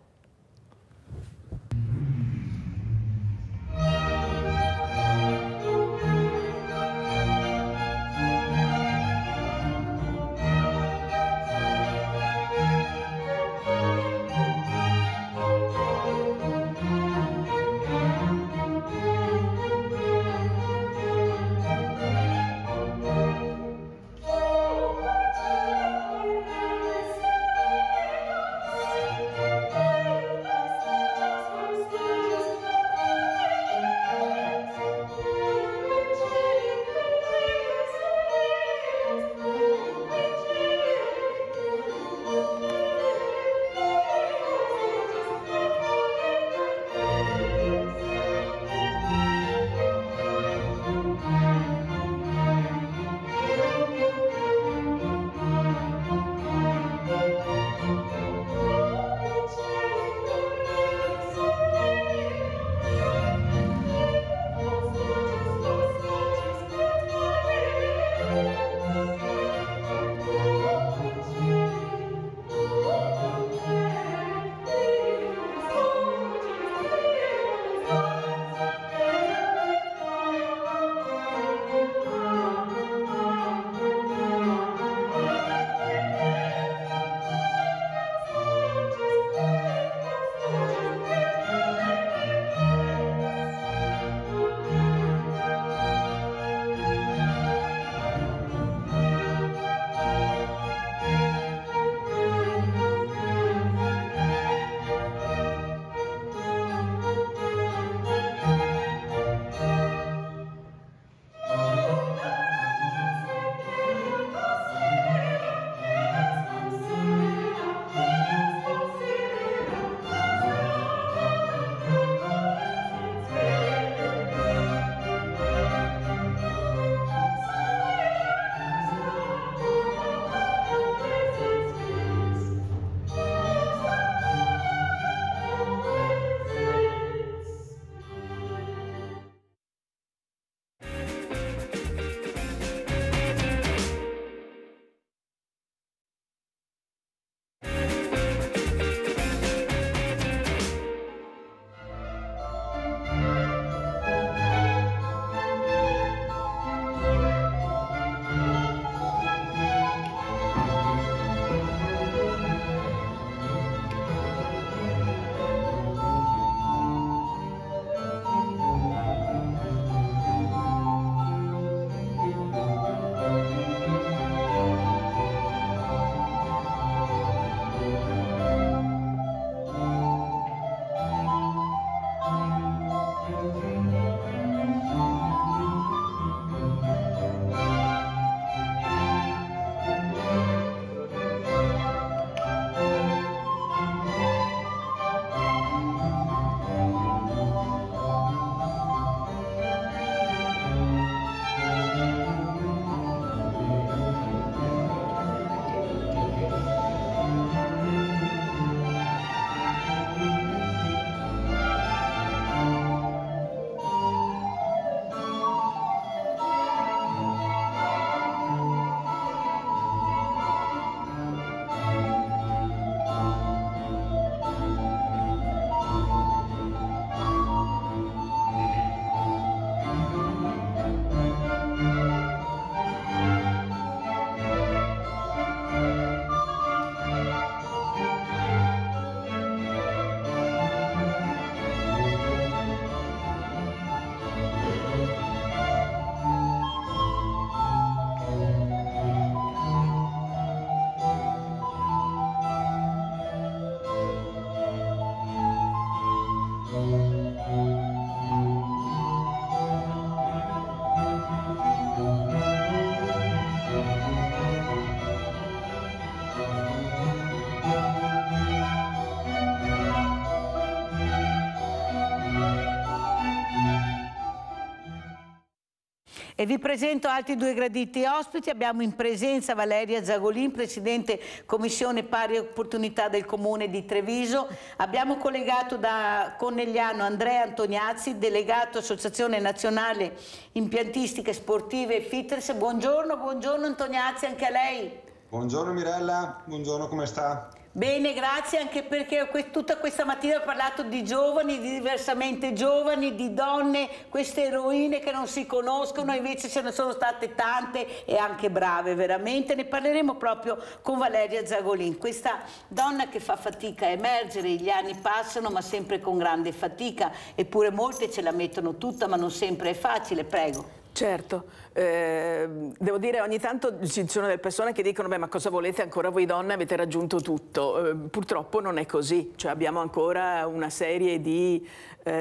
E vi presento altri due graditi ospiti. Abbiamo in presenza Valeria Zagolin, Presidente Commissione Pari Opportunità del Comune di Treviso. Abbiamo collegato da Conegliano Andrea Antoniazzi, Delegato Associazione Nazionale Impiantistiche Sportive e Fitness. Buongiorno Antoniazzi, anche a lei. Buongiorno Mirella, buongiorno, come sta? Bene, grazie, anche perché tutta questa mattina ho parlato di giovani, di diversamente giovani, di donne, queste eroine che non si conoscono, invece ce ne sono state tante e anche brave veramente. Ne parleremo proprio con Valeria Zagolin, questa donna che fa fatica a emergere, gli anni passano ma sempre con grande fatica, eppure molte ce la mettono tutta ma non sempre è facile, prego. Certo, devo dire ogni tanto ci sono delle persone che dicono beh ma cosa volete ancora voi donne, avete raggiunto tutto. Purtroppo non è così, cioè abbiamo ancora una serie di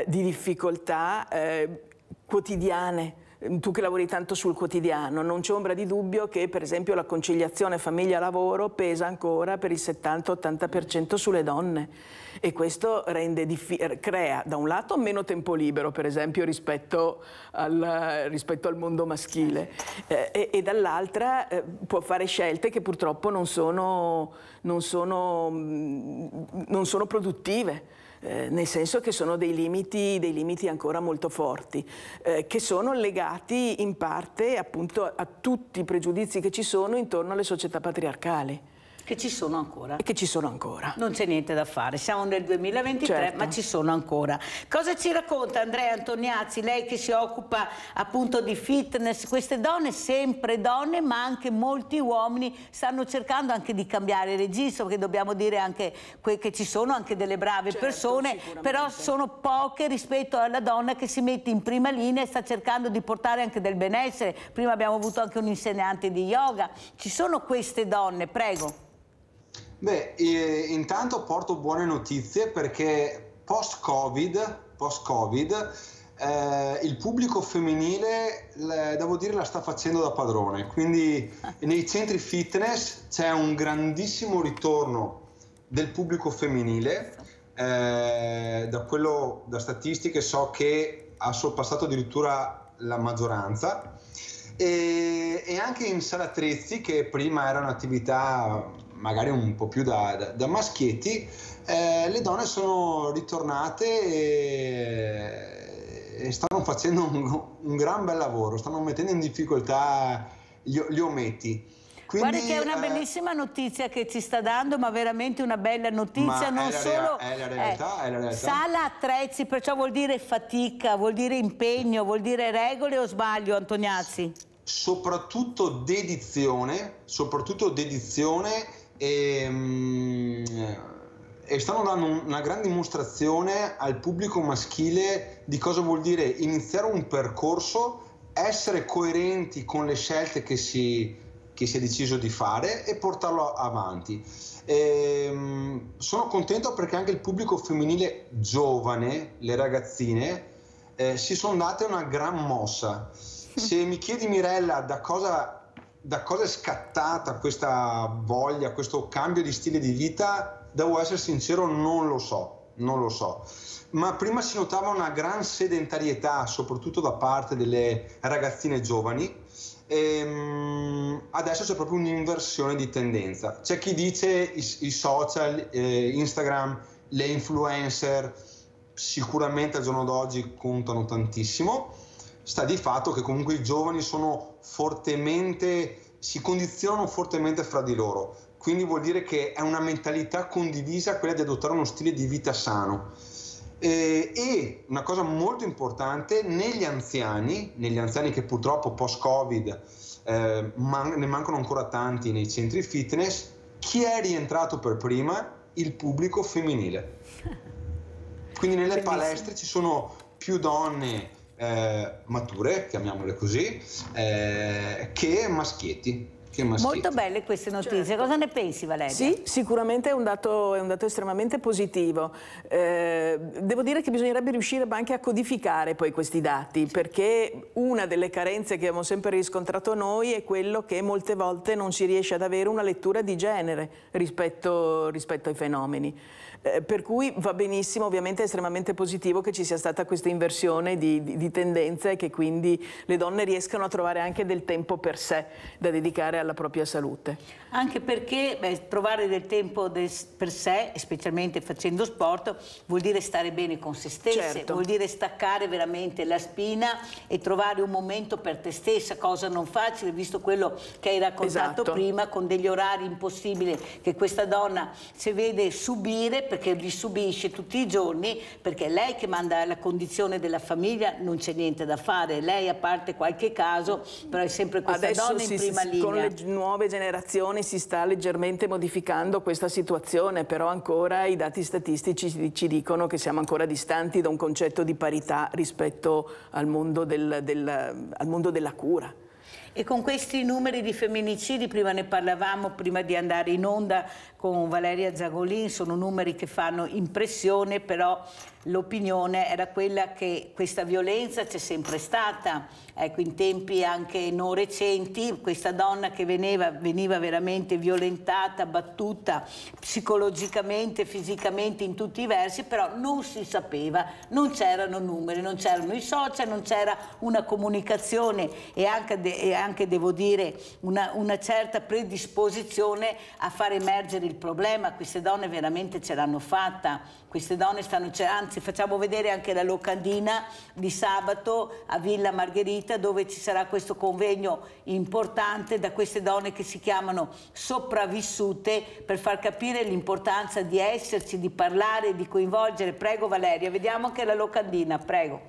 difficoltà quotidiane. Tu che lavori tanto sul quotidiano, non c'è ombra di dubbio che per esempio la conciliazione famiglia-lavoro pesa ancora per il 70-80% sulle donne e questo crea da un lato meno tempo libero per esempio rispetto al mondo maschile e dall'altra può fare scelte che purtroppo non sono produttive. Nel senso che sono dei limiti ancora molto forti, che sono legati in parte appunto a tutti i pregiudizi che ci sono intorno alle società patriarcali. Che ci sono ancora. E che ci sono ancora. Non c'è niente da fare, siamo nel 2023 certo. Ma ci sono ancora. Cosa ci racconta Andrea Antoniazzi, lei che si occupa appunto di fitness? Queste donne, sempre donne, ma anche molti uomini stanno cercando anche di cambiare registro, perché dobbiamo dire anche che ci sono anche delle brave certo, persone, però sono poche rispetto alla donna che si mette in prima linea e sta cercando di portare anche del benessere. Prima abbiamo avuto anche un insegnante di yoga. Ci sono queste donne, prego. Beh, intanto porto buone notizie perché post-Covid, il pubblico femminile, devo dire, la sta facendo da padrone. Quindi nei centri fitness c'è un grandissimo ritorno del pubblico femminile. Da statistiche so che ha sorpassato addirittura la maggioranza. E anche in sala attrezzi, che prima era un'attività magari un po' più da maschietti, le donne sono ritornate e stanno facendo un gran bel lavoro, stanno mettendo in difficoltà gli ometti. Quindi, guarda che è una bellissima notizia che ci sta dando, ma veramente una bella notizia, non solo è la realtà. Sala attrezzi, perciò vuol dire fatica, vuol dire impegno, vuol dire regole, o sbaglio Antoniazzi? Soprattutto dedizione e stanno dando una grande dimostrazione al pubblico maschile di cosa vuol dire iniziare un percorso, essere coerenti con le scelte che si è deciso di fare e portarlo avanti. Sono contento perché anche il pubblico femminile giovane, le ragazzine, si sono date una gran mossa. Se mi chiedi Mirella da cosa è scattata questa voglia, questo cambio di stile di vita, devo essere sincero, non lo so. Ma prima si notava una gran sedentarietà, soprattutto da parte delle ragazzine giovani, e adesso c'è proprio un'inversione di tendenza. C'è chi dice i social, Instagram, le influencer sicuramente al giorno d'oggi contano tantissimo. Sta di fatto che comunque i giovani si condizionano fortemente fra di loro, quindi vuol dire che è una mentalità condivisa quella di adottare uno stile di vita sano. E una cosa molto importante, negli anziani che purtroppo post-Covid ne mancano ancora tanti nei centri fitness, chi è rientrato per prima? Il pubblico femminile. Quindi nelle palestre ci sono più donne mature, chiamiamole così, che maschietti. maschietti. Molto belle queste notizie, certo. Cosa ne pensi, Valeria? Sì, sicuramente è un dato estremamente positivo. Devo dire che bisognerebbe riuscire anche a codificare poi questi dati, perché una delle carenze che abbiamo sempre riscontrato noi è quello che molte volte non si riesce ad avere una lettura di genere rispetto ai fenomeni. Per cui va benissimo, ovviamente è estremamente positivo che ci sia stata questa inversione di tendenze e che quindi le donne riescano a trovare anche del tempo per sé da dedicare alla propria salute. Anche perché trovare del tempo per sé, specialmente facendo sport, vuol dire stare bene con se stesse, certo. Vuol dire staccare veramente la spina e trovare un momento per te stessa, cosa non facile, visto quello che hai raccontato prima, con degli orari impossibili che questa donna si vede subire, perché li subisce tutti i giorni, perché lei che manda la condizione della famiglia, non c'è niente da fare, lei a parte qualche caso, però è sempre questa donna in prima linea. Con le nuove generazioni si sta leggermente modificando questa situazione, però ancora i dati statistici ci dicono che siamo ancora distanti da un concetto di parità rispetto al mondo della cura. E con questi numeri di femminicidi, prima ne parlavamo prima di andare in onda con Valeria Zagolin, sono numeri che fanno impressione, però l'opinione era quella che questa violenza c'è sempre stata. Ecco, in tempi anche non recenti, questa donna che veniva veramente violentata, battuta psicologicamente, fisicamente, in tutti i versi, però non si sapeva, non c'erano numeri, non c'erano i social, non c'era una comunicazione e anche devo dire una certa predisposizione a far emergere il problema. Queste donne veramente ce l'hanno fatta, queste donne anzi facciamo vedere anche la locandina di sabato a Villa Margherita, dove ci sarà questo convegno importante da queste donne che si chiamano sopravvissute, per far capire l'importanza di esserci, di parlare, di coinvolgere. Prego Valeria, vediamo anche la locandina, prego.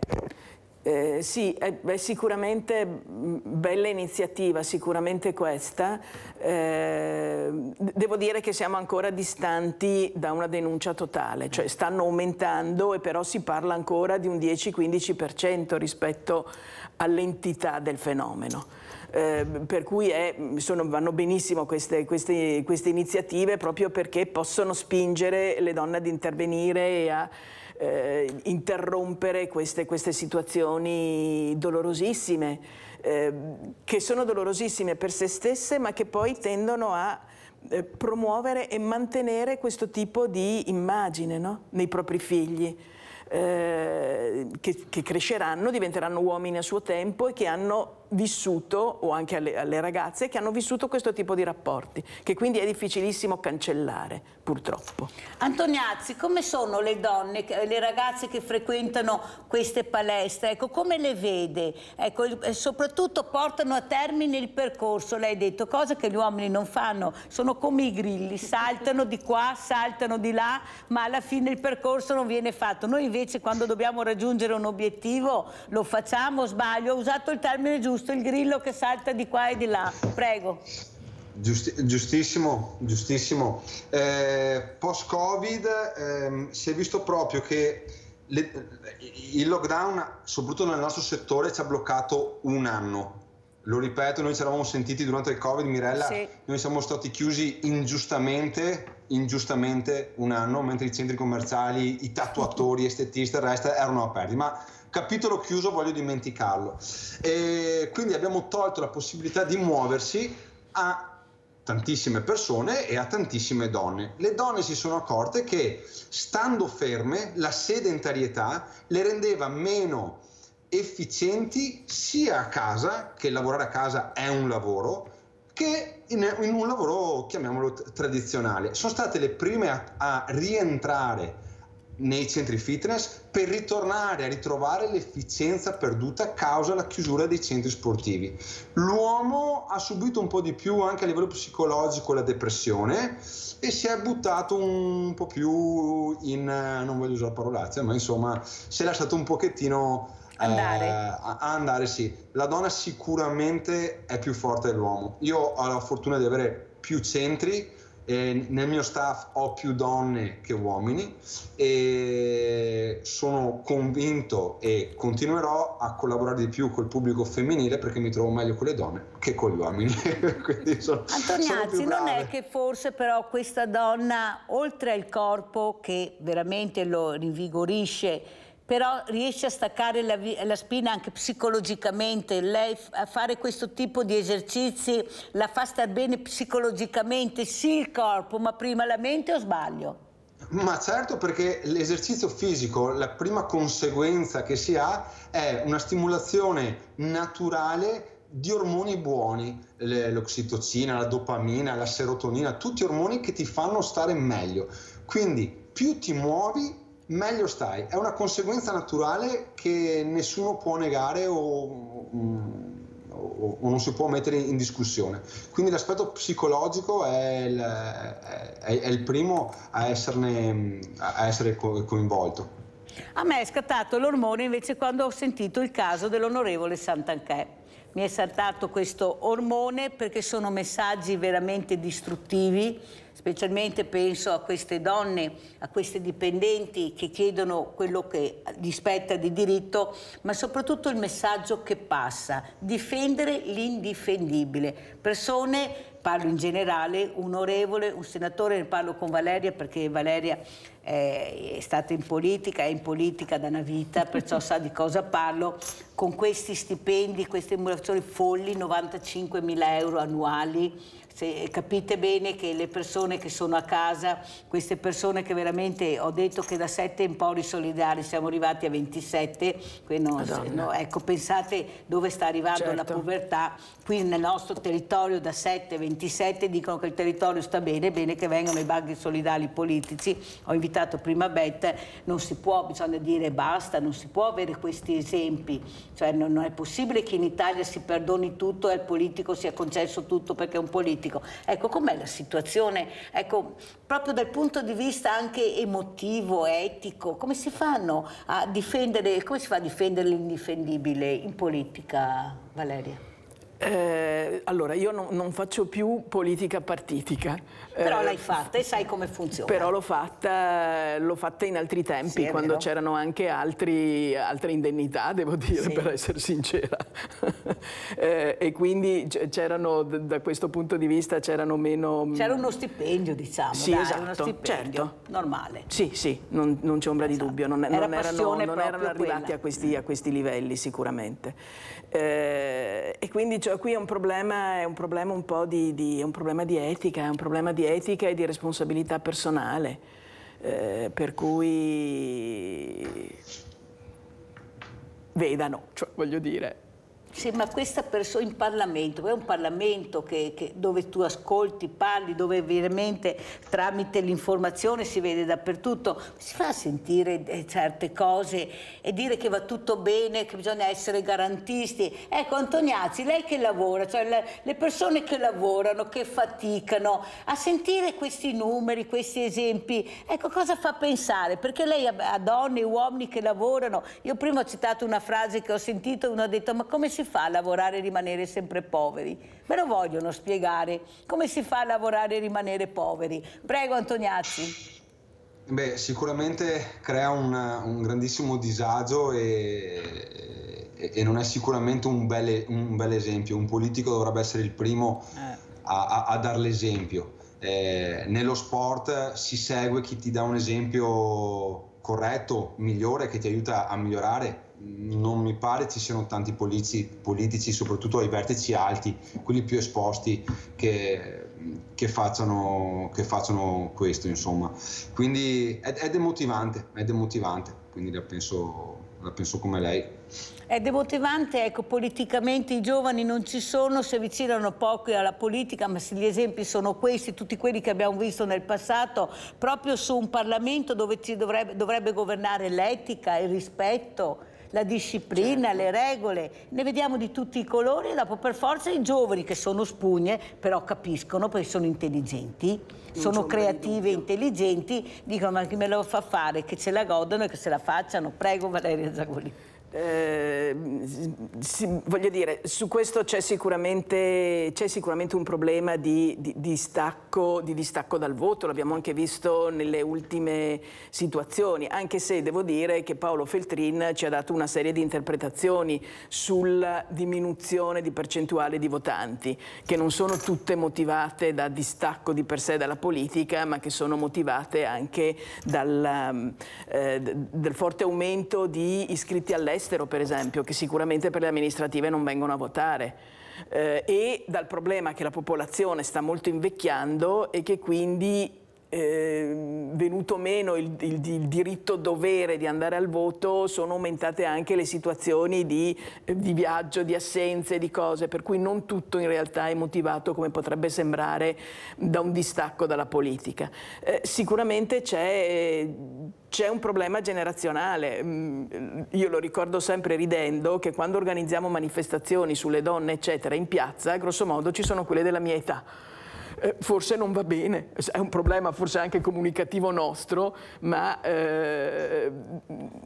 Sì, è sicuramente bella iniziativa, sicuramente questa. Devo dire che siamo ancora distanti da una denuncia totale, cioè stanno aumentando e però si parla ancora di un 10-15% rispetto all'entità del fenomeno. Per cui vanno benissimo queste iniziative, proprio perché possono spingere le donne ad intervenire e a interrompere queste situazioni dolorosissime, che sono dolorosissime per se stesse, ma che poi tendono a promuovere e mantenere questo tipo di immagine, no? Nei propri figli, che cresceranno, diventeranno uomini a suo tempo e che hanno vissuto, o anche alle ragazze che hanno vissuto questo tipo di rapporti, che quindi è difficilissimo cancellare, purtroppo. Antoniazzi, come sono le donne, le ragazze che frequentano queste palestre? Ecco, come le vede? Ecco, soprattutto portano a termine il percorso, lei ha detto, cosa che gli uomini non fanno, sono come i grilli, saltano di qua, saltano di là, ma alla fine il percorso non viene fatto. Noi invece quando dobbiamo raggiungere un obiettivo lo facciamo, sbaglio, ho usato il termine giusto, il grillo che salta di qua e di là. Prego. Giustissimo, giustissimo. Post-Covid si è visto proprio che il lockdown, soprattutto nel nostro settore, ci ha bloccato un anno. Lo ripeto, noi ci eravamo sentiti durante il Covid, Mirella, sì. Noi siamo stati chiusi ingiustamente un anno, mentre i centri commerciali, i tatuatori, estetisti, il resto erano aperti. Ma capitolo chiuso, voglio dimenticarlo. E quindi abbiamo tolto la possibilità di muoversi a tantissime persone e a tantissime donne. Le donne si sono accorte che stando ferme la sedentarietà le rendeva meno efficienti sia a casa, che lavorare a casa è un lavoro, che in un lavoro, chiamiamolo tradizionale. Sono state le prime a rientrare nei centri fitness per ritornare a ritrovare l'efficienza perduta a causa della chiusura dei centri sportivi. L'uomo ha subito un po' di più anche a livello psicologico la depressione e si è buttato un po' più in, non voglio usare parolacce, ma insomma si è lasciato un pochettino andare, sì. La donna sicuramente è più forte dell'uomo. Io ho la fortuna di avere più centri nel mio staff ho più donne che uomini e sono convinto e continuerò a collaborare di più col pubblico femminile perché mi trovo meglio con le donne che con gli uomini. Antoniazzi, non è che forse però questa donna, oltre al corpo che veramente lo rinvigorisce, però riesce a staccare la spina anche psicologicamente? Lei a fare questo tipo di esercizi la fa star bene psicologicamente, sì il corpo, ma prima la mente, o sbaglio? Ma certo, perché l'esercizio fisico, la prima conseguenza che si ha è una stimolazione naturale di ormoni buoni, l'ossitocina, la dopamina, la serotonina, tutti ormoni che ti fanno stare meglio. Quindi più ti muovi, meglio stai. È una conseguenza naturale che nessuno può negare o non si può mettere in discussione. Quindi l'aspetto psicologico è il primo a essere coinvolto. A me è scattato l'ormone invece quando ho sentito il caso dell'onorevole Santanchè. Mi è saltato questo ormone perché sono messaggi veramente distruttivi, specialmente penso a queste donne, a queste dipendenti che chiedono quello che gli spetta di diritto, ma soprattutto il messaggio che passa, difendere l'indifendibile. Persone, parlo in generale, un onorevole, un senatore, ne parlo con Valeria perché Valeria è stata in politica, è in politica da una vita, perciò sa di cosa parlo, con questi stipendi, queste emulazioni folli, 95.000 euro annuali. Se capite bene che le persone che sono a casa, queste persone che veramente ho detto che da 7 Empori Solidari siamo arrivati a 27, ecco, pensate dove sta arrivando la povertà. Qui nel nostro territorio da 7 a 27 dicono che il territorio sta bene, bene che vengano i banchi solidali politici. Ho invitato prima Beth, non si può, bisogna dire basta, non si può avere questi esempi, cioè non è possibile che in Italia si perdoni tutto e al politico sia concesso tutto perché è un politico. Ecco, com'è la situazione? Ecco, proprio dal punto di vista anche emotivo, etico, come si fanno a difendere, come si fa a difendere l'indifendibile in politica, Valeria? Allora, io non faccio più politica partitica. Però l'hai fatta e sai come funziona. Però l'ho fatta in altri tempi, sì, quando c'erano anche altre indennità, devo dire, sì, per essere sincera. E quindi c'erano, da questo punto di vista, c'erano meno... C'era uno stipendio, diciamo, sì, dai, esatto, uno stipendio certo, normale. Sì, non c'è ombra di dubbio, non erano arrivati a questi livelli sicuramente. E quindi qui è un problema un po' un problema di etica, è un problema di etica e di responsabilità personale, per cui vedano, cioè, voglio dire. Sì, ma questa persona in Parlamento, è un Parlamento dove tu ascolti, parli, dove veramente tramite l'informazione si vede dappertutto, si fa sentire certe cose e dire che va tutto bene, che bisogna essere garantisti. Ecco, Antoniazzi, lei che lavora, cioè le persone che lavorano, che faticano, a sentire questi numeri, questi esempi, ecco, cosa fa pensare? Perché lei ha donne e uomini che lavorano. Io prima ho citato una frase che ho sentito, uno ha detto, ma come si fa a lavorare e rimanere sempre poveri? Me lo vogliono spiegare? Come si fa a lavorare e rimanere poveri? Prego, Antoniazzi. Beh, sicuramente crea un grandissimo disagio e non è sicuramente un bel esempio. Un politico dovrebbe essere il primo a dar l'esempio. Nello sport si segue chi ti dà un esempio corretto, migliore, che ti aiuta a migliorare. Non mi pare ci siano tanti politici, soprattutto ai vertici alti, quelli più esposti, che facciano questo, insomma. Quindi è demotivante, quindi la penso come lei. È demotivante, ecco, politicamente i giovani non ci sono, si avvicinano poco alla politica, ma se gli esempi sono questi, tutti quelli che abbiamo visto nel passato, proprio su un Parlamento dove dovrebbe governare l'etica, il rispetto, la disciplina, certo, le regole, ne vediamo di tutti i colori e dopo per forza i giovani che sono spugne, però capiscono perché sono intelligenti, sono creative e intelligenti, dicono ma chi me lo fa fare, che ce la godano e che se la facciano. Prego Valeria Zagolini. Voglio dire, su questo c'è sicuramente un problema di distacco dal voto, l'abbiamo anche visto nelle ultime situazioni, anche se devo dire che Paolo Feltrin ci ha dato una serie di interpretazioni sulla diminuzione di percentuale di votanti, che non sono tutte motivate da distacco di per sé dalla politica, ma che sono motivate anche dal forte aumento di iscritti all'estero, per esempio, che sicuramente per le amministrative non vengono a votare, e dal problema che la popolazione sta molto invecchiando e che quindi venuto meno il diritto dovere di andare al voto, sono aumentate anche le situazioni di viaggio, di assenze, di cose, per cui non tutto in realtà è motivato, come potrebbe sembrare, da un distacco dalla politica. Sicuramente c'è un problema generazionale. Io lo ricordo sempre ridendo che quando organizziamo manifestazioni sulle donne eccetera in piazza, grosso modo ci sono quelle della mia età. Forse non va bene, è un problema forse anche comunicativo nostro, ma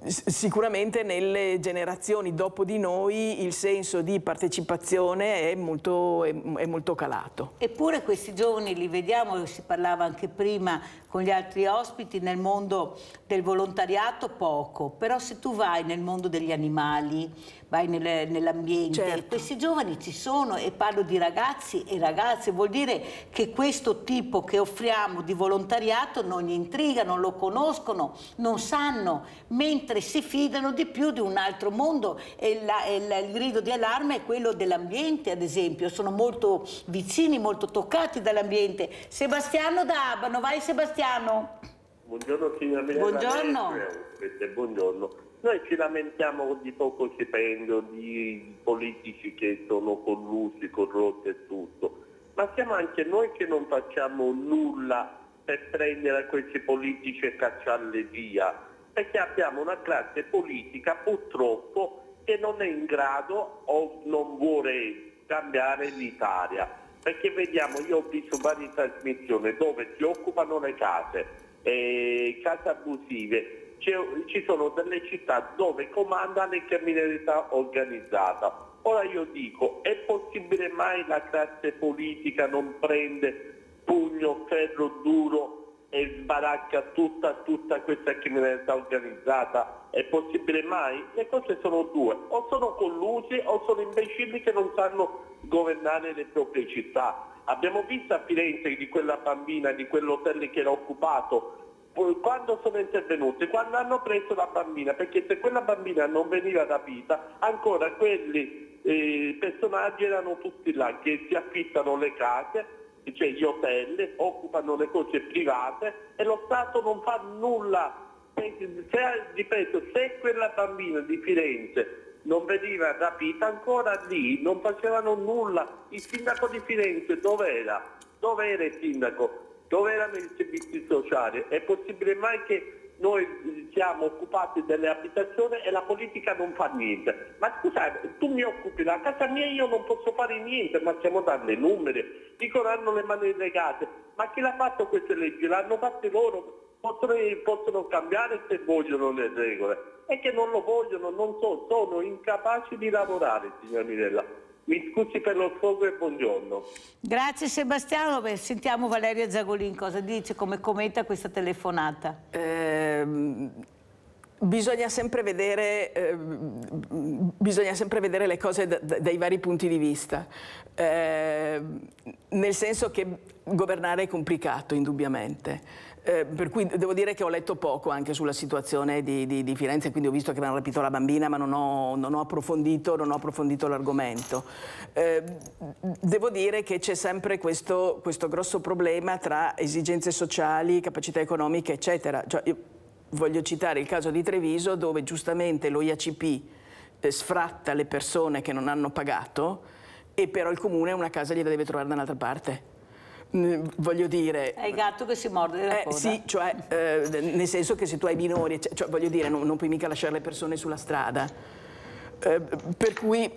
sicuramente nelle generazioni dopo di noi il senso di partecipazione è molto calato. Eppure questi giovani li vediamo, si parlava anche prima con gli altri ospiti, nel mondo del volontariato poco, però se tu vai nel mondo degli animali, vai nell'ambiente, certo, questi giovani ci sono, e parlo di ragazzi e ragazze, vuol dire che questo tipo che offriamo di volontariato non gli intriga, non lo conoscono, non sanno, mentre si fidano di più di un altro mondo, e il grido di allarme è quello dell'ambiente, ad esempio, sono molto vicini, molto toccati dall'ambiente. Sebastiano da Abano, vai Sebastiano. Buongiorno signora Milena. Buongiorno. Buongiorno. Noi ci lamentiamo di poco stipendio, di politici che sono collusi, corrotti e tutto, ma siamo anche noi che non facciamo nulla per prendere questi politici e cacciarli via, perché abbiamo una classe politica purtroppo che non è in grado o non vuole cambiare l'Italia, perché vediamo, io ho visto varie trasmissioni dove si occupano le case abusive. Ci sono delle città dove comanda la criminalità organizzata. Ora io dico, è possibile mai la classe politica non prende pugno, ferro duro e sbaracca tutta questa criminalità organizzata? È possibile mai? Le cose sono due, o sono collusi o sono imbecilli che non sanno governare le proprie città. Abbiamo visto a Firenze di quella bambina, di quell'hotel che era occupato, quando sono intervenuti, quando hanno preso la bambina, perché se quella bambina non veniva rapita, ancora quelli personaggi erano tutti là, che si affittano le case, cioè gli hotel, occupano le cose private e lo Stato non fa nulla. Ripeto, se quella bambina di Firenze non veniva rapita, ancora lì non facevano nulla. Il sindaco di Firenze dov'era? Dove era il sindaco? Dove erano i servizi sociali? È possibile mai che noi siamo occupati delle abitazioni e la politica non fa niente? Ma scusate, tu mi occupi la casa mia e io non posso fare niente, ma stiamo dando i numeri, dicono hanno le mani legate, ma chi l'ha fatto queste leggi? L'hanno fatte loro, possono cambiare se vogliono le regole, è che non lo vogliono, non sono incapaci di lavorare, signora Mirella. Mi scusi per lo sfogo e buongiorno. Grazie Sebastiano. Sentiamo Valeria Zagolin cosa dice, come commenta questa telefonata. Bisogna sempre vedere le cose dai vari punti di vista, nel senso che governare è complicato, indubbiamente. Per cui devo dire che ho letto poco anche sulla situazione di Firenze, quindi ho visto che avevano rapito la bambina, ma non ho approfondito l'argomento. Devo dire che c'è sempre questo grosso problema tra esigenze sociali, capacità economiche, eccetera. Cioè, io voglio citare il caso di Treviso, dove giustamente lo IACP sfratta le persone che non hanno pagato, e però il comune una casa gliela deve trovare da un'altra parte. Voglio dire, è il gatto che si morde la coda. Sì, cioè nel senso che se tu hai minori, cioè, voglio dire, non puoi mica lasciare le persone sulla strada. Per cui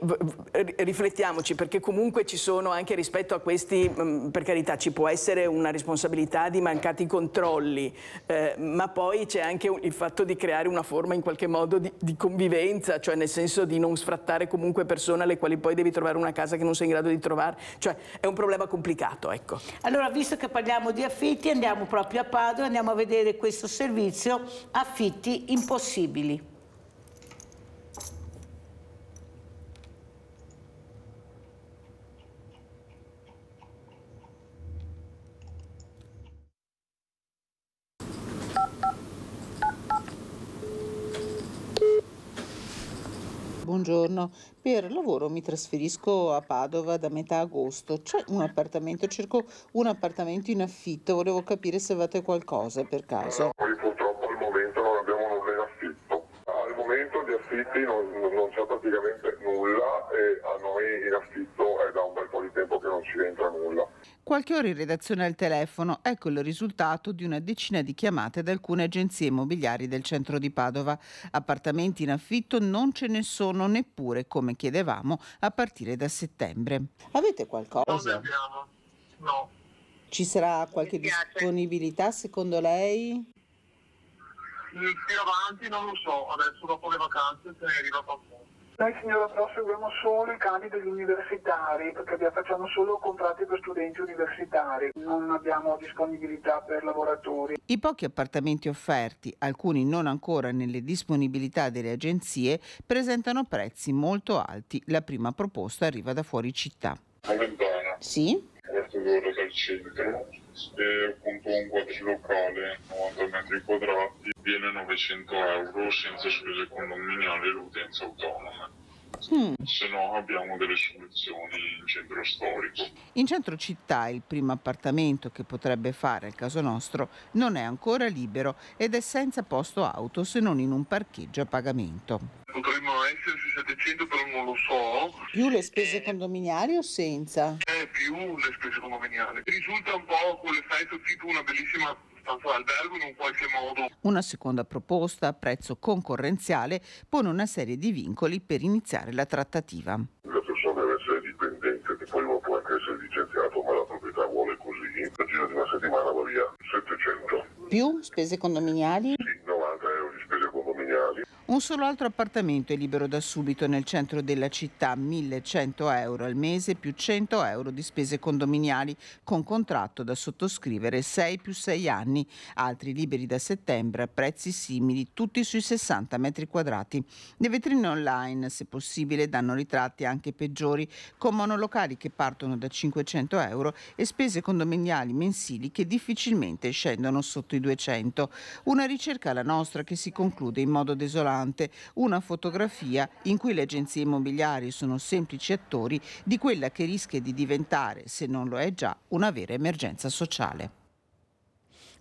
riflettiamoci, perché comunque ci sono anche rispetto a questi, per carità, ci può essere una responsabilità di mancati controlli, ma poi c'è anche il fatto di creare una forma in qualche modo di convivenza, cioè nel senso di non sfrattare comunque persone alle quali poi devi trovare una casa che non sei in grado di trovare, cioè è un problema complicato, ecco. Allora, visto che parliamo di affitti, andiamo proprio a Padova, andiamo a vedere questo servizio Affitti Impossibili. Buongiorno, per lavoro mi trasferisco a Padova da metà agosto. C'è un appartamento, cerco un appartamento in affitto, volevo capire se avete qualcosa per caso. Noi purtroppo al momento non abbiamo nulla in affitto. Al momento di affitti non c'è praticamente nulla e a noi in affitto è da un bel po' di tempo che non ci entra nulla. Qualche ora in redazione al telefono, ecco il risultato di una decina di chiamate da alcune agenzie immobiliari del centro di Padova. Appartamenti in affitto non ce ne sono neppure, come chiedevamo, a partire da settembre. Avete qualcosa? Non ne abbiamo, no. Ci sarà qualche disponibilità secondo lei? Più avanti non lo so, adesso dopo le vacanze se ne arriva qualcuno. Noi signora però seguiamo solo i casi degli universitari perché facciamo solo contratti per studenti universitari, non abbiamo disponibilità per lavoratori. I pochi appartamenti offerti, alcuni non ancora nelle disponibilità delle agenzie, presentano prezzi molto alti. La prima proposta arriva da fuori città. Lontana. Sì? Quarto d'ora dal centro e appunto un quadrilocale 90 metri quadrati viene 900 euro senza spese condominiali e l'utenza autonoma. Se no abbiamo delle soluzioni in centro storico. In centro città il primo appartamento che potrebbe fare al caso nostro non è ancora libero ed è senza posto auto se non in un parcheggio a pagamento. Potremmo esserci 700 però non lo so. Più le spese condominiali o senza? Più le spese condominiali. Risulta un po' come sai tipo una bellissima stanza d'albergo in un qualche modo. Una seconda proposta a prezzo concorrenziale pone una serie di vincoli per iniziare la trattativa. La persona deve essere dipendente, che poi può anche essere licenziato, ma la proprietà vuole così. A giro di una settimana va via 700. Più spese condominiali? Sì, 90 euro di spese condominiali. Un solo altro appartamento è libero da subito nel centro della città, 1.100 euro al mese più 100 euro di spese condominiali, con contratto da sottoscrivere 6 più 6 anni. Altri liberi da settembre a prezzi simili, tutti sui 60 metri quadrati. Le vetrine online, se possibile, danno ritratti anche peggiori, con monolocali che partono da 500 euro e spese condominiali mensili che difficilmente scendono sotto i 200. Una ricerca, la nostra, che si conclude in modo desolante. Una fotografia in cui le agenzie immobiliari sono semplici attori di quella che rischia di diventare, se non lo è già, una vera emergenza sociale.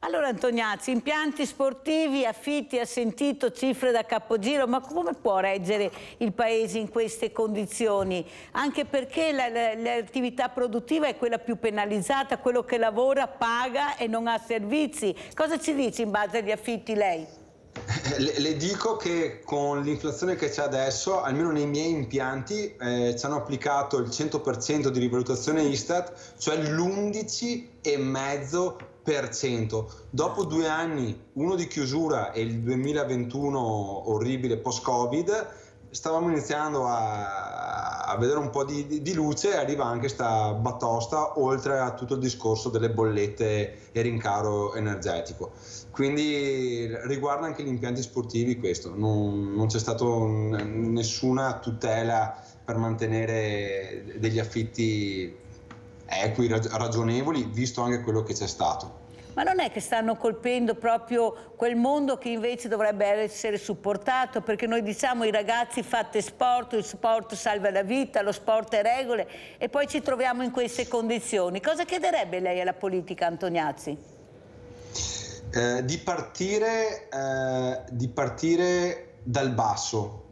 Allora Antoniazzi, impianti sportivi, affitti, ha sentito cifre da capogiro, ma come può reggere il Paese in queste condizioni? Anche perché l'attività produttiva è quella più penalizzata, quello che lavora paga e non ha servizi. Cosa ci dice in base agli affitti lei? Le dico che con l'inflazione che c'è adesso, almeno nei miei impianti, ci hanno applicato il 100% di rivalutazione Istat, cioè l'11,5%. Dopo 2 anni, uno di chiusura e il 2021 orribile post-Covid, stavamo iniziando a vedere un po' di luce e arriva anche sta batosta, oltre a tutto il discorso delle bollette e rincaro energetico. Quindi riguarda anche gli impianti sportivi questo, non c'è stata nessuna tutela per mantenere degli affitti equi, ragionevoli, visto anche quello che c'è stato. Ma non è che stanno colpendo proprio quel mondo che invece dovrebbe essere supportato, perché noi diciamo ai ragazzi fate sport, il sport salva la vita, lo sport è regole, e poi ci troviamo in queste condizioni. Cosa chiederebbe lei alla politica, Antoniazzi? Di partire dal basso,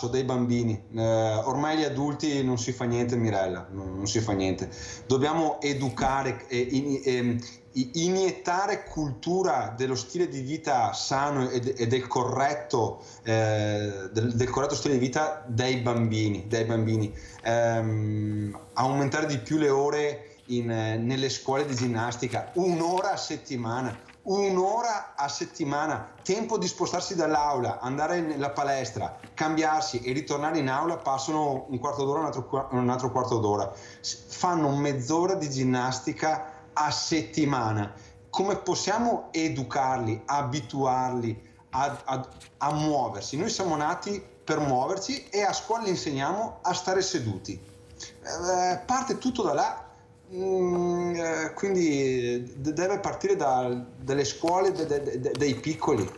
dai bambini. Ormai gli adulti non si fa niente, Mirella, non si fa niente. Dobbiamo educare, iniettare cultura dello stile di vita sano e del corretto stile di vita dei bambini, aumentare di più le ore nelle scuole di ginnastica, un'ora a settimana, tempo di spostarsi dall'aula, andare nella palestra, cambiarsi e ritornare in aula, passano un quarto d'ora, un altro quarto d'ora, fanno mezz'ora di ginnastica a settimana. Come possiamo educarli, abituarli a muoversi? Noi siamo nati per muoverci e a scuola insegniamo a stare seduti. Parte tutto da là, quindi deve partire dalle scuole dei piccoli.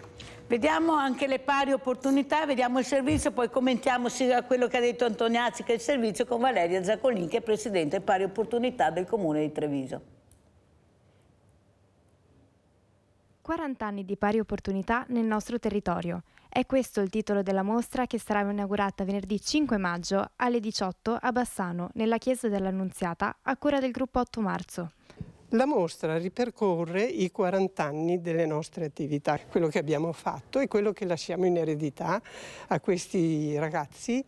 Vediamo anche le pari opportunità, vediamo il servizio, poi commentiamo sia quello che ha detto Antoniazzi che il servizio con Valeria Zaccolin, che è Presidente pari opportunità del Comune di Treviso. 40 anni di pari opportunità nel nostro territorio. È questo il titolo della mostra che sarà inaugurata venerdì 5 maggio alle 18 a Bassano, nella chiesa dell'Annunziata, a cura del gruppo 8 marzo. La mostra ripercorre i 40 anni delle nostre attività, quello che abbiamo fatto e quello che lasciamo in eredità a questi ragazzi,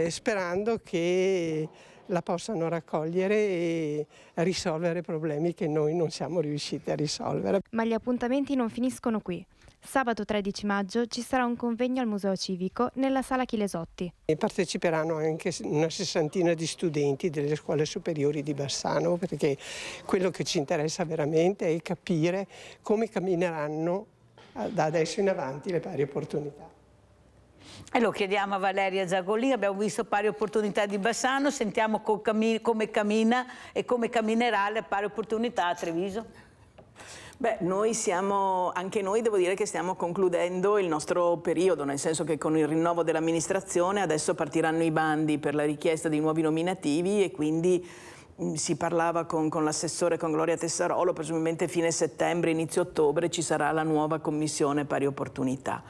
sperando che la possano raccogliere e risolvere problemi che noi non siamo riusciti a risolvere. Ma gli appuntamenti non finiscono qui. Sabato 13 maggio ci sarà un convegno al Museo Civico nella Sala Chilesotti. E parteciperanno anche una 60 di studenti delle scuole superiori di Bassano, perché quello che ci interessa veramente è capire come cammineranno da adesso in avanti le pari opportunità. E lo chiediamo a Valeria Zaccolin, abbiamo visto pari opportunità di Bassano, sentiamo come cammina e come camminerà le pari opportunità a Treviso. Beh, anche noi devo dire che stiamo concludendo il nostro periodo, nel senso che con il rinnovo dell'amministrazione adesso partiranno i bandi per la richiesta di nuovi nominativi e quindi si parlava con l'assessore, con Gloria Tessarolo, presumibilmente fine settembre, inizio ottobre ci sarà la nuova commissione pari opportunità.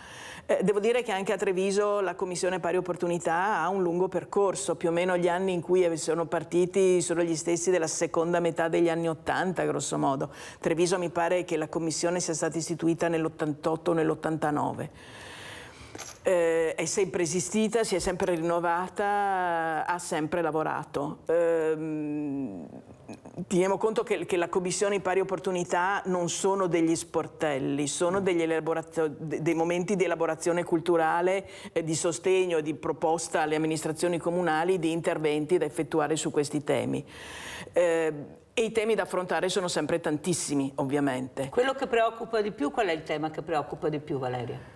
Devo dire che anche a Treviso la Commissione Pari Opportunità ha un lungo percorso, più o meno gli anni in cui sono partiti sono gli stessi della seconda metà degli anni '80, grosso modo. Treviso mi pare che la Commissione sia stata istituita nell'88 o nell'89. È sempre esistita, si è sempre rinnovata, ha sempre lavorato. Teniamo conto che la Commissione Pari Opportunità non sono degli sportelli, sono dei momenti di elaborazione culturale, di sostegno e di proposta alle amministrazioni comunali di interventi da effettuare su questi temi. E i temi da affrontare sono sempre tantissimi, ovviamente. Quello che preoccupa di più, qual è il tema che preoccupa di più, Valeria?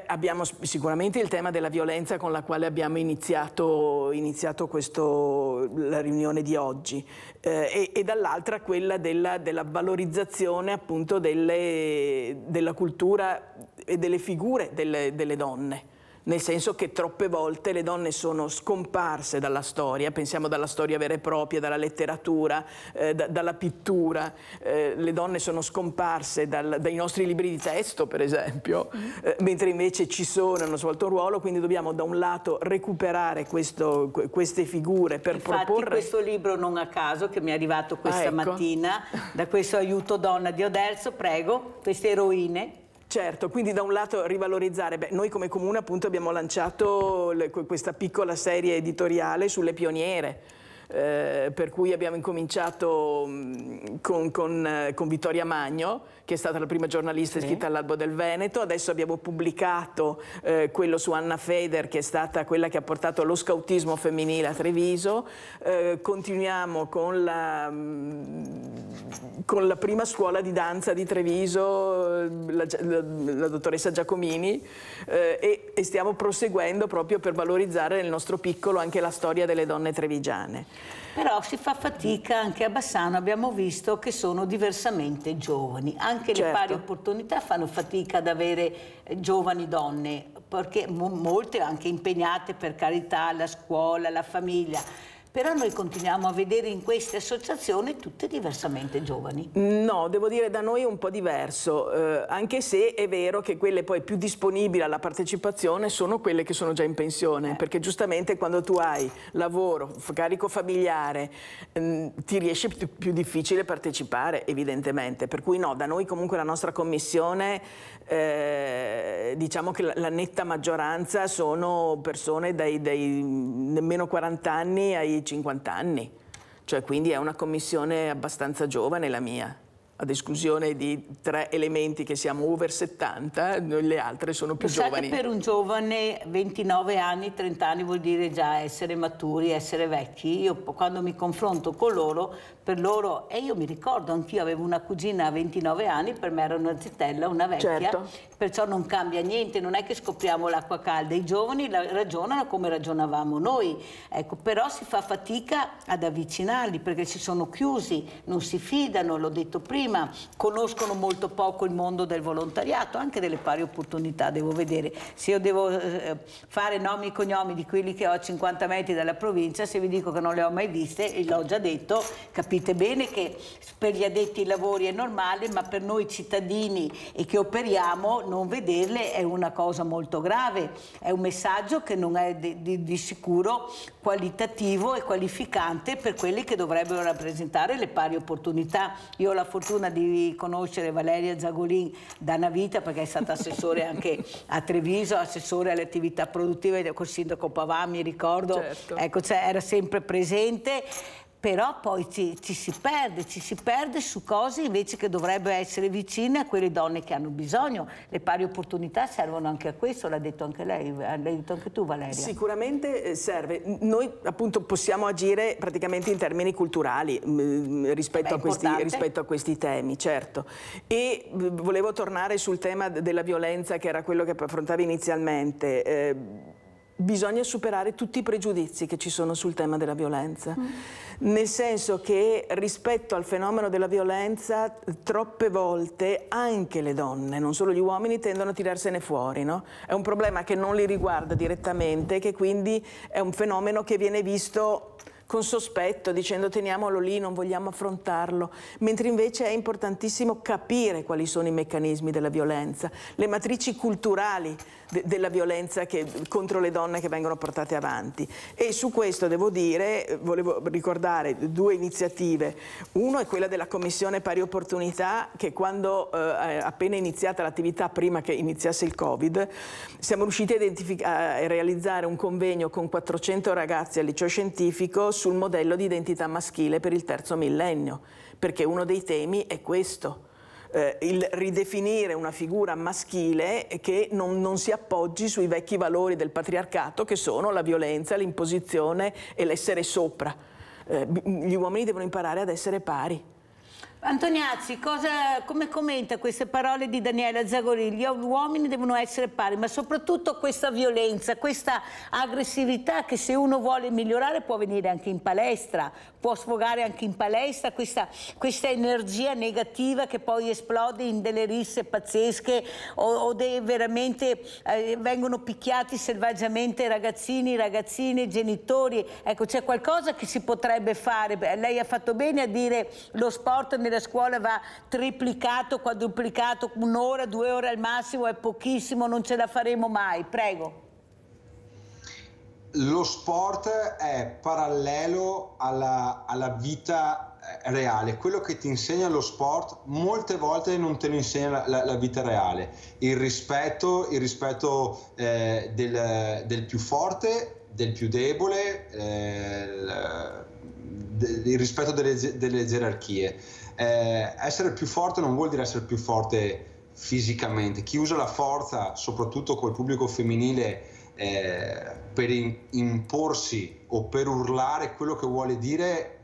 Abbiamo sicuramente il tema della violenza con la quale abbiamo iniziato la riunione di oggi e dall'altra quella della valorizzazione appunto della cultura e delle figure delle donne. Nel senso che troppe volte le donne sono scomparse dalla storia, pensiamo dalla storia vera e propria, dalla letteratura, dalla pittura, le donne sono scomparse dai nostri libri di testo, per esempio, mentre invece ci sono, hanno svolto un ruolo, quindi dobbiamo da un lato recuperare queste figure per proporre... Infatti questo libro non a caso che mi è arrivato questa mattina, da questo Aiuto Donna di Oderzo, prego, queste eroine. Certo, quindi da un lato rivalorizzare, noi come Comune appunto abbiamo lanciato questa piccola serie editoriale sulle pioniere, per cui abbiamo incominciato con Vittoria Magno, che è stata la prima giornalista iscritta all'Albo del Veneto. Adesso abbiamo pubblicato quello su Anna Feder, che è stata quella che ha portato lo scautismo femminile a Treviso. Continuiamo con la prima scuola di danza di Treviso, la dottoressa Giacomini, e stiamo proseguendo proprio per valorizzare nel nostro piccolo anche la storia delle donne trevigiane. Però si fa fatica anche a Bassano, abbiamo visto che sono diversamente giovani, anche le pari opportunità fanno fatica ad avere giovani donne, perché molte anche impegnate per carità, la scuola, la famiglia, però noi continuiamo a vedere in queste associazioni tutte diversamente giovani. No, devo dire da noi è un po' diverso, anche se è vero che quelle poi più disponibili alla partecipazione sono quelle che sono già in pensione, perché giustamente quando tu hai lavoro, carico familiare, ti riesce più difficile partecipare evidentemente, per cui no, da noi comunque la nostra commissione, diciamo che la netta maggioranza sono persone dai nemmeno 40 anni ai 50 anni, cioè quindi è una commissione abbastanza giovane la mia, ad esclusione di 3 elementi che siamo over 70, le altre sono più giovani. Che per un giovane 29 anni, 30 anni vuol dire già essere maturi, essere vecchi. Io quando mi confronto con loro, per loro, e io mi ricordo, anch'io avevo una cugina a 29 anni, per me era una zitella, una vecchia, certo. Perciò non cambia niente, non è che scopriamo l'acqua calda, i giovani ragionano come ragionavamo noi, ecco, però si fa fatica ad avvicinarli perché si sono chiusi, non si fidano, l'ho detto prima, conoscono molto poco il mondo del volontariato, anche delle pari opportunità, devo vedere, se io devo fare nomi e cognomi di quelli che ho a 50 metri dalla provincia, se vi dico che non le ho mai viste, e l'ho già detto, capite bene che per gli addetti ai lavori è normale, ma per noi cittadini e che operiamo non vederle è una cosa molto grave, è un messaggio che non è di sicuro qualitativo e qualificante per quelli che dovrebbero rappresentare le pari opportunità. Io ho la fortuna di conoscere Valeria Zagolin da una vita perché è stata assessore anche a Treviso, assessore alle attività produttive col sindaco Pavà, mi ricordo, certo. Ecco, cioè, era sempre presente. Però poi ci si perde su cose invece che dovrebbero essere vicine a quelle donne che hanno bisogno. Le pari opportunità servono anche a questo, l'ha detto anche lei, l'hai detto anche tu Valeria. Sicuramente serve, noi appunto possiamo agire praticamente in termini culturali rispetto a questi temi, certo. E volevo tornare sul tema della violenza, che era quello che affrontavi inizialmente. Bisogna superare tutti i pregiudizi che ci sono sul tema della violenza, nel senso che rispetto al fenomeno della violenza troppe volte anche le donne, non solo gli uomini, tendono a tirarsene fuori, no? È un problema che non li riguarda direttamente, che quindi è un fenomeno che viene visto con sospetto, dicendo teniamolo lì, non vogliamo affrontarlo, mentre invece è importantissimo capire quali sono i meccanismi della violenza, le matrici culturali della violenza contro le donne che vengono portate avanti. E su questo devo dire, volevo ricordare 2 iniziative. Uno è quella della Commissione Pari Opportunità, che quando appena iniziata l'attività, prima che iniziasse il Covid, siamo riusciti a realizzare un convegno con 400 ragazzi al liceo scientifico sul modello di identità maschile per il terzo millennio, perché uno dei temi è questo. Il ridefinire una figura maschile che non si appoggi sui vecchi valori del patriarcato, che sono la violenza, l'imposizione e l'essere sopra. Gli uomini devono imparare ad essere pari. Antoniazzi, come commenta queste parole di Daniela Zagolin? Gli uomini devono essere pari, ma soprattutto questa violenza, questa aggressività che se uno vuole migliorare può venire anche in palestra, può sfogare anche in palestra questa energia negativa che poi esplode in delle risse pazzesche o veramente vengono picchiati selvaggiamente ragazzini, ragazzine, genitori. Ecco, c'è qualcosa che si potrebbe fare. Lei ha fatto bene a dire lo sport nella scuola va triplicato, quadruplicato, 1 ora, 2 ore al massimo è pochissimo, non ce la faremo mai. Prego. Lo sport è parallelo alla vita reale. Quello che ti insegna lo sport molte volte non te lo insegna la vita reale. Il rispetto del più forte, del più debole, il rispetto delle gerarchie. Essere più forte non vuol dire essere più forte fisicamente. Chi usa la forza, soprattutto col pubblico femminile, per imporsi o per urlare quello che vuole dire,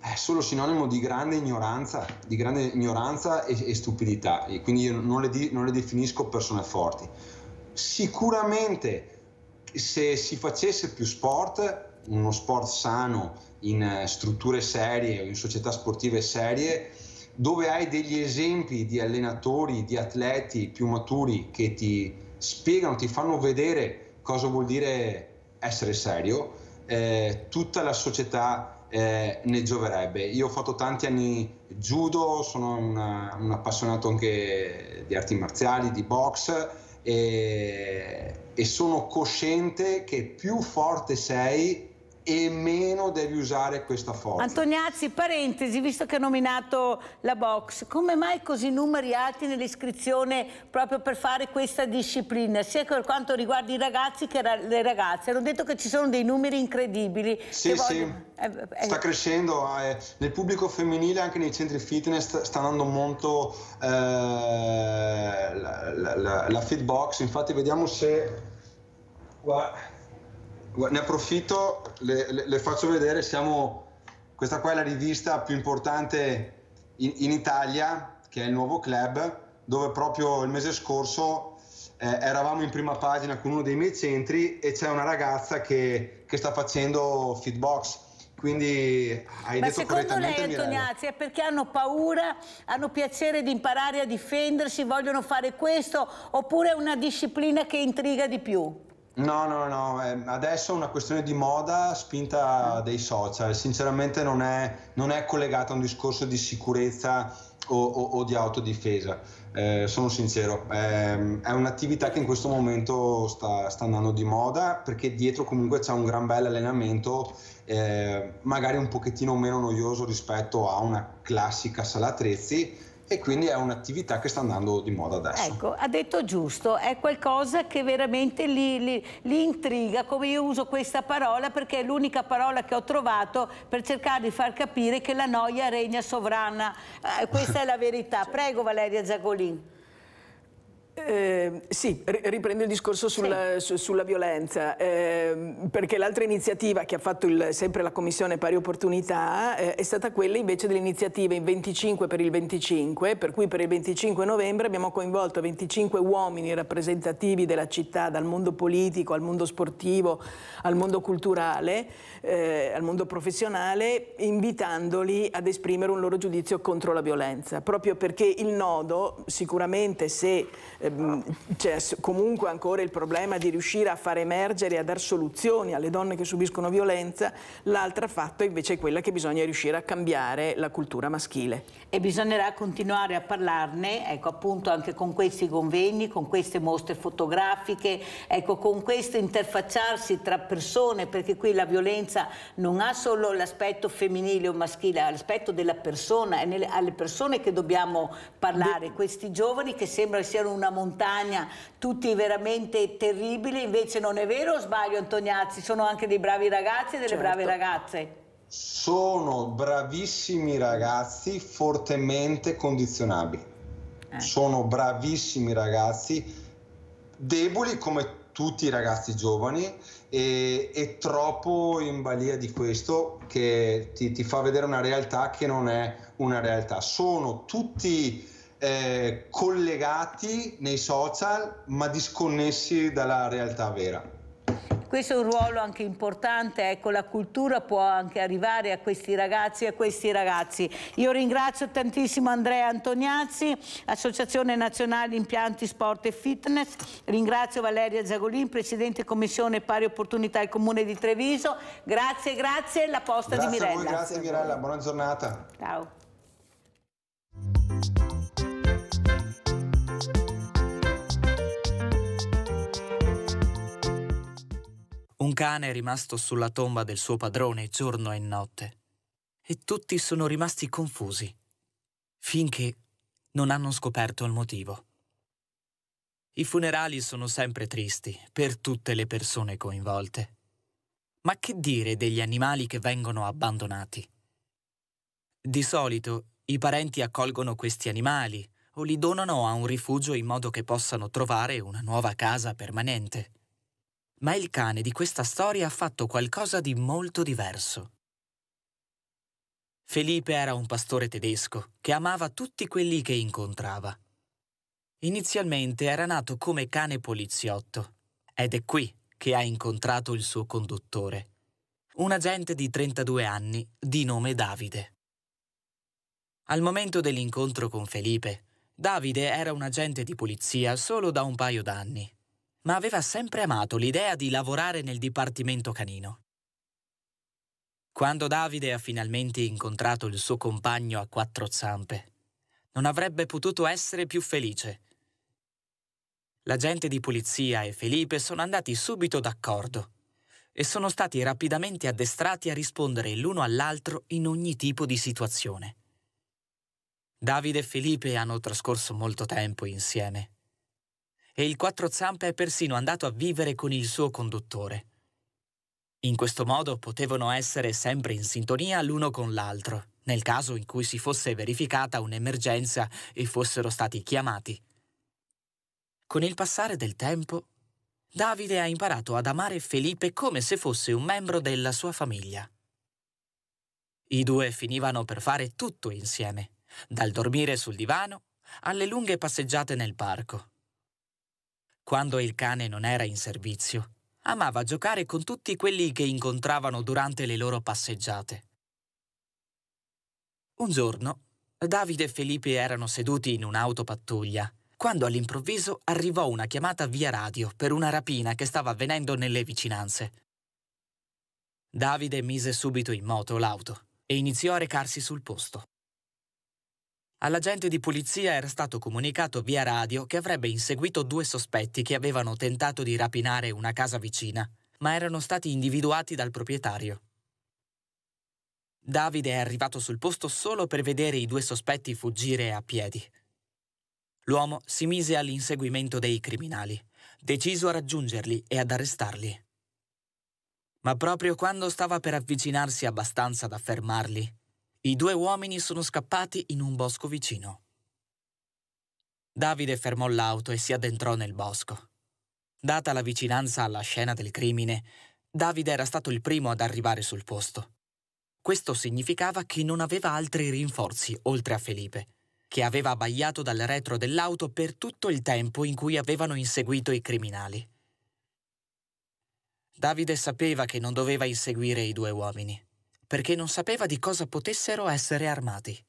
è solo sinonimo di grande ignoranza e stupidità, e quindi io non le definisco persone forti. Sicuramente se si facesse più sport, uno sport sano in strutture serie o in società sportive serie, dove hai degli esempi di allenatori, di atleti più maturi che ti spiegano, ti fanno vedere cosa vuol dire essere serio, tutta la società ne gioverebbe. Io ho fatto tanti anni judo, sono un appassionato anche di arti marziali, di box, e sono cosciente che più forte sei e meno devi usare questa forza. Antoniazzi, parentesi, visto che ha nominato la box, come mai così numeri alti nell'iscrizione proprio per fare questa disciplina, sia per quanto riguarda i ragazzi che le ragazze? Hanno detto che ci sono dei numeri incredibili. Sì, sta crescendo. Nel pubblico femminile, anche nei centri fitness, sta andando molto la Fitbox. Infatti vediamo se... Ne approfitto, le faccio vedere. Questa qua è la rivista più importante in Italia, che è il Nuovo Club, dove proprio il mese scorso eravamo in prima pagina con uno dei miei centri e c'è una ragazza che sta facendo Fitbox. Quindi hai detto correttamente. Ma secondo lei, Antoniazzi, è perché hanno paura, hanno piacere di imparare a difendersi, vogliono fare questo, oppure è una disciplina che intriga di più? No, adesso è una questione di moda spinta dai social. Sinceramente non è collegata a un discorso di sicurezza o di autodifesa. Sono sincero, è un'attività che in questo momento sta andando di moda, perché dietro comunque c'è un gran bel allenamento, magari un pochettino meno noioso rispetto a una classica sala attrezzi, e quindi è un'attività che sta andando di moda adesso. Ecco, ha detto giusto, è qualcosa che veramente li intriga, come io uso questa parola perché è l'unica parola che ho trovato per cercare di far capire che la noia regna sovrana. Questa è la verità. Prego, Valeria Zagolin. Sì, riprendo il discorso sulla violenza, perché l'altra iniziativa che ha fatto sempre la Commissione Pari Opportunità è stata quella invece delle iniziative in 25 per il 25, per cui per il 25 novembre abbiamo coinvolto 25 uomini rappresentativi della città, dal mondo politico al mondo sportivo, al mondo culturale, al mondo professionale, invitandoli ad esprimere un loro giudizio contro la violenza, proprio perché il nodo, sicuramente se c'è comunque ancora il problema di riuscire a far emergere e a dar soluzioni alle donne che subiscono violenza, l'altro fatto invece è quella che bisogna riuscire a cambiare la cultura maschile. E bisognerà continuare a parlarne, ecco, appunto anche con questi convegni, con queste mostre fotografiche, ecco, con questo interfacciarsi tra persone, perché qui la violenza non ha solo l'aspetto femminile o maschile, ha l'aspetto della persona, è alle persone che dobbiamo parlare, questi giovani che sembra siano una montagna, tutti veramente terribili, invece non è vero o sbaglio, Antoniazzi? Sono anche dei bravi ragazzi e delle brave ragazze? Sono bravissimi ragazzi, fortemente condizionabili. Sono bravissimi ragazzi, deboli come tutti i ragazzi giovani e troppo in balia di questo, che ti fa vedere una realtà che non è una realtà. Sono tutti collegati nei social ma disconnessi dalla realtà vera. Questo è un ruolo anche importante, ecco, la cultura può anche arrivare a questi ragazzi e a questi ragazzi. Io ringrazio tantissimo Andrea Antoniazzi, Associazione Nazionale Impianti Sport e Fitness, ringrazio Valeria Zagolin, Presidente Commissione Pari Opportunità del Comune di Treviso. Grazie, la posta di Mirella. Grazie a voi, grazie Mirella, buona giornata. Ciao. Un cane è rimasto sulla tomba del suo padrone giorno e notte e tutti sono rimasti confusi finché non hanno scoperto il motivo. I funerali sono sempre tristi per tutte le persone coinvolte. Ma che dire degli animali che vengono abbandonati? Di solito i parenti accolgono questi animali o li donano a un rifugio in modo che possano trovare una nuova casa permanente. Ma il cane di questa storia ha fatto qualcosa di molto diverso. Felipe era un pastore tedesco che amava tutti quelli che incontrava. Inizialmente era nato come cane poliziotto ed è qui che ha incontrato il suo conduttore, un agente di 32 anni di nome Davide. Al momento dell'incontro con Felipe, Davide era un agente di polizia solo da un paio d'anni, ma aveva sempre amato l'idea di lavorare nel dipartimento canino. Quando Davide ha finalmente incontrato il suo compagno a quattro zampe, non avrebbe potuto essere più felice. L'agente di polizia e Felipe sono andati subito d'accordo e sono stati rapidamente addestrati a rispondere l'uno all'altro in ogni tipo di situazione. Davide e Felipe hanno trascorso molto tempo insieme e il quattro zampe è persino andato a vivere con il suo conduttore. In questo modo potevano essere sempre in sintonia l'uno con l'altro, nel caso in cui si fosse verificata un'emergenza e fossero stati chiamati. Con il passare del tempo, Davide ha imparato ad amare Felipe come se fosse un membro della sua famiglia. I due finivano per fare tutto insieme, dal dormire sul divano alle lunghe passeggiate nel parco. Quando il cane non era in servizio, amava giocare con tutti quelli che incontravano durante le loro passeggiate. Un giorno, Davide e Felipe erano seduti in un'autopattuglia, quando all'improvviso arrivò una chiamata via radio per una rapina che stava avvenendo nelle vicinanze. Davide mise subito in moto l'auto e iniziò a recarsi sul posto. All'agente di polizia era stato comunicato via radio che avrebbe inseguito 2 sospetti che avevano tentato di rapinare una casa vicina, ma erano stati individuati dal proprietario. Davide è arrivato sul posto solo per vedere i 2 sospetti fuggire a piedi. L'uomo si mise all'inseguimento dei criminali, deciso a raggiungerli e ad arrestarli. Ma proprio quando stava per avvicinarsi abbastanza da fermarli, i 2 uomini sono scappati in un bosco vicino. Davide fermò l'auto e si addentrò nel bosco. Data la vicinanza alla scena del crimine, Davide era stato il primo ad arrivare sul posto. Questo significava che non aveva altri rinforzi oltre a Felipe, che aveva abbaiato dal retro dell'auto per tutto il tempo in cui avevano inseguito i criminali. Davide sapeva che non doveva inseguire i 2 uomini, perché non sapeva di cosa potessero essere armati.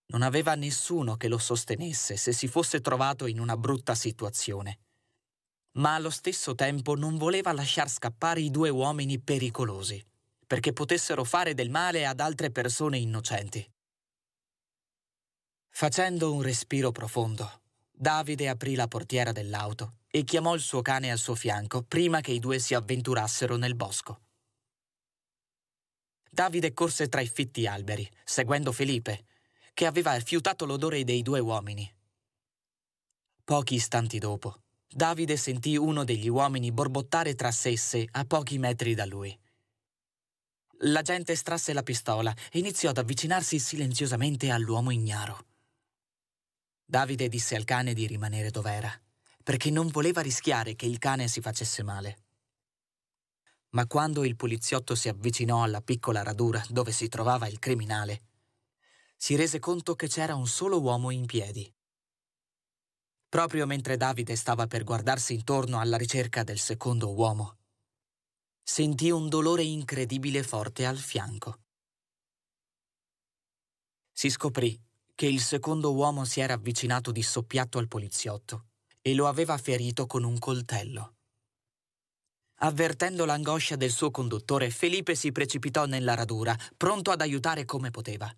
Non aveva nessuno che lo sostenesse se si fosse trovato in una brutta situazione. Ma allo stesso tempo non voleva lasciar scappare i 2 uomini pericolosi, perché potessero fare del male ad altre persone innocenti. Facendo un respiro profondo, Davide aprì la portiera dell'auto e chiamò il suo cane al suo fianco prima che i 2 si avventurassero nel bosco. Davide corse tra i fitti alberi, seguendo Felipe, che aveva rifiutato l'odore dei 2 uomini. Pochi istanti dopo, Davide sentì uno degli uomini borbottare tra sé e sé a pochi metri da lui. L'agente estrasse la pistola e iniziò ad avvicinarsi silenziosamente all'uomo ignaro. Davide disse al cane di rimanere dov'era, perché non voleva rischiare che il cane si facesse male. Ma quando il poliziotto si avvicinò alla piccola radura dove si trovava il criminale, si rese conto che c'era un solo uomo in piedi. Proprio mentre Davide stava per guardarsi intorno alla ricerca del secondo uomo, sentì un dolore incredibile forte al fianco. Si scoprì che il secondo uomo si era avvicinato di soppiatto al poliziotto e lo aveva ferito con un coltello. Avvertendo l'angoscia del suo conduttore, Felipe si precipitò nella radura, pronto ad aiutare come poteva.